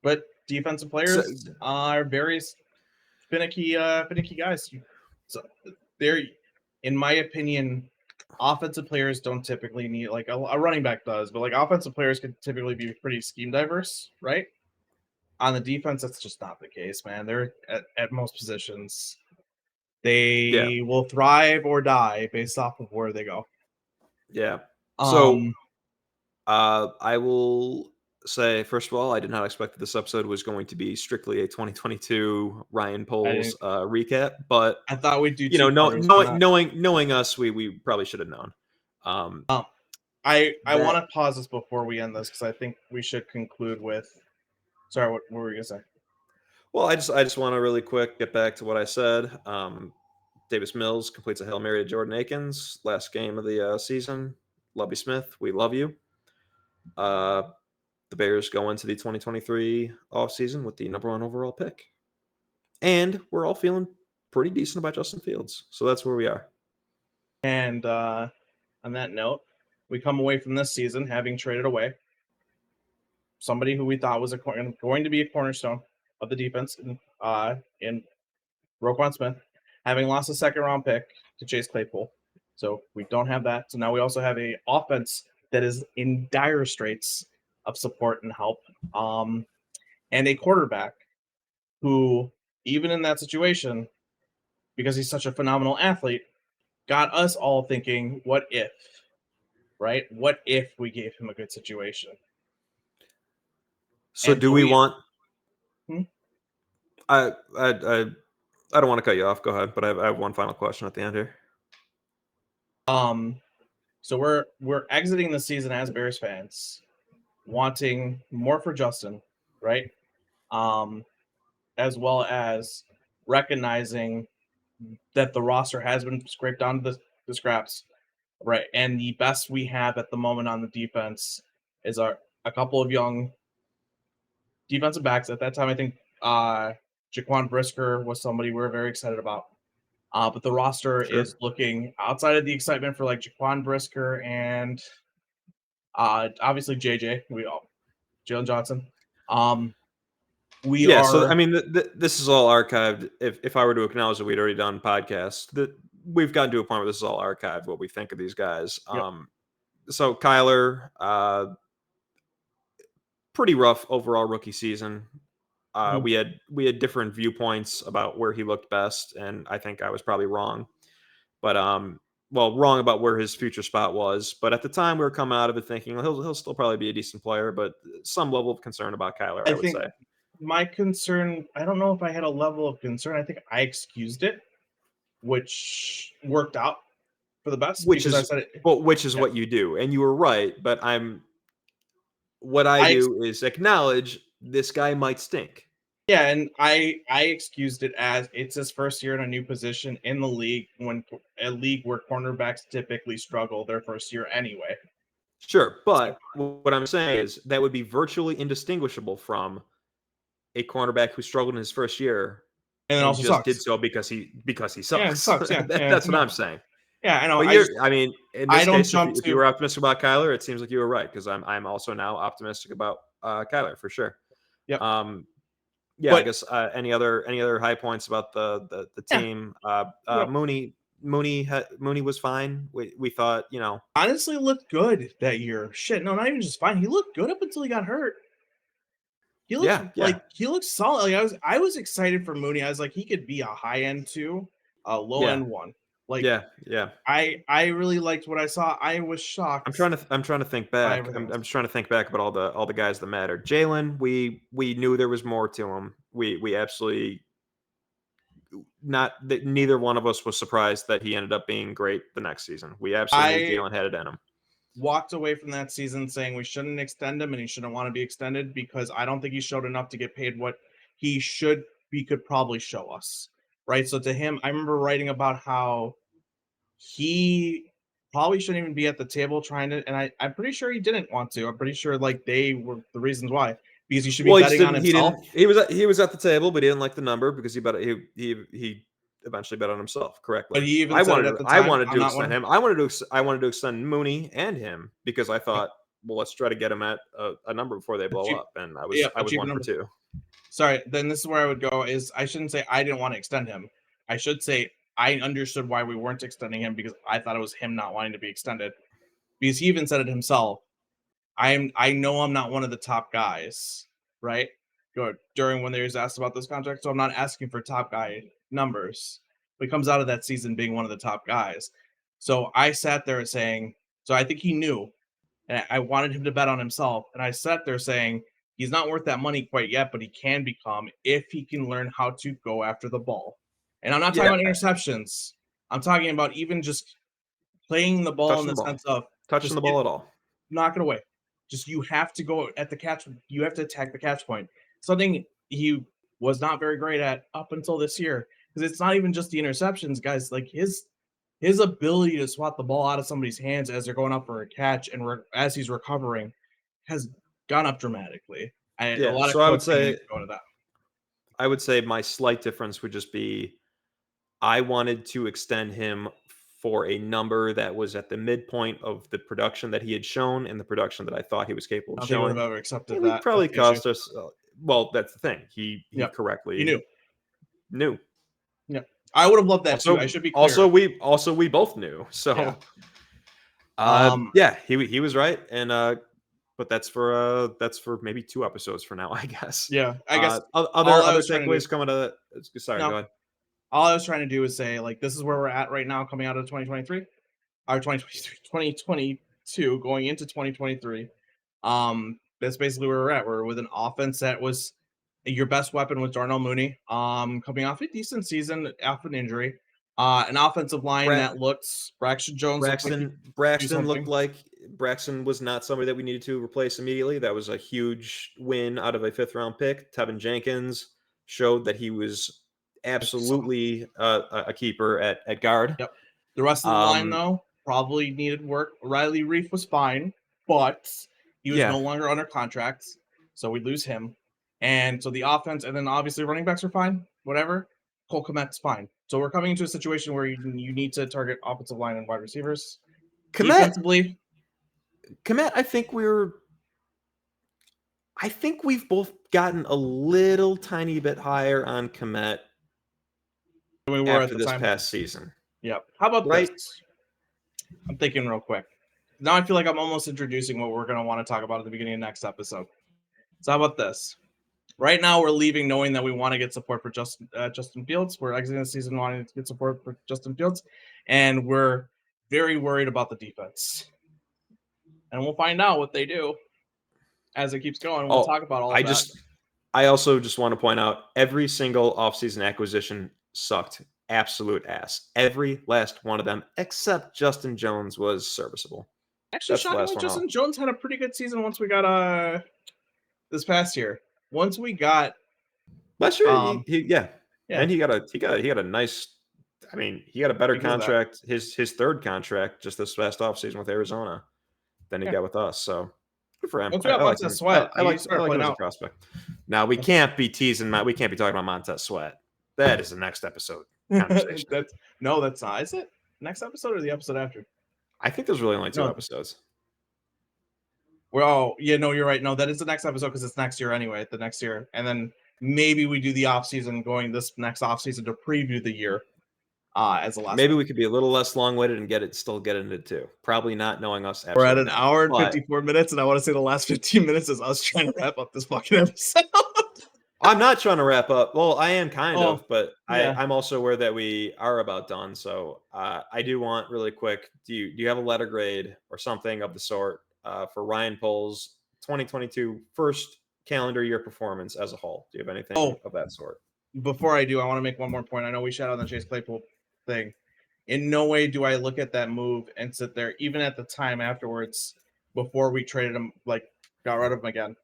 But defensive players are very finicky guys. So they're, in my opinion, offensive players don't typically need, like a running back does, but like offensive players can typically be pretty scheme diverse, right? On the defense, that's just not the case, man. They're at most positions, they will thrive or die based off of where they go. Yeah. So I will say, first of all, I did not expect that this episode was going to be strictly a 2022 Ryan Poles recap, but I thought we'd do, you know, knowing us, we probably should have known. I want to pause this before we end this, because I think we should conclude with. Sorry, what were you gonna say? Well, I just want to really quick get back to what I said. Davis Mills completes a Hail Mary to Jordan Akins, last game of the season. Lovie Smith, we love you. The Bears go into the 2023 offseason with the #1 overall pick. And we're all feeling pretty decent about Justin Fields. So that's where we are. And on that note, we come away from this season having traded away somebody who we thought was going to be a cornerstone of the defense in Roquan Smith, having lost a second-round pick to Chase Claypool. So we don't have that. So now we also have a offense that is in dire straits of support and help, and a quarterback who, even in that situation, because he's such a phenomenal athlete, got us all thinking, what if, right? What if we gave him a good situation? So do we want... I don't want to cut you off. Go ahead, but I have one final question at the end here. So we're exiting the season as Bears fans, wanting more for Justin, right? As well as recognizing that the roster has been scraped down to the scraps, right? And the best we have at the moment on the defense is a couple of young defensive backs. At that time, I think Jaquan Brisker was somebody we were very excited about. But the roster is looking, outside of the excitement for like Jaquan Brisker and obviously Jalen Johnson. So I mean, this is all archived. If I were to acknowledge that we'd already done podcasts, that we've gotten to a point where this is all archived, what we think of these guys. So Kyler, pretty rough overall rookie season. We had different viewpoints about where he looked best, and I think I was probably wrong. But wrong about where his future spot was. But at the time, we were coming out of it thinking he'll still probably be a decent player, but some level of concern about Kyler, I would say. My concern, I don't know if I had a level of concern. I think I excused it, which worked out for the best. Which is what you do, and you were right. But what I do is acknowledge this guy might stink. Yeah, and I excused it as it's his first year in a new position in the league, when a league where cornerbacks typically struggle their first year anyway. Sure, So, but what I'm saying is that would be virtually indistinguishable from a cornerback who struggled in his first year and it and also just did sucks. so because he Yeah, it sucks. sucks. Yeah, yeah, That's what no, I'm saying. yeah, I know. But I mean, in I this don't case, jump if you to. were optimistic about Kyler, it seems like you were right because I'm also now optimistic about Kyler for sure. Yep, Um, yeah, I but guess any other high points about the yeah, team? no, Mooney was fine. We thought honestly looked good that year. Shit, no, not even just fine. He looked good up until he got hurt. yeah He looks solid. Like I was excited for Mooney. I was like, he could be a high end two, a low yeah end one. Like yeah. I really liked what I saw. I was shocked I'm trying to think by back. everything I'm else. just trying to think back about all the guys that mattered. Jalen, we knew there was more to him. We absolutely not that neither one of us was surprised that he ended up being great the next season. We absolutely knew I Jalen had it in him. walked away from that season saying we shouldn't extend him and he shouldn't want to be extended because I don't think he showed enough to get paid what he could probably show us. Right. So to him, I remember writing about how he probably shouldn't even be at the table trying to, and I'm pretty sure he didn't want to. I'm pretty sure like they were the reasons why. Because he should be Well, he just betting on didn't. He himself. didn't. He was at the table, but he didn't like the number because he eventually bet on himself correctly. But he even said it at the I time. wanted I'm to not extend one. him. I wanted to extend Mooney and him because I thought, well, let's try to get him at a number before they blow up. And Yeah, I a was cheaper one for number. two. Sorry, then this is where I would go is I shouldn't say I didn't want to extend him. I should say I understood why we weren't extending him because I thought it was him not wanting to be extended. Because he even said it himself. I know I'm not one of the top guys, right? Good. During when they was asked about this contract. So I'm not asking for top guy numbers. But he comes out of that season being one of the top guys. So I sat there saying, so I think he knew and I wanted him to bet on himself. And I sat there saying, he's not worth that money quite yet, but he can become if he can learn how to go after the ball. And I'm not talking Yeah, about interceptions. I'm talking about even just playing the ball in touching the the ball, sense of touching just the ball at all. knock it away. Just you have to go at the catch. You have to attack the catch point. Something he was not very great at up until this year. Because it's not even just the interceptions, guys. Like his ability to swat the ball out of somebody's hands as they're going up for a catch and as he's recovering has gone up dramatically. A Yeah. lot of So coaching needs to go into that. I would say my slight difference would just be I wanted to extend him for a number that was at the midpoint of the production that he had shown and the production that I thought he was capable I of don't think I would have showing. ever accepted And we that. That's probably the issue. cost us. Well, that's the thing. He Yep. You knew. correctly knew. Yep. I would have loved that too. I should be clear. Also we both knew. Yeah. So Um. yeah, he was right. And but that's for maybe 2 episodes for now, I guess. Yeah. I guess all Other I other was trying to do. takeaways coming to. Sorry, go No. ahead. All I was trying to do is say like this is where we're at right now, coming out of 2023. Or 2023, 2022 going into 2023. That's basically where we're at. We're with an offense that was your best weapon was Darnell Mooney, coming off a decent season off an injury. An offensive line Brad, that looks Braxton Jones looked like he could do Braxton looked something. like Braxton was not somebody that we needed to replace immediately. That was a huge win out of a 5th round pick. Tevin Jenkins showed that he was absolutely a keeper at guard. Yep. The rest of the line, Um, though, probably needed work. Riley Reef was fine, but he was no yeah, longer under contract, so we lose him. And so the offense, and then obviously running backs are fine, whatever. Cole Komet's fine. So we're coming into a situation where you need to target offensive line and wide receivers. Komet, Defensively, Komet. I think we've both gotten a little tiny bit higher on Komet we were at after the this time. past season, Yep. How about this? right? I'm thinking real quick. Now I feel like I'm almost introducing what we're going to want to talk about at the beginning of next episode. So how about this? Right now, we're leaving knowing that we want to get support for Justin Fields. We're exiting the season wanting to get support for Justin Fields, and we're very worried about the defense. And we'll find out what they do as it keeps going. We'll Oh, talk about all I of that. just I also just want to point out every single offseason acquisition sucked absolute ass. Every last one of them, except Justin Jones, was serviceable. Actually, That's the last shockingly, one. Justin Jones had a pretty good season once we got this past year. Once we got Last year, Yeah. and he got a nice. I mean, he got a better contract. His third contract just this past offseason with Arizona than he got with us. So good for him. Once we got Montez Sweat, I like him as a prospect. Now we can't be teasing. We can't be talking about Montez Sweat. That is the next episode conversation. That's not. Is it next episode or the episode after? I think there's really only 2 episodes. Well, yeah, no, you're right. No, that is the next episode because it's next year anyway. The next year, and then maybe we do the off season going this next off season to preview the year. As the last. Maybe we could be a little less long-winded and still get into it too. Probably not knowing us. We're at an hour and 54 minutes, and I want to say the last 15 minutes is us trying to wrap up this fucking episode. I'm not trying to wrap up. Well, I am kind of, but yeah. I'm also aware that we are about done. So I do want really quick. Do you have a letter grade or something of the sort for Ryan Pohl's 2022 first calendar year performance as a whole? Do you have anything of that sort? Before I do, I want to make one more point. I know we shout out the Chase Claypool thing. In no way do I look at that move and sit there, even at the time afterwards, before we traded him, like got rid of him again.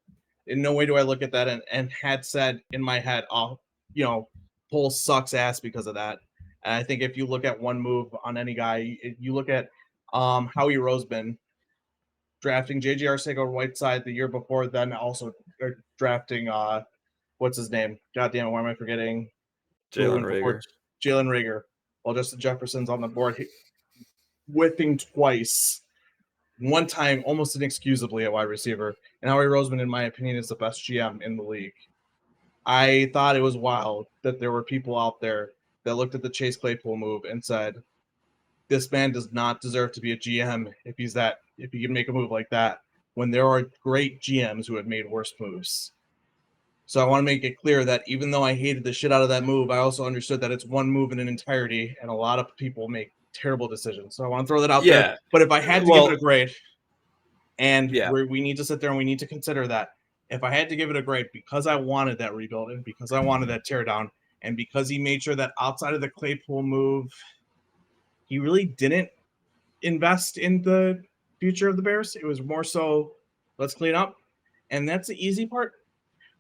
In no way do I look at that and had said in my head, oh, Pohl sucks ass because of that. And I think if you look at one move on any guy, you look at Howie Roseman drafting J.J. Arcega-Whiteside the year before, then also drafting what's his name? God damn it, why am I forgetting? Jalen Reagor. Jalen Reagor. While Justin Jefferson's on the board, whiffing twice. One time, almost inexcusably at wide receiver. And Howie Roseman, in my opinion, is the best GM in the league. I thought it was wild that there were people out there that looked at the Chase Claypool move and said, this man does not deserve to be a GM if he can make a move like that, when there are great GMs who have made worse moves. So I want to make it clear that even though I hated the shit out of that move, I also understood that it's one move in an entirety, and a lot of people make terrible decisions. So I want to throw that out there. But if I had to give it a grade, and we need to sit there and we need to consider that, if I had to give it a grade because I wanted that rebuild and because I wanted that teardown, and because he made sure that outside of the Claypool move, he really didn't invest in the future of the Bears. It was more so, let's clean up. And that's the easy part.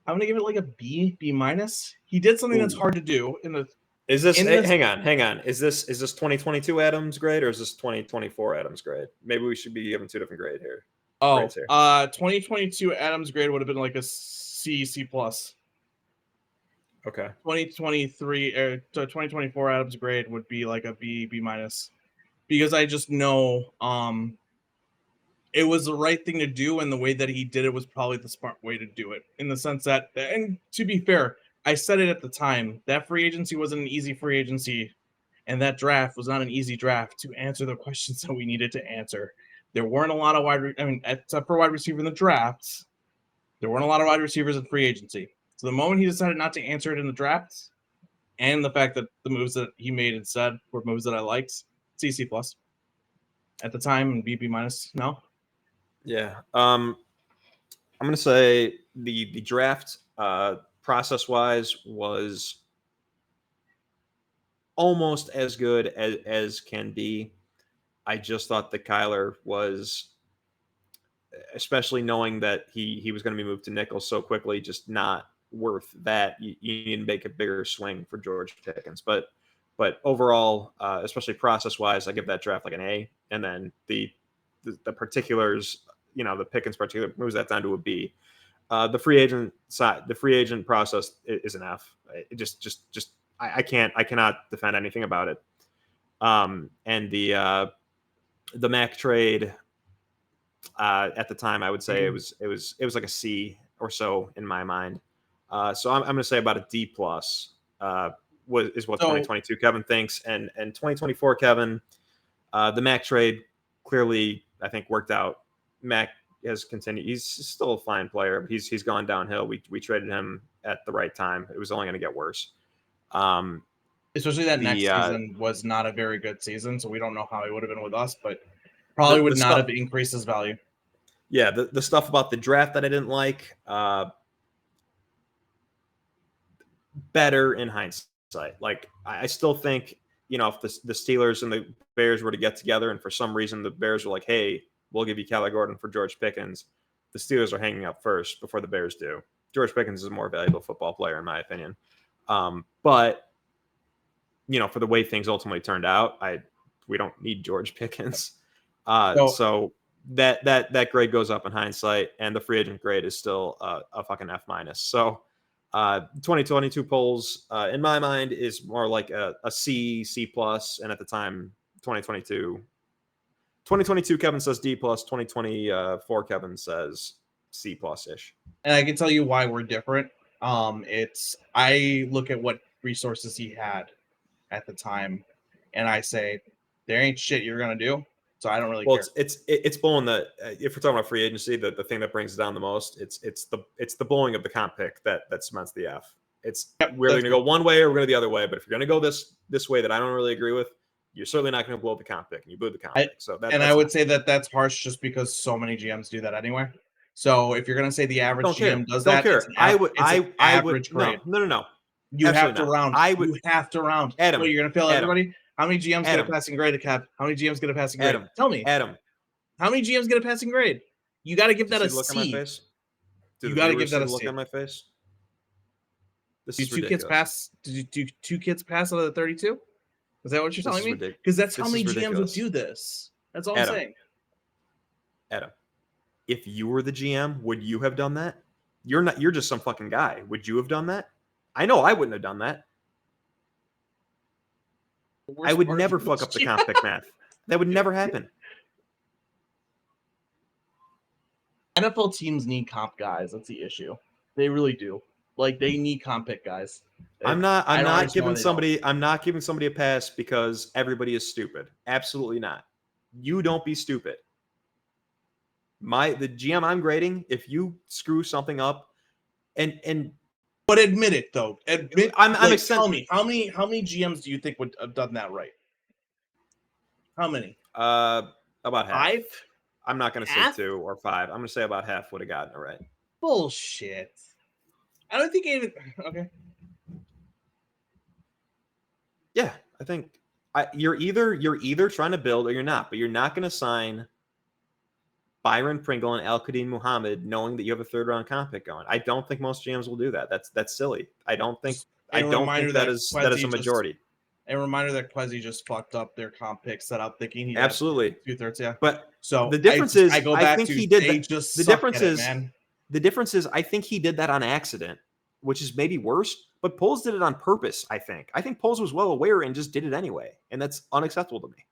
I'm gonna give it like a B minus. He did something that's hard to do in the. Is this hang on? Is this 2022 Adams grade or is this 2024 Adams grade? Maybe we should be giving 2 different grades here. 2022 Adams grade would have been like a C plus. Okay. 2023 or 2024 Adams grade would be like a B minus, because I just know it was the right thing to do, and the way that he did it was probably the smart way to do it, in the sense that, and to be fair, I said it at the time, that free agency wasn't an easy free agency, and that draft was not an easy draft to answer the questions that we needed to answer. There weren't a lot of except for wide receiver in the drafts, there weren't a lot of wide receivers in free agency. So the moment he decided not to answer it in the drafts, and the fact that the moves that he made instead were moves that I liked, C plus at the time, and B minus now. Yeah. I'm going to say the draft process-wise was almost as good as can be. I just thought that Kyler was, especially knowing that he was going to be moved to nickel so quickly, just not worth that. You need to make a bigger swing for George Pickens. But overall, especially process-wise, I give that draft like an A. And then the particulars, the Pickens particular, moves that down to a B. The free agent side, the free agent process is an F. It just I cannot defend anything about it. And the Mac trade at the time, I would say it was like a C or so in my mind. So I'm going to say about a D plus. Is what 2022 Kevin thinks, and 2024 Kevin, the Mac trade clearly I think worked out. Mac has continued. He's still a fine player, but he's gone downhill. We traded him at the right time. It was only going to get worse. Especially that next season was not a very good season, so we don't know how he would have been with us, but probably would not have increased his value. Yeah, the stuff about the draft that I didn't like, better in hindsight. Like, I still think, if the Steelers and the Bears were to get together and for some reason the Bears were like, hey, we'll give you Kyler Gordon for George Pickens, the Steelers are hanging up first before the Bears do. George Pickens is a more valuable football player, in my opinion. But for the way things ultimately turned out, we don't need George Pickens. So that grade goes up in hindsight, and the free agent grade is still a fucking F minus. So 2022 polls, in my mind, is more like a C, C plus, and at the time, 2022 Kevin says D plus, 2024 Kevin says C plus ish. And I can tell you why we're different. I look at what resources he had at the time, and I say there ain't shit you're gonna do. So I don't really care. It's blowing if we're talking about free agency, the thing that brings it down the most, it's the blowing of the comp pick that cements the F. We're going to go one way or we're going to the other way, but if you're going to go this way that I don't really agree with, you're certainly not going to blow the comp pick, and you blew the comp pick. So I would say that's harsh just because so many GMs do that anyway. So if you're going to say the average GM does that, don't care. I would grade. No. You have to round. You have to round. Adam, you're going to fail everybody? How many GMs get a passing grade, Kev? How many GMs get a passing grade? Tell me. Adam. How many GMs get a passing grade? You got to give that a look C. On my face? You got to give that a look C. on my face. This is ridiculous. Did you 2 kids pass out of the 32? Is that what you're telling me? Because that's how many GMs would do this. That's all I'm saying. Adam, if you were the GM, would you have done that? You're not. You're just some fucking guy. Would you have done that? I know I wouldn't have done that. I would never fuck up the comp pick math. That would never happen. NFL teams need comp guys. That's the issue. They really do. Like, they need comp pick guys. I'm not giving somebody a pass because everybody is stupid. Absolutely not. You don't be stupid. The GM I'm grading, if you screw something up but admit it though. Tell me how many GMs do you think would have done that right? How many? About half. 5? I'm not going to say 2 or 5. I'm going to say about half would have gotten it right. Bullshit. I don't think even okay. Yeah, I think you're either trying to build or you're not, but you're not going to sign Byron Pringle and Al-Qadim Muhammad knowing that you have a 3rd round comp pick going. I don't think most GMs will do that. That's silly. I don't think that is a majority. A reminder that Quezzy just fucked up their comp pick setup, thinking he absolutely 2/3. Yeah, but so the difference is I think he did that. The difference is I think he did that on accident, which is maybe worse. But Poles did it on purpose. I think Poles was well aware and just did it anyway, and that's unacceptable to me.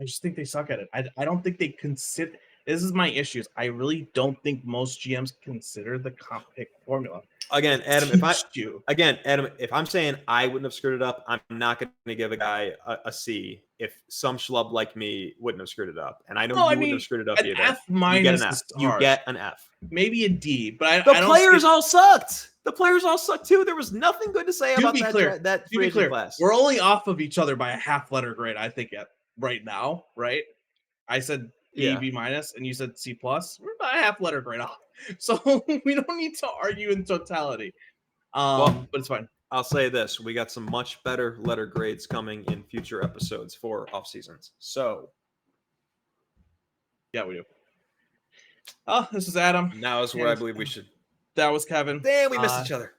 I just think they suck at it. I don't think they consider. This is my issues. I really don't think most GMs consider the comp pick formula. Again, Adam, if I'm saying I wouldn't have screwed it up, I'm not going to give a guy a C if some schlub like me wouldn't have screwed it up. And I know you wouldn't have screwed it up either. F minus you get an F. Maybe a D, but the players all sucked. The players all sucked too. There was nothing good to say about that free agent class. We're only off of each other by a half letter grade, I think, right now, right? I said B minus, and you said C plus. We're about a half letter grade off, so we don't need to argue in totality. But it's fine. I'll say this: we got some much better letter grades coming in future episodes for off seasons. So, yeah, we do. Oh, this is Adam. Now is where I believe we should. That was Kevin. Damn, we missed each other.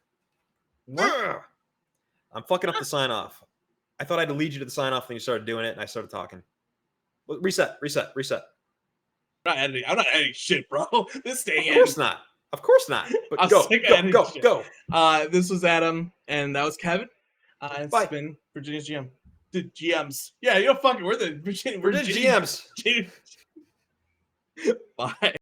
I'm fucking up the sign off. I thought I'd lead you to the sign off, and you started doing it, and I started talking. Well, reset. I'm not editing shit, bro. This staying in. Of course not. But go. This was Adam, and that was Kevin. It's Bye. been Virginia's GM. The GMs. Yeah, we're the GMs. Bye.